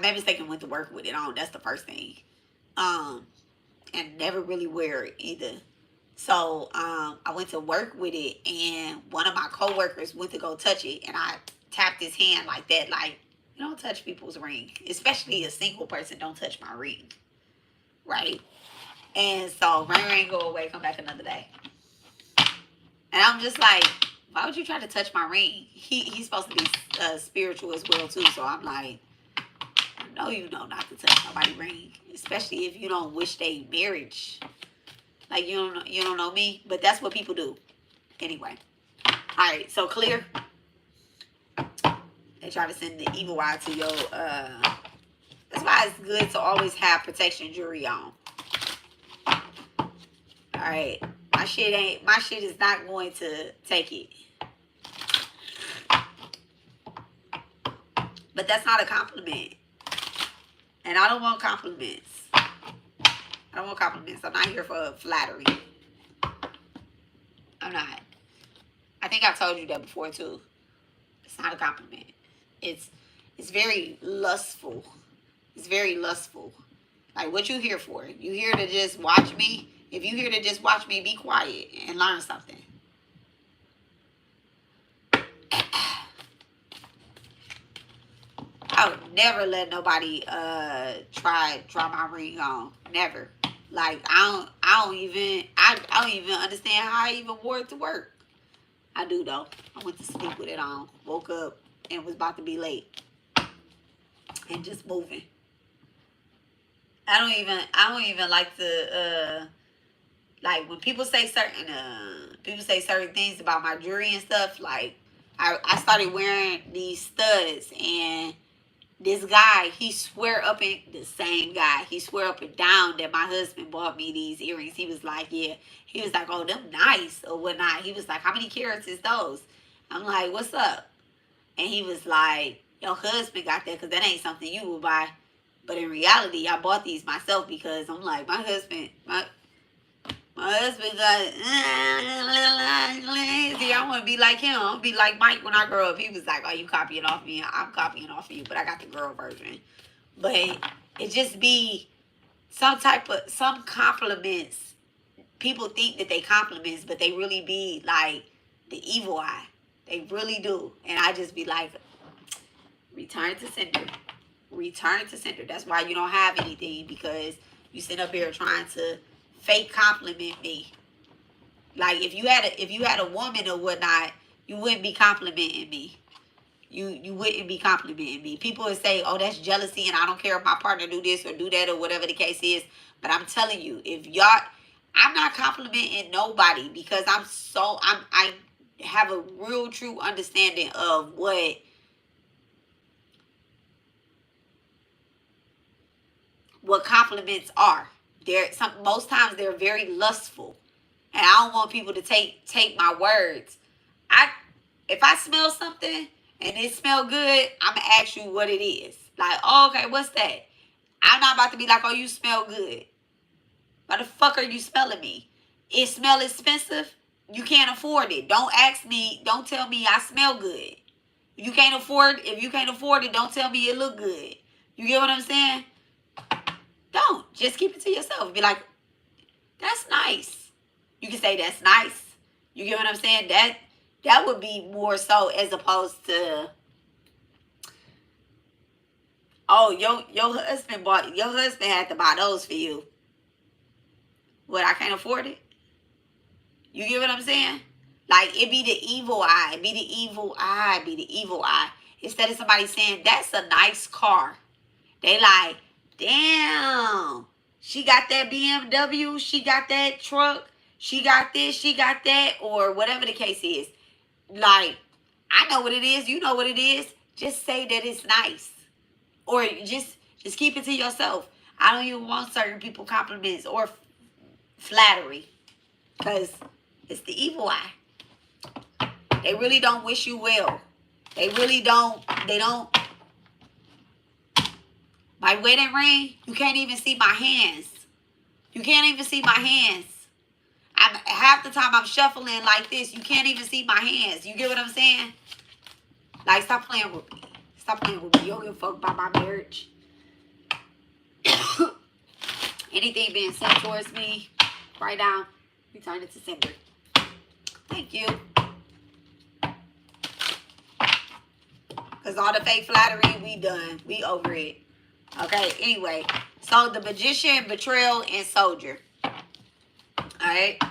made a mistake and went to work with it on. That's the first thing. And never really wear it either. So I went to work with it, and one of my coworkers went to go touch it, and I tapped his hand like that, like, you don't touch people's ring, especially a single person. Don't touch my ring, right? And so my ring go away, come back another day, and I'm just like, why would you try to touch my ring? He's supposed to be spiritual as well too, so I'm like, no, you know not to touch nobody's ring, especially if you don't wish they marriage. Like, you don't know me, but that's what people do. Anyway, all right, so clear. They try to send the evil eye to your. That's why it's good to always have protection jewelry on. All right, my shit is not going to take it. But that's not a compliment. And I don't want compliments. I'm not here for flattery. I'm not. I think I told you that before too. It's not a compliment. It's very lustful. It's very lustful. Like, what you here for? You here to just watch me? If you here to just watch me, be quiet and learn something. I would never let nobody try draw my ring on. Never. Like, I don't even understand how I even wore it to work. I do though. I went to sleep with it on. Woke up and was about to be late. And just moving. I don't even like to like when people say certain things about my jewelry and stuff. Like I started wearing these studs, and this guy, he swear up and the same guy, he swear up and down that my husband bought me these earrings. He was like, yeah. He was like, oh, them nice or whatnot. He was like, how many carats is those? I'm like, what's up? And he was like, your husband got that because that ain't something you would buy. But in reality, I bought these myself because I'm like, my husband got, see, I want to be like him. I want to be like Mike when I grow up. He was like, oh, you copying off me. I'm copying off of you, but I got the girl version. But it just be some compliments. People think that they compliments, but they really be like the evil eye. They really do. And I just be like, return to sender. Return to sender. That's why you don't have anything, because you sit up here trying to fake compliment me. Like if you had a woman or whatnot, you wouldn't be complimenting me. You wouldn't be complimenting me. People would say, "Oh, that's jealousy," and I don't care if my partner do this or do that or whatever the case is. But I'm telling you, I'm not complimenting nobody because I have a real true understanding of what compliments are. Most times they're very lustful, and I don't want people to take my words. If I smell something and it smell good, I'm gonna ask you what it is. Like, oh, okay, what's that? I'm not about to be like, oh, you smell good. Why the fuck are you smelling me? It smell expensive? You can't afford it. Don't ask me. Don't tell me I smell good. If you can't afford it, don't tell me it look good. You get what I'm saying? Don't. Just keep it to yourself. Be like, that's nice. You can say that's nice. You get what I'm saying? That would be more so as opposed to, oh, your husband had to buy those for you. What, I can't afford it? You get what I'm saying? Like, it be the evil eye. It be the evil eye. Be the evil eye. Instead of somebody saying, that's a nice car. They like, damn, she got that BMW, she got that truck, she got this, she got that, or whatever the case is. Like, I know what it is, you know what it is. Just say that it's nice. Or just keep it to yourself. I don't even want certain people compliments or flattery, because it's the evil eye. They really don't wish you well. They really don't. They don't. My wedding ring, you can't even see my hands. You can't even see my hands. Half the time I'm shuffling like this, you can't even see my hands. You get what I'm saying? Like, stop playing with me. Stop playing with me. You don't give a fuck about my marriage. Anything being said towards me, right now, return it to sender. Thank you. Because all the fake flattery, we done. We over it. Okay, anyway. So, the magician, betrayal, and soldier. Alright.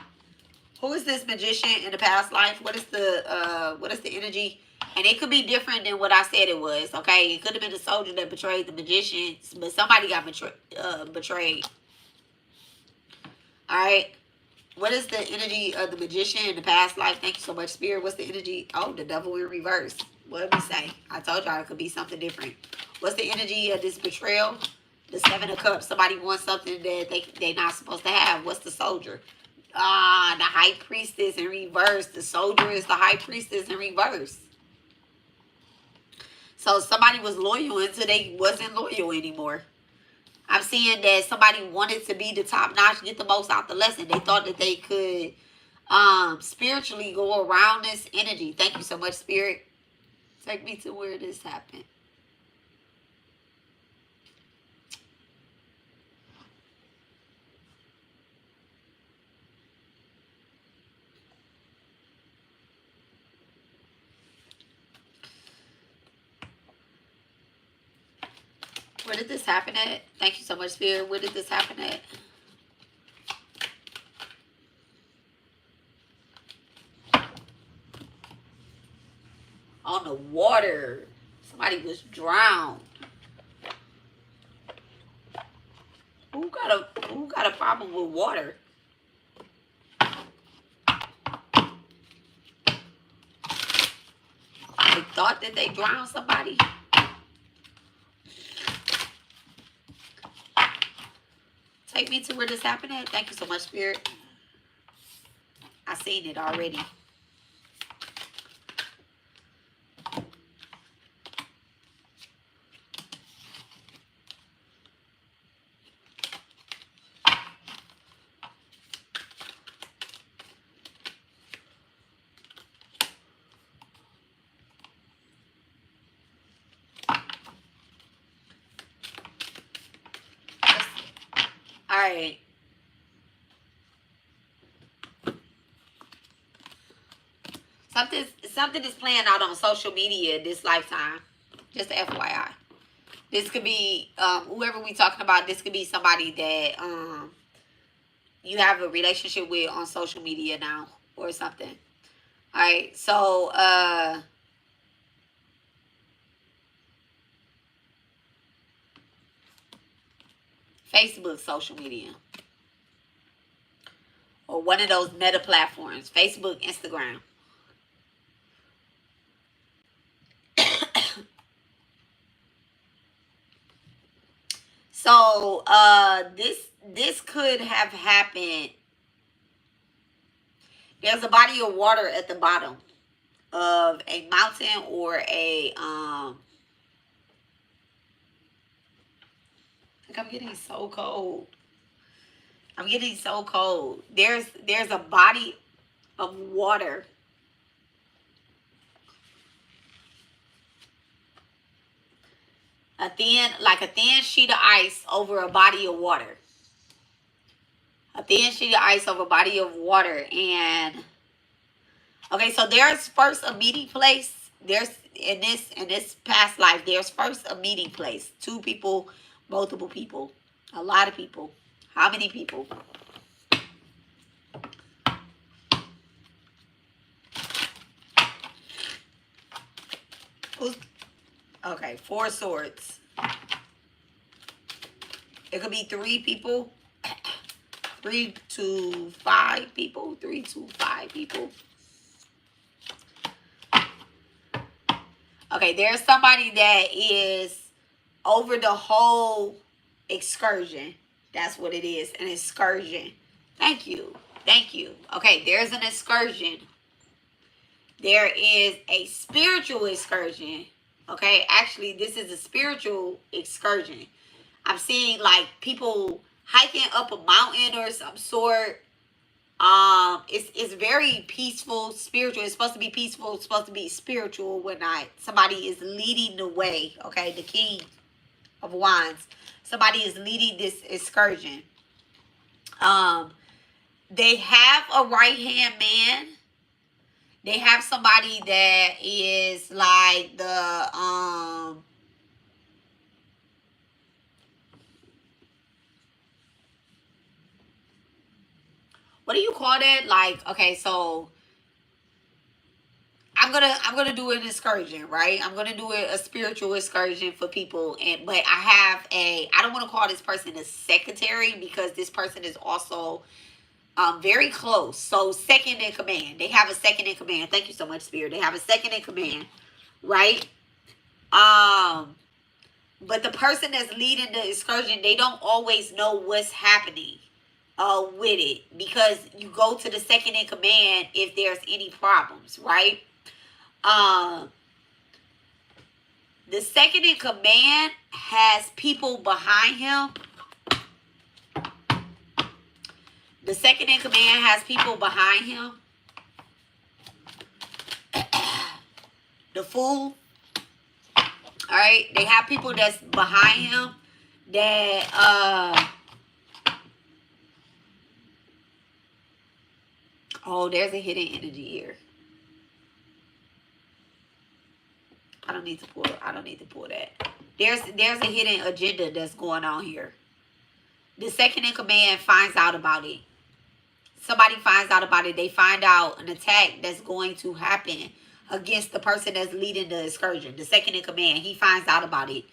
Who is this magician in the past life? What is the energy? And it could be different than what I said it was. Okay, it could have been the soldier that betrayed the magician, but somebody got betrayed. Alright. What is the energy of the magician in the past life? Thank you so much, Spirit. What's the energy? Oh, the devil in reverse. What did we say? I told y'all it could be something different. What's the energy of this betrayal? The Seven of Cups. Somebody wants something that they're not supposed to have. What's the soldier? The High Priestess in reverse. The soldier is the High Priestess in reverse. So somebody was loyal until they wasn't loyal anymore. I'm seeing that somebody wanted to be the top notch, get the most out the lesson. They thought that they could spiritually go around this energy. Thank you so much, Spirit. Take me to where this happened. Where did this happen at? Thank you so much, Spirit. Where did this happen at? On the water. Somebody was drowned. Who got a problem with water? They thought that they drowned somebody. Take me to where this happened at. Thank you so much, Spirit. I seen it already. All right. Something is playing out on social media this lifetime. Just FYI. This could be whoever we talking about. This could be somebody that you have a relationship with on social media now or something. All right. So Facebook, social media, or one of those meta platforms, Facebook, Instagram. So this could have happened. There's a body of water at the bottom of a mountain or a I think I'm getting so cold. I'm getting so cold. There's a body of water. Like a thin sheet of ice over a body of water. A thin sheet of ice over a body of water. And okay, so there's first a meeting place. There's in this past life, there's first a meeting place. Two people, multiple people, a lot of people. How many people? Okay, 4 swords. It could be 3 people. 3 to 5 people. 3 to 5 people. Okay, there's somebody that is over the whole excursion. That's what it is, an excursion. Thank you. Thank you. Okay, there's an excursion. There is a spiritual excursion. Okay, actually, this is a spiritual excursion. I'm seeing like people hiking up a mountain or some sort. It's very peaceful, spiritual. It's supposed to be peaceful. It's supposed to be spiritual when somebody is leading the way. Okay, the King of Wands. Somebody is leading this excursion. They have a right-hand man. They have somebody that is like the what do you call that? Like, okay, so I'm gonna do an excursion, right? I'm gonna do a spiritual excursion for people, but I don't want to call this person a secretary because this person is also very close. So second in command. They have a second in command. Thank you so much, Spirit. They have a second in command, right? But the person that's leading the excursion, they don't always know what's happening with it because you go to the second in command if there's any problems, right? The second in command has people behind him The second in command has people behind him. The Fool. All right, they have people that's behind him that oh, there's a hidden energy here. I don't need to pull that. There's a hidden agenda that's going on here. The second in command finds out about it. Somebody finds out about it. They find out an attack that's going to happen against the person that's leading the excursion. The second in command, he finds out about it.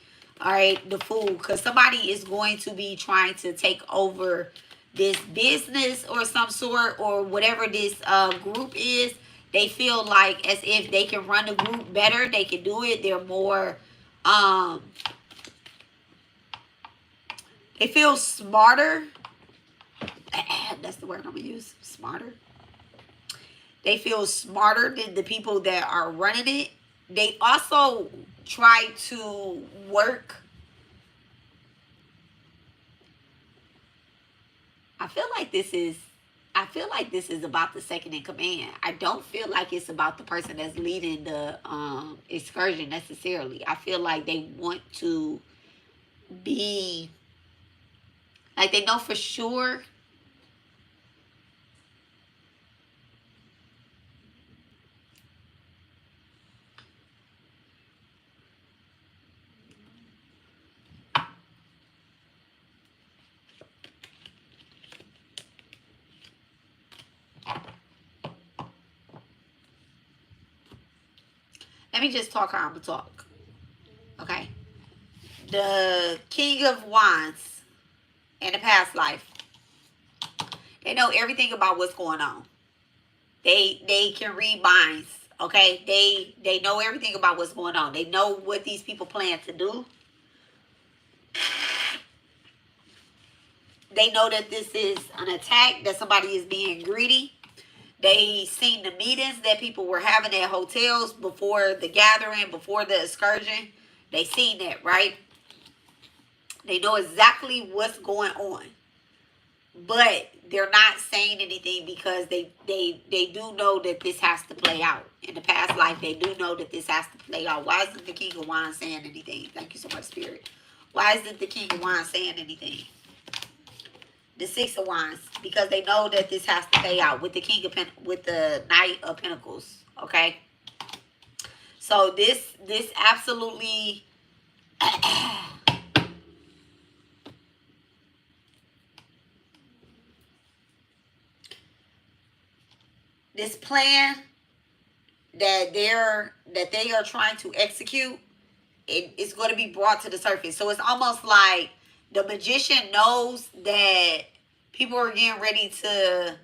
All right, the Fool, because somebody is going to be trying to take over this business or some sort, or whatever this group is. They feel like as if they can run the group better. They can do it. They're more, they feel smarter. That's the word I'm going to use. Smarter. They feel smarter than the people that are running it. They also try to work. I feel like this is about the second in command. I don't feel like it's about the person that's leading the excursion necessarily. I feel like they want to be, like, they know for sure. Let me just talk how I'm going to talk. Okay. The King of Wands in the past life. They know everything about what's going on. They can read minds. Okay. They know everything about what's going on. They know what these people plan to do. They know that this is an attack, that somebody is being greedy. They seen the meetings that people were having at hotels before the gathering, before the excursion. They seen that, right? They know exactly what's going on. But they're not saying anything because they do know that this has to play out. In the past life, they do know that this has to play out. Why isn't the King of Wands saying anything? Thank you so much, Spirit. Why isn't the King of Wands saying anything? The Six of Wands, because they know that this has to play out with the with the Knight of Pentacles. Okay, so this absolutely this plan that they are trying to execute, it's going to be brought to the surface. So it's almost like the magician knows that people are getting ready to,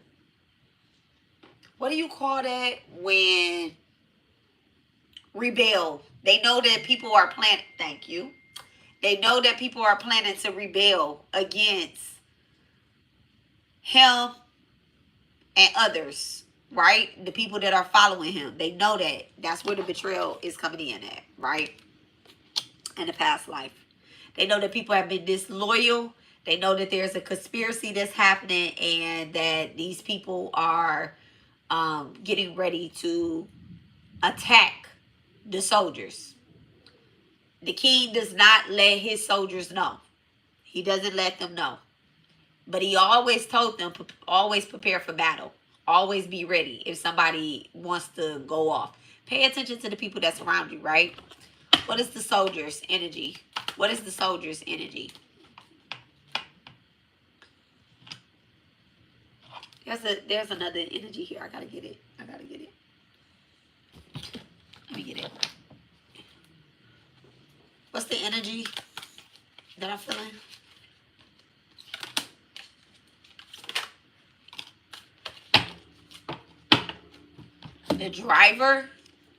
what do you call that? When rebel. They know that people are planning, thank you. They know that people are planning to rebel against him and others, right? The people that are following him. They know that. That's where the betrayal is coming in at, right? In the past life. They know that people have been disloyal. They know that there's a conspiracy that's happening and that these people are getting ready to attack the soldiers. The king does not let his soldiers know. He doesn't let them know. But he always told them, always prepare for battle. Always be ready if somebody wants to go off. Pay attention to the people that surround you, right? What is the soldier's energy? What is the soldier's energy? There's another energy here. I gotta get it. Let me get it. What's the energy that I'm feeling? The driver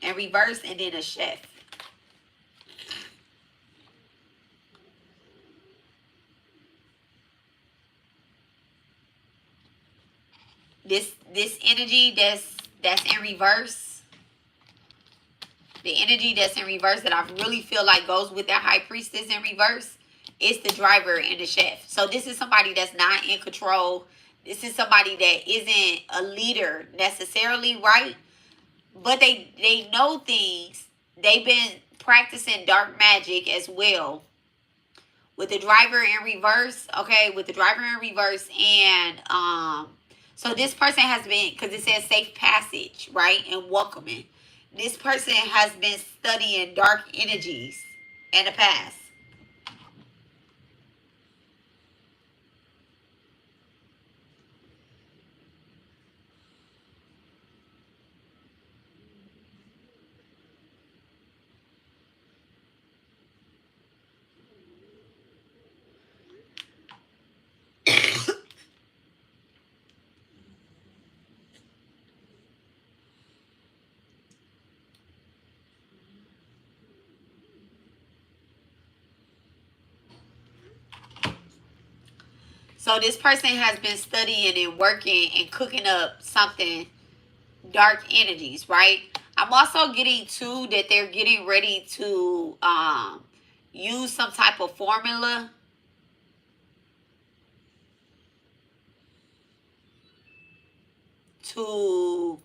in reverse, and then a chef. This energy that's in reverse, the energy that's in reverse that I really feel like goes with that high priestess in reverse, is the driver and the chef. So this is somebody that's not in control. This is somebody that isn't a leader necessarily, right? But they know things. They've been practicing dark magic as well. With the driver in reverse, okay, with the driver in reverse, and so this person has been, because it says safe passage, right, and welcoming. This person has been studying dark energies in the past. So this person has been studying and working and cooking up something, dark energies, right? I'm also getting too that they're getting ready to use some type of formula to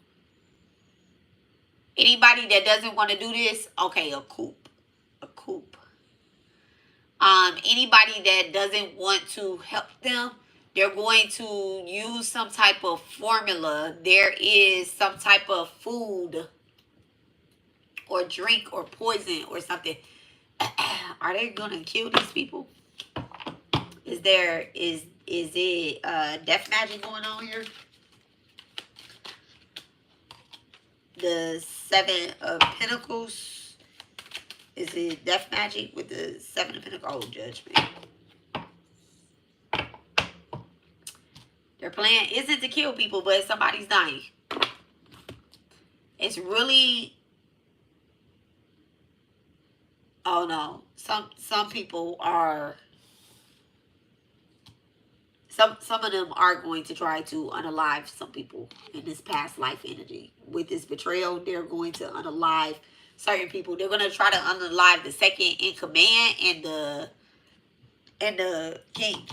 anybody that doesn't want to do this. Okay, a coop. Anybody that doesn't want to help them, they're going to use some type of formula. There is some type of food or drink or poison or something. Are they gonna kill these people? Is it death magic going on here? The Seven of Pentacles. Is it death magic with the Seven of Pentacles? Oh, Judgment. Their plan isn't to kill people, but somebody's dying. It's really, oh no. Some people are, some of them are going to try to unalive some people in this past life energy. With this betrayal, they're going to unalive certain people. They're going to try to unalive the second in command and the king.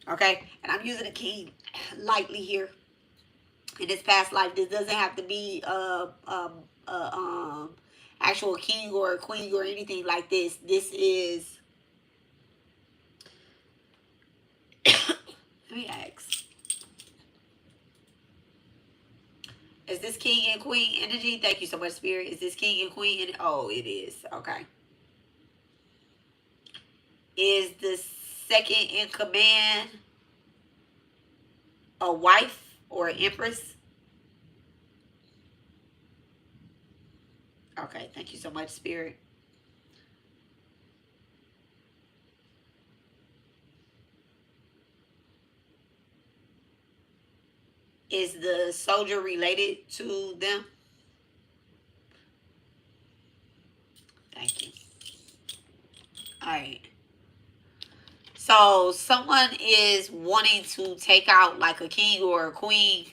Okay? And I'm using the king lightly here. In this past life, this doesn't have to be actual king or a queen or anything like this. This is let me ask. Is this king and queen energy? Thank you so much, Spirit. Is this king and queen energy? Oh, it is. Okay. Is the second in command a wife or an empress? Okay, thank you so much, Spirit. Is the soldier related to them? Thank you. All right. So someone is wanting to take out like a king or a queen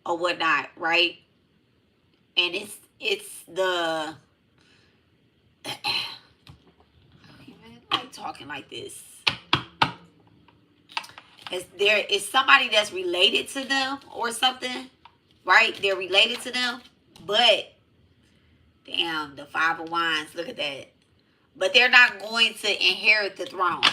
or whatnot, right? And it's the I don't even like talking like this. There is somebody that's related to them or something, right? They're related to them, but damn, the Five of Wands, look at that. But they're not going to inherit the throne.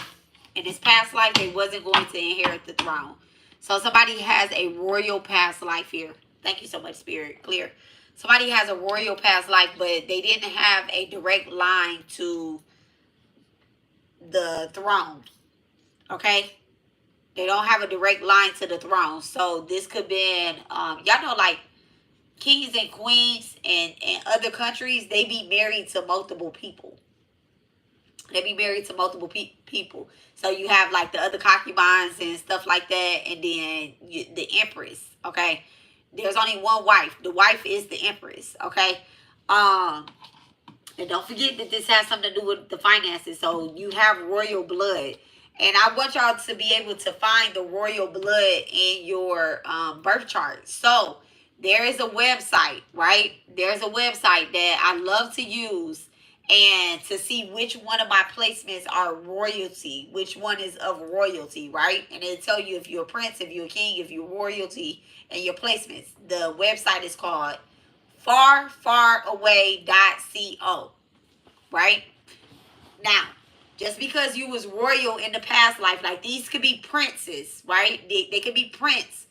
In this past life, they wasn't going to inherit the throne. So somebody has a royal past life here. Thank you so much, Spirit. Clear. Somebody has a royal past life, but they didn't have a direct line to the throne. Okay? They don't have a direct line to the throne. So this could be, y'all know, like kings and queens in other countries, they be married to multiple people. They be married to multiple people. So you have like the other concubines and stuff like that. And then the empress, okay? There's only one wife. The wife is the empress, okay? And don't forget that this has something to do with the finances. So you have royal blood. And I want y'all to be able to find the royal blood in your birth chart. So there is a website, right? There's a website that I love to use. and to see which one of my placements are royalty, which one is of royalty, right? And it'll tell you if you're a prince, if you're a king, if you're royalty, and your placements. The website is called farfaraway.co, right? Now, just because you was royal in the past life, like these could be princes, right? They could be prince,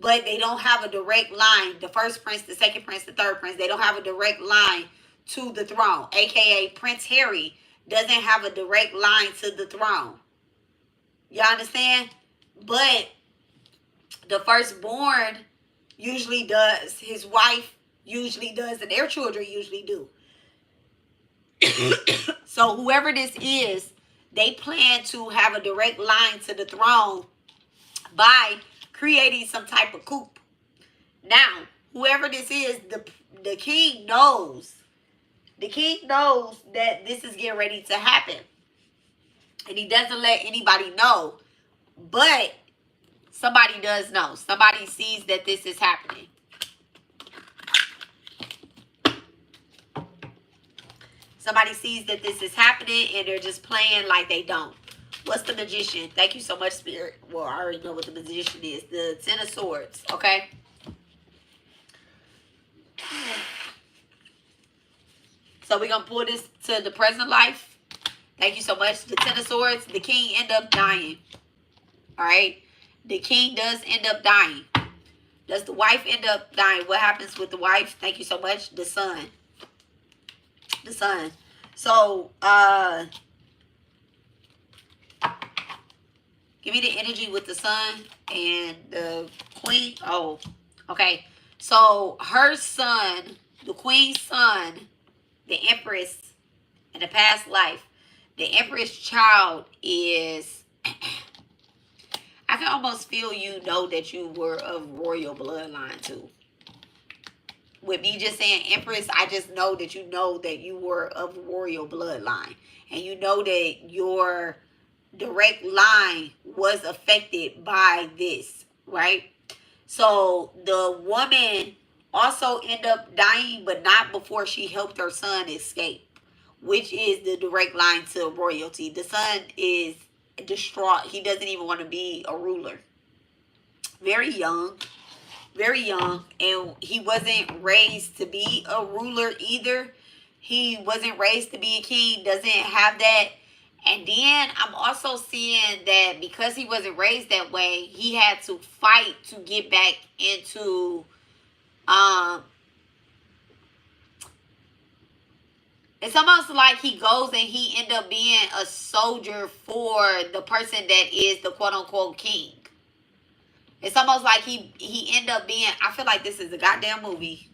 but they don't have a direct line. The first prince, the second prince, the third prince, they don't have a direct line to the throne. AKA Prince Harry doesn't have a direct line to the throne. You understand? But the firstborn usually does. His wife usually does, and their children usually do. So whoever this is, they plan to have a direct line to the throne by creating some type of coup. Now, whoever this is, the king knows. The king knows that this is getting ready to happen. And he doesn't let anybody know. But somebody does know. Somebody sees that this is happening. Somebody sees that this is happening and they're just playing like they don't. What's the magician? Thank you so much, Spirit. Well, I already know what the magician is. The Ten of Swords, okay? So we're going to pull this to the present life. Thank you so much. The Ten of Swords, the king end up dying. All right? The king does end up dying. Does the wife end up dying? What happens with the wife? Thank you so much. The son. The son. So, give me the energy with the son and the queen. Oh, okay. So, her son, the queen's son, the empress in the past life, the empress child is, I can almost feel you know that you were of royal bloodline too. With me just saying empress, I just know that you were of royal bloodline. And you know that your direct line was affected by this, right? So the woman also ended up dying, but not before she helped her son escape, which is the direct line to royalty. The son is distraught. He doesn't even want to be a ruler. Very young. Very young, and he wasn't raised to be a ruler either. He wasn't raised to be a king, doesn't have that. And then I'm also seeing that because he wasn't raised that way, he had to fight to get back into it's almost like he goes and he end up being a soldier for the person that is the quote unquote king. It's almost like he end up being, I feel like this is a goddamn movie.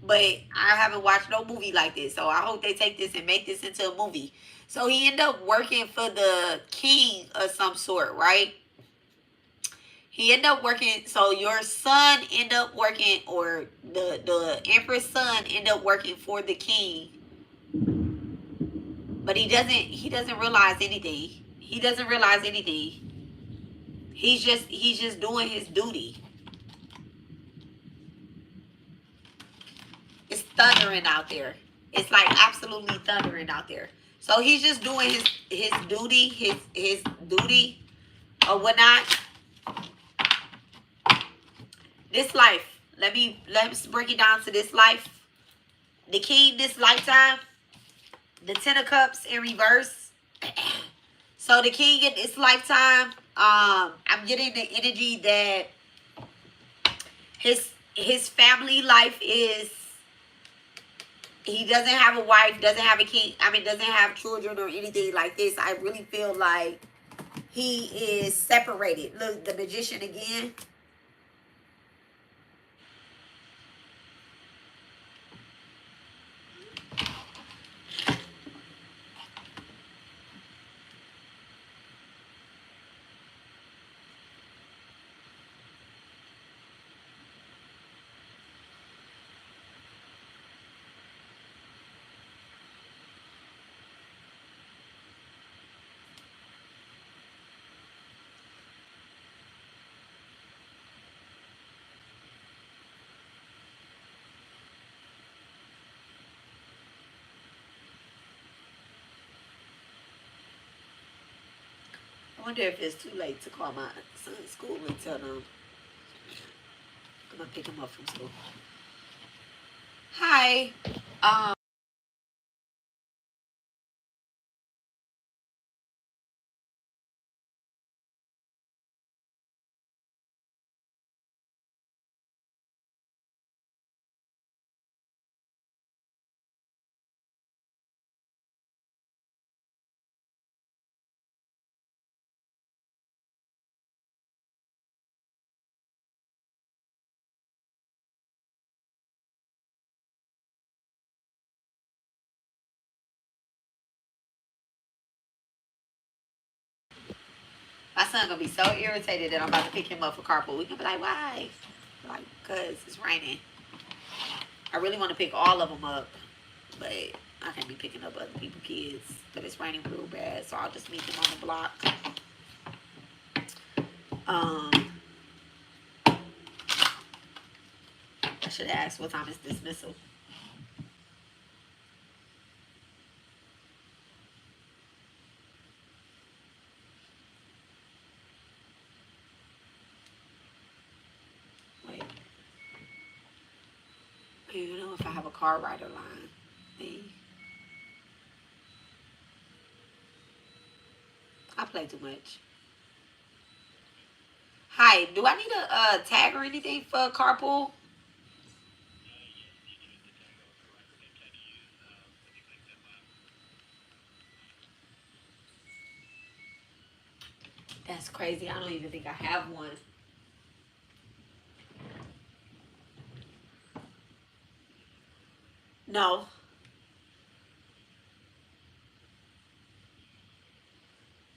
But I haven't watched no movie like this. So I hope they take this and make this into a movie. So he end up working for the king of some sort, right? He end up working, so your son end up working, or the empress son end up working for the king. But he doesn't realize anything. He doesn't realize anything. He's just doing his duty. It's thundering out there. It's like absolutely thundering out there. So he's just doing his duty, his duty or whatnot. This life. Let's break it down to this life. The king this lifetime. The Ten of Cups in reverse. So the king in this lifetime, I'm getting the energy that his family life is, he doesn't have a wife, doesn't have a king, doesn't have children or anything like this. I really feel like he is separated. Look, the magician again. wonder if it's too late to call my son's school and tell them I'm gonna pick him up from school. Hi. My son gonna be so irritated that I'm about to pick him up for carpool. We gonna be like, why? Like, cause it's raining. I really want to pick all of them up, but I can't be picking up other people's kids. But it's raining real bad, so I'll just meet them on the block. I should have asked what time is dismissal. Wait. I don't even know if I have a car rider line. Me. I play too much. Hi, do I need a tag or anything for carpool? That's crazy. I don't even think I have one. No.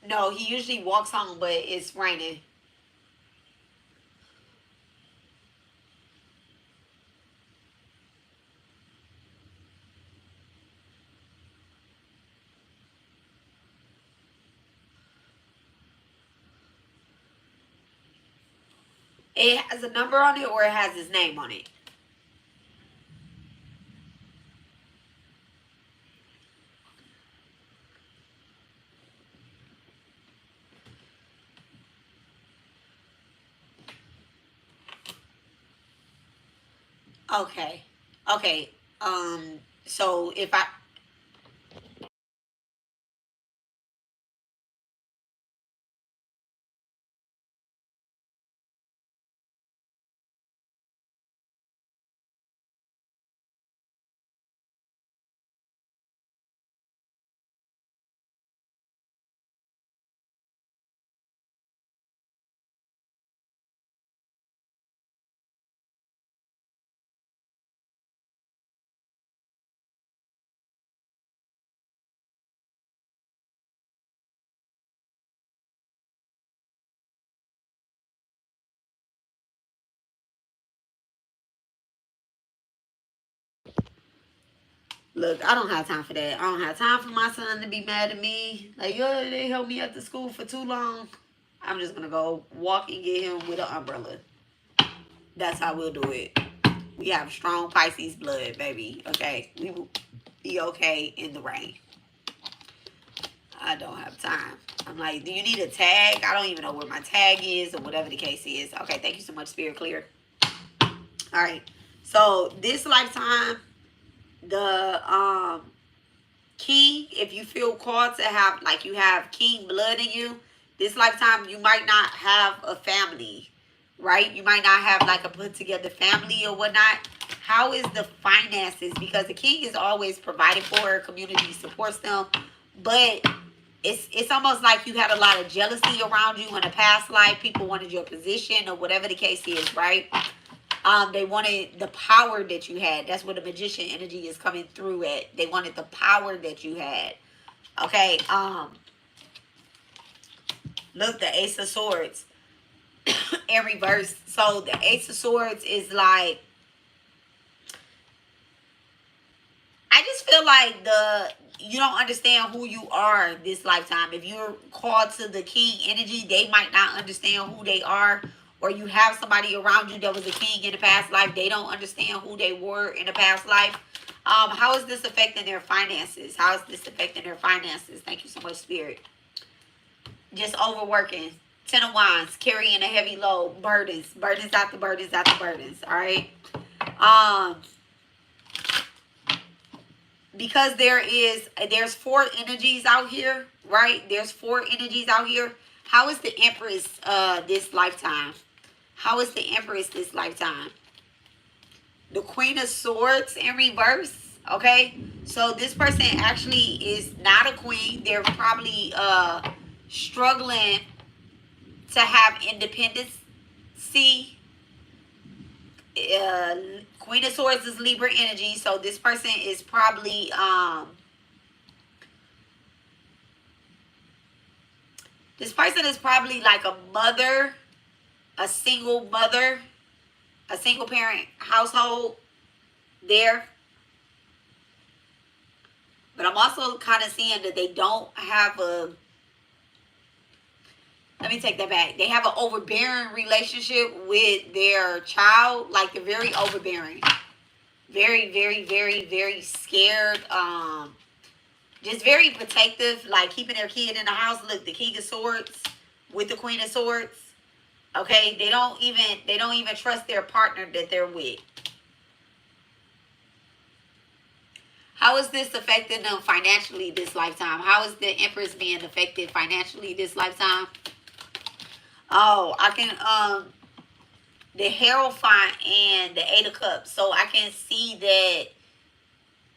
No, he usually walks home, but it's raining. It has a number on it or it has his name on it. Okay. Okay. So if I look, I don't have time for that. I don't have time for my son to be mad at me. Like, yo, they held me at the school for too long. I'm just gonna go walk and get him with an umbrella. That's how we'll do it. We have strong Pisces blood, baby. Okay, we will be okay in the rain. I don't have time. I'm like, do you need a tag? I don't even know where my tag is or whatever the case is. Okay, thank you so much, Spirit Clear. All right. So this lifetime, the king, if you feel called to have, like, you have king blood in you, this lifetime you might not have a family, right? You might not have like a put together family or whatnot. How is the finances? Because the king is always provided for, community supports them, but it's almost like you had a lot of jealousy around you in a past life. People wanted your position or whatever the case is, right? They wanted the power that you had. That's where the magician energy is coming through at. They wanted the power that you had. Okay. Look, the Ace of Swords in reverse. So the Ace of Swords is like, I just feel like you don't understand who you are this lifetime. If you're called to the king energy, they might not understand who they are. Or you have somebody around you that was a king in the past life. They don't understand who they were in the past life. How is this affecting their finances? How is this affecting their finances? Thank you so much, Spirit. just overworking. 10 of Wands, carrying a heavy load, burdens after burdens after burdens. All right. Because there's 4 energies out here, right? There's 4 energies out here. How is the Empress this lifetime? How is the Empress this lifetime? The Queen of Swords in reverse. Okay, so this person actually is not a queen. They're probably struggling to have independency. Queen of Swords is Libra energy, so this person is probably this person is probably like a mother, a single mother, a single parent household there. But I'm also kind of seeing that they don't have a, let me take that back. They have an overbearing relationship with their child. Like they're very overbearing. Very, very, very, very scared. Just very protective. Like keeping their kid in the house. Look, the King of Swords with the Queen of Swords. Okay, they don't even trust their partner that they're with. How is this affecting them financially this lifetime? How is the Empress being affected financially this lifetime? Oh, I can, the Hierophant and the 8 of Cups. So I can see that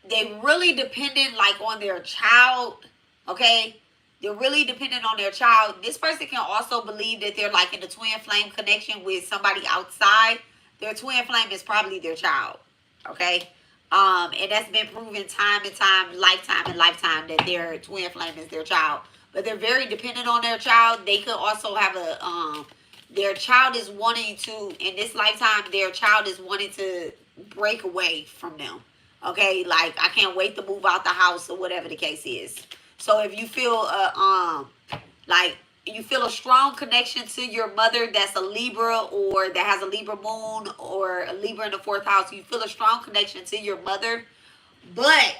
they really dependent like on their child, okay? They're really dependent on their child. This person can also believe that they're like in a twin flame connection with somebody outside. Their twin flame is probably their child, okay? And that's been proven time and time, lifetime and lifetime, that their twin flame is their child. But they're very dependent on their child. They could also have a, their child is wanting to, in this lifetime, their child is wanting to break away from them. Okay, like, I can't wait to move out the house or whatever the case is. So if you feel, like, you feel a strong connection to your mother that's a Libra or that has a Libra moon or a Libra in the 4th house, you feel a strong connection to your mother, but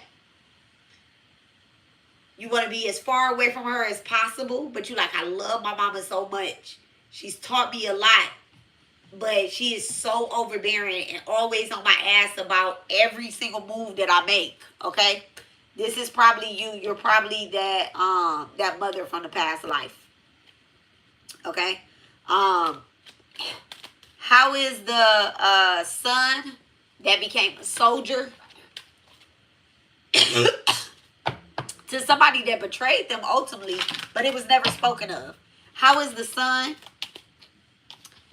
you want to be as far away from her as possible, but you like, I love my mama so much. She's taught me a lot, but she is so overbearing and always on my ass about every single move that I make, okay? This is probably you. You're probably that that mother from the past life. Okay. How is the son that became a soldier to somebody that betrayed them ultimately, but it was never spoken of? How is the son?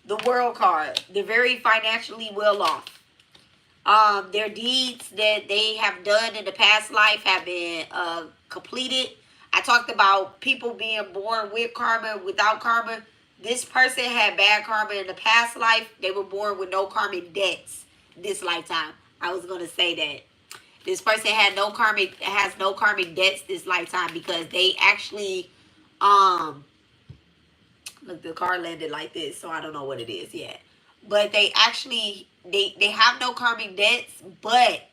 The World card. They're very financially well off. Their deeds that they have done in the past life have been completed. I talked about people being born with karma, without karma. This person had bad karma in the past life. They were born with no karmic debts this lifetime. I was going to say that. This person has no karmic debts this lifetime because they actually, look, the card landed like this, so I don't know what it is yet. But they actually, they have no karmic debts, but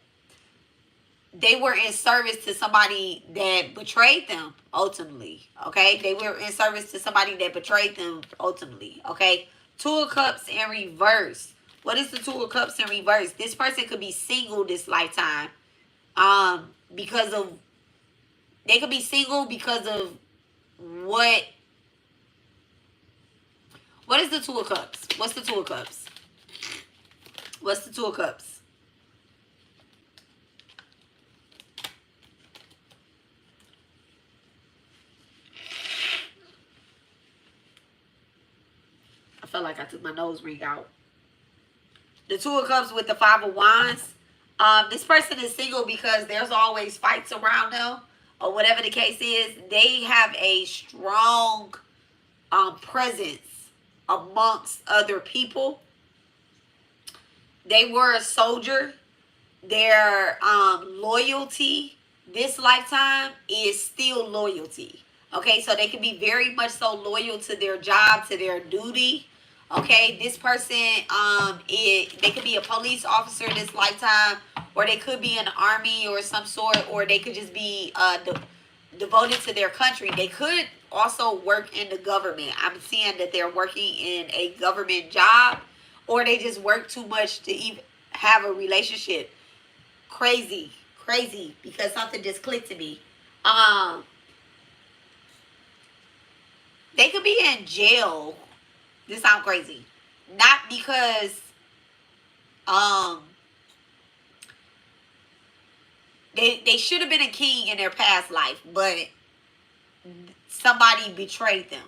they were in service to somebody that betrayed them ultimately, okay? They were in service to somebody that betrayed them ultimately, okay? 2 of Cups in reverse. What is the 2 of Cups in reverse? This person could be single this lifetime because of, they could be single because of what is the 2 of Cups? What's the 2 of Cups? What's the 2 of Cups? I felt like I took my nose ring out. The 2 of Cups with the 5 of Wands. This person is single because there's always fights around them or whatever the case is. They have a strong presence amongst other people. They were a soldier. Their loyalty this lifetime is still loyalty. Okay, so they can be very much so loyal to their job, to their duty. Okay, this person, they could be a police officer this lifetime, or they could be in the army or some sort, or they could just be devoted to their country. They could also work in the government. I'm seeing that they're working in a government job, or they just work too much to even have a relationship. Crazy, crazy, because something just clicked to me. Um, they could be in jail. This sounds crazy. Not because um they should have been a king in their past life, but somebody betrayed them.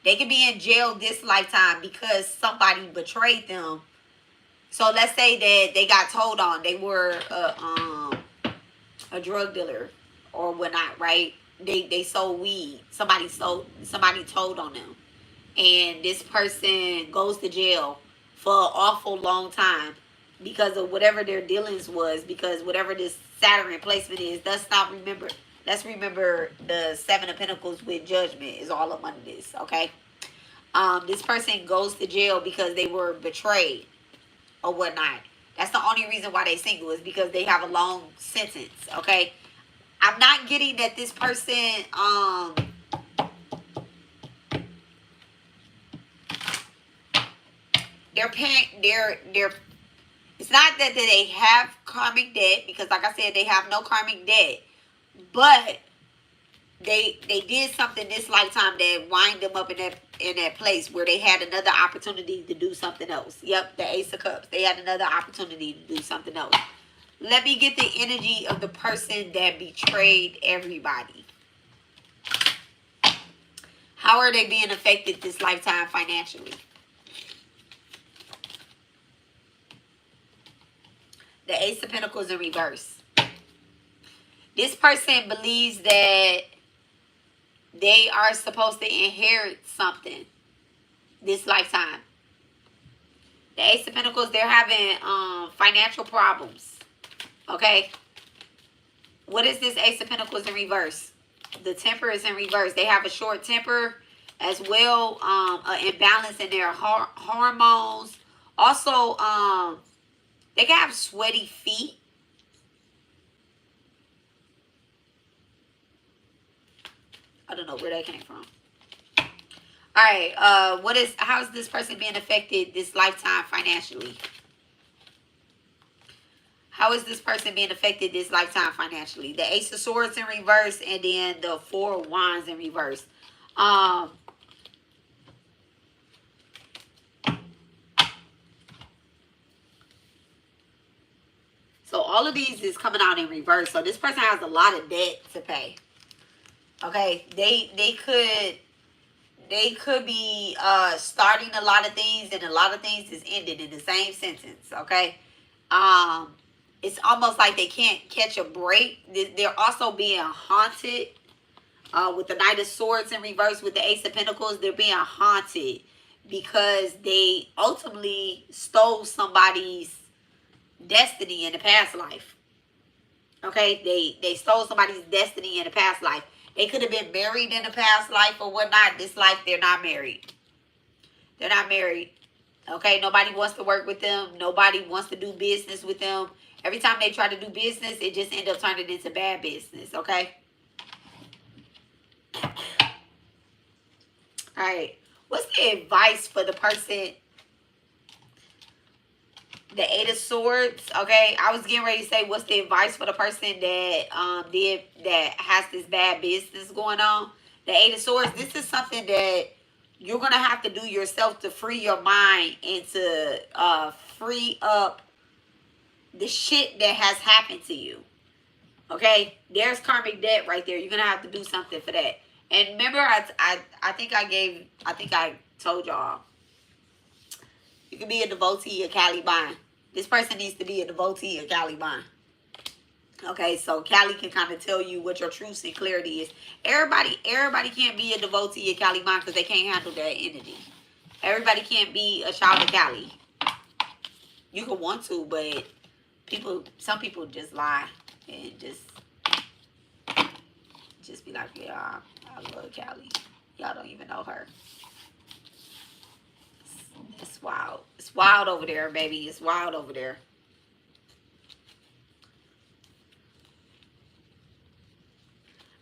They could be in jail this lifetime because somebody betrayed them. So let's say that they got told on they were a drug dealer or whatnot, right? They sold weed. Somebody told on them, and this person goes to jail for an awful long time because of whatever their dealings was. Because whatever this Saturn placement is, let's remember the Seven of Pentacles with Judgment is all up under this. Okay, this person goes to jail because they were betrayed or whatnot. That's the only reason why they single, is because they have a long sentence. Okay, I'm not getting that this person they're it's not that they have karmic debt, because like I said, they have no karmic debt, but they did something this lifetime that wind them up in that place where they had another opportunity to do something else. Yep, the Ace of Cups. They had another opportunity to do something else. Let me get the energy of the person that betrayed everybody. How are they being affected this lifetime financially? The Ace of Pentacles in reverse. This person believes that they are supposed to inherit something this lifetime. The Ace of Pentacles, they're having financial problems. Okay? What is this Ace of Pentacles in reverse? The Temper is in reverse. They have a short temper as well, an imbalance in their hormones. Also, they can have sweaty feet. I don't know where that came from. All right, how is this person being affected this lifetime financially? How is this person being affected this lifetime financially? The Ace of Swords in reverse, and then the Four of Wands in reverse. So all of these is coming out in reverse. So this person has a lot of debt to pay. Okay, they could be starting a lot of things, and a lot of things is ended in the same sentence. Okay, it's almost like they can't catch a break. They're also being haunted with the Knight of Swords in reverse with the Ace of Pentacles. They're being haunted because they ultimately stole somebody's destiny in the past life. Okay, they stole somebody's destiny in the past life. They could have been married in the past life or whatnot. This life, they're not married. They're not married. Okay, nobody wants to work with them. Nobody wants to do business with them. Every time they try to do business, it just ends up turning into bad business. Okay. All right. What's the advice for the person? The Eight of Swords. Okay, I was getting ready to say, what's the advice for the person that that has this bad business going on? The Eight of Swords. This is something that you're gonna have to do yourself to free your mind and to free up the shit that has happened to you. Okay, there's karmic debt right there. You're gonna have to do something for that. And remember, I think I told y'all, you can be a devotee of Caliban. This person needs to be a devotee of Caliban. Okay, so Cali can kind of tell you what your truth and clarity is. Everybody can't be a devotee of Caliban because they can't handle that energy. Everybody can't be a child of Cali. You can want to, but some people just lie and just be like, yeah, I love Cali. Y'all don't even know her. It's wild. It's wild over there, baby. It's wild over there.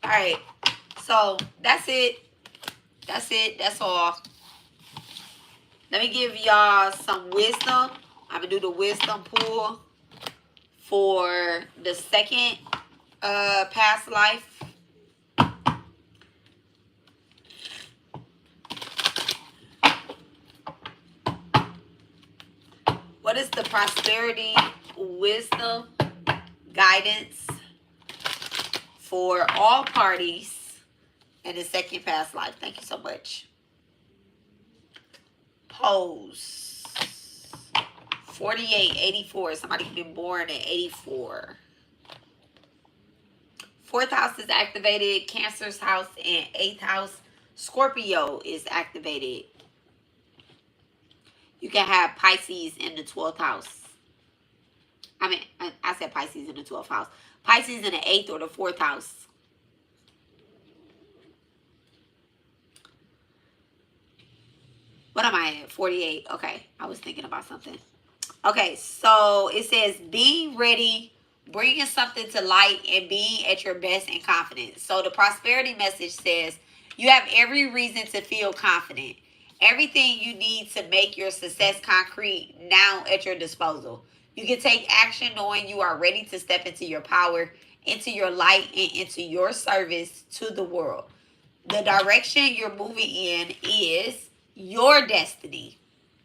All right. So that's it. That's it. That's all. Let me give y'all some wisdom. I'm going to do the wisdom pool for the second past life. What is the prosperity wisdom guidance for all parties in the second past life? Thank you so much. Pose 48, 84. Somebody been born in 84. Fourth house is activated. Cancer's house and eighth house. Scorpio is activated. You can have Pisces in the 12th house. I mean, I said Pisces in the 12th house. Pisces in the 8th or the 4th house. What am I at? 48. Okay. I was thinking about something. Okay. So it says, be ready, bringing something to light, and being at your best and confident. So the prosperity message says, you have every reason to feel confident. Everything you need to make your success concrete now at your disposal. You can take action knowing you are ready to step into your power, into your light, and into your service to the world. The direction you're moving in is your destiny.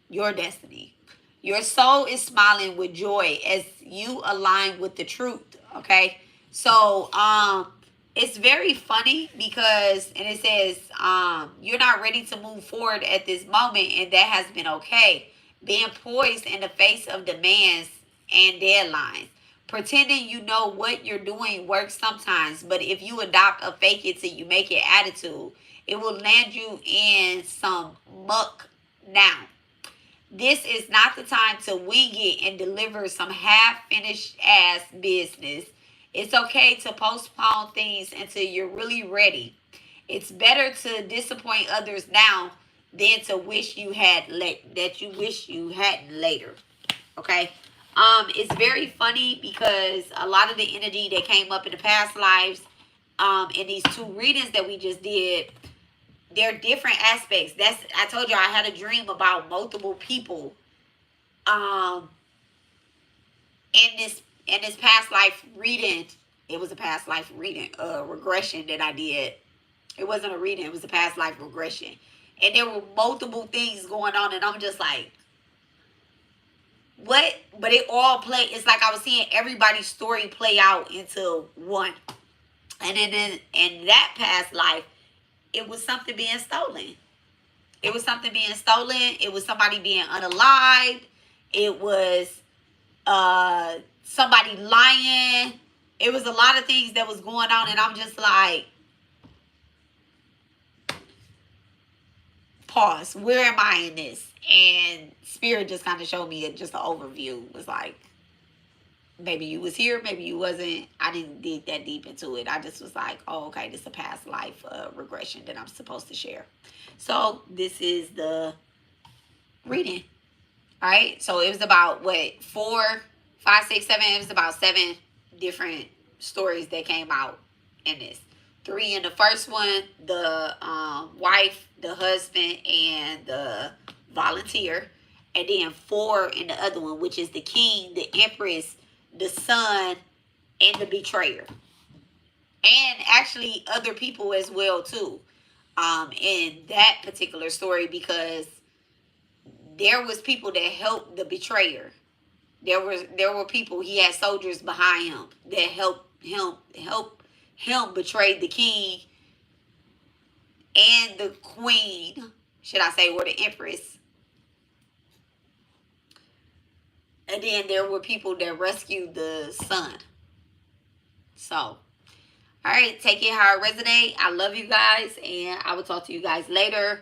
Your destiny. Your soul is smiling with joy as you align with the truth. Okay. So, it's very funny because, and it says, you're not ready to move forward at this moment, and that has been okay. Being poised in the face of demands and deadlines. Pretending you know what you're doing works sometimes, but if you adopt a fake it till you make it attitude, it will land you in some muck now. This is not the time to wing it and deliver some half-finished ass business. It's okay to postpone things until you're really ready. It's better to disappoint others now than to wish you had hadn't later. Okay? It's very funny because a lot of the energy that came up in the past lives, in these two readings that we just did, they're different aspects. I told you I had a dream about multiple people in this past life reading. It was a past life reading, regression that I did. It wasn't a reading, it was a past life regression. And there were multiple things going on, and I'm just like, what? But it all played, it's like I was seeing everybody's story play out into one. And then in that past life, it was something being stolen. It was something being stolen. It was somebody being unalived. It was somebody lying. It was a lot of things that was going on, and I'm just like, pause. Where am I in this? And Spirit just kind of showed me just an overview. It was like, maybe you was here, maybe you wasn't. I didn't dig that deep into it. I just was like, oh, okay, this is a past life regression that I'm supposed to share. So this is the reading. All right. So it was about what, 4, 5, 6, 7. It was about 7 different stories that came out in this. 3 in the first one, the wife, the husband, and the volunteer. And then 4 in the other one, which is the king, the empress, the son, and the betrayer. And actually other people as well too, in that particular story, because there was people that helped the betrayer. There were people, he had soldiers behind him that helped him betray the king and the queen, should I say, or the empress. And then there were people that rescued the son. So, all right, take it how it resonates. I love you guys, and I will talk to you guys later.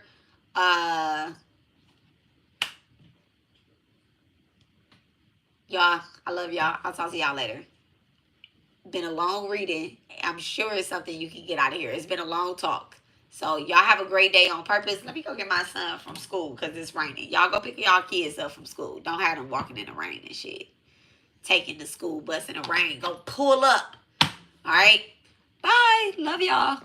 Y'all, I love y'all. I'll talk to y'all later. Been a long reading. I'm sure it's something you can get out of here. It's been a long talk. So y'all have a great day on purpose. Let me go get my son from school because it's raining. Y'all go pick y'all kids up from school. Don't have them walking in the rain and shit. Taking the school bus in the rain. Go pull up. All right. Bye. Love y'all.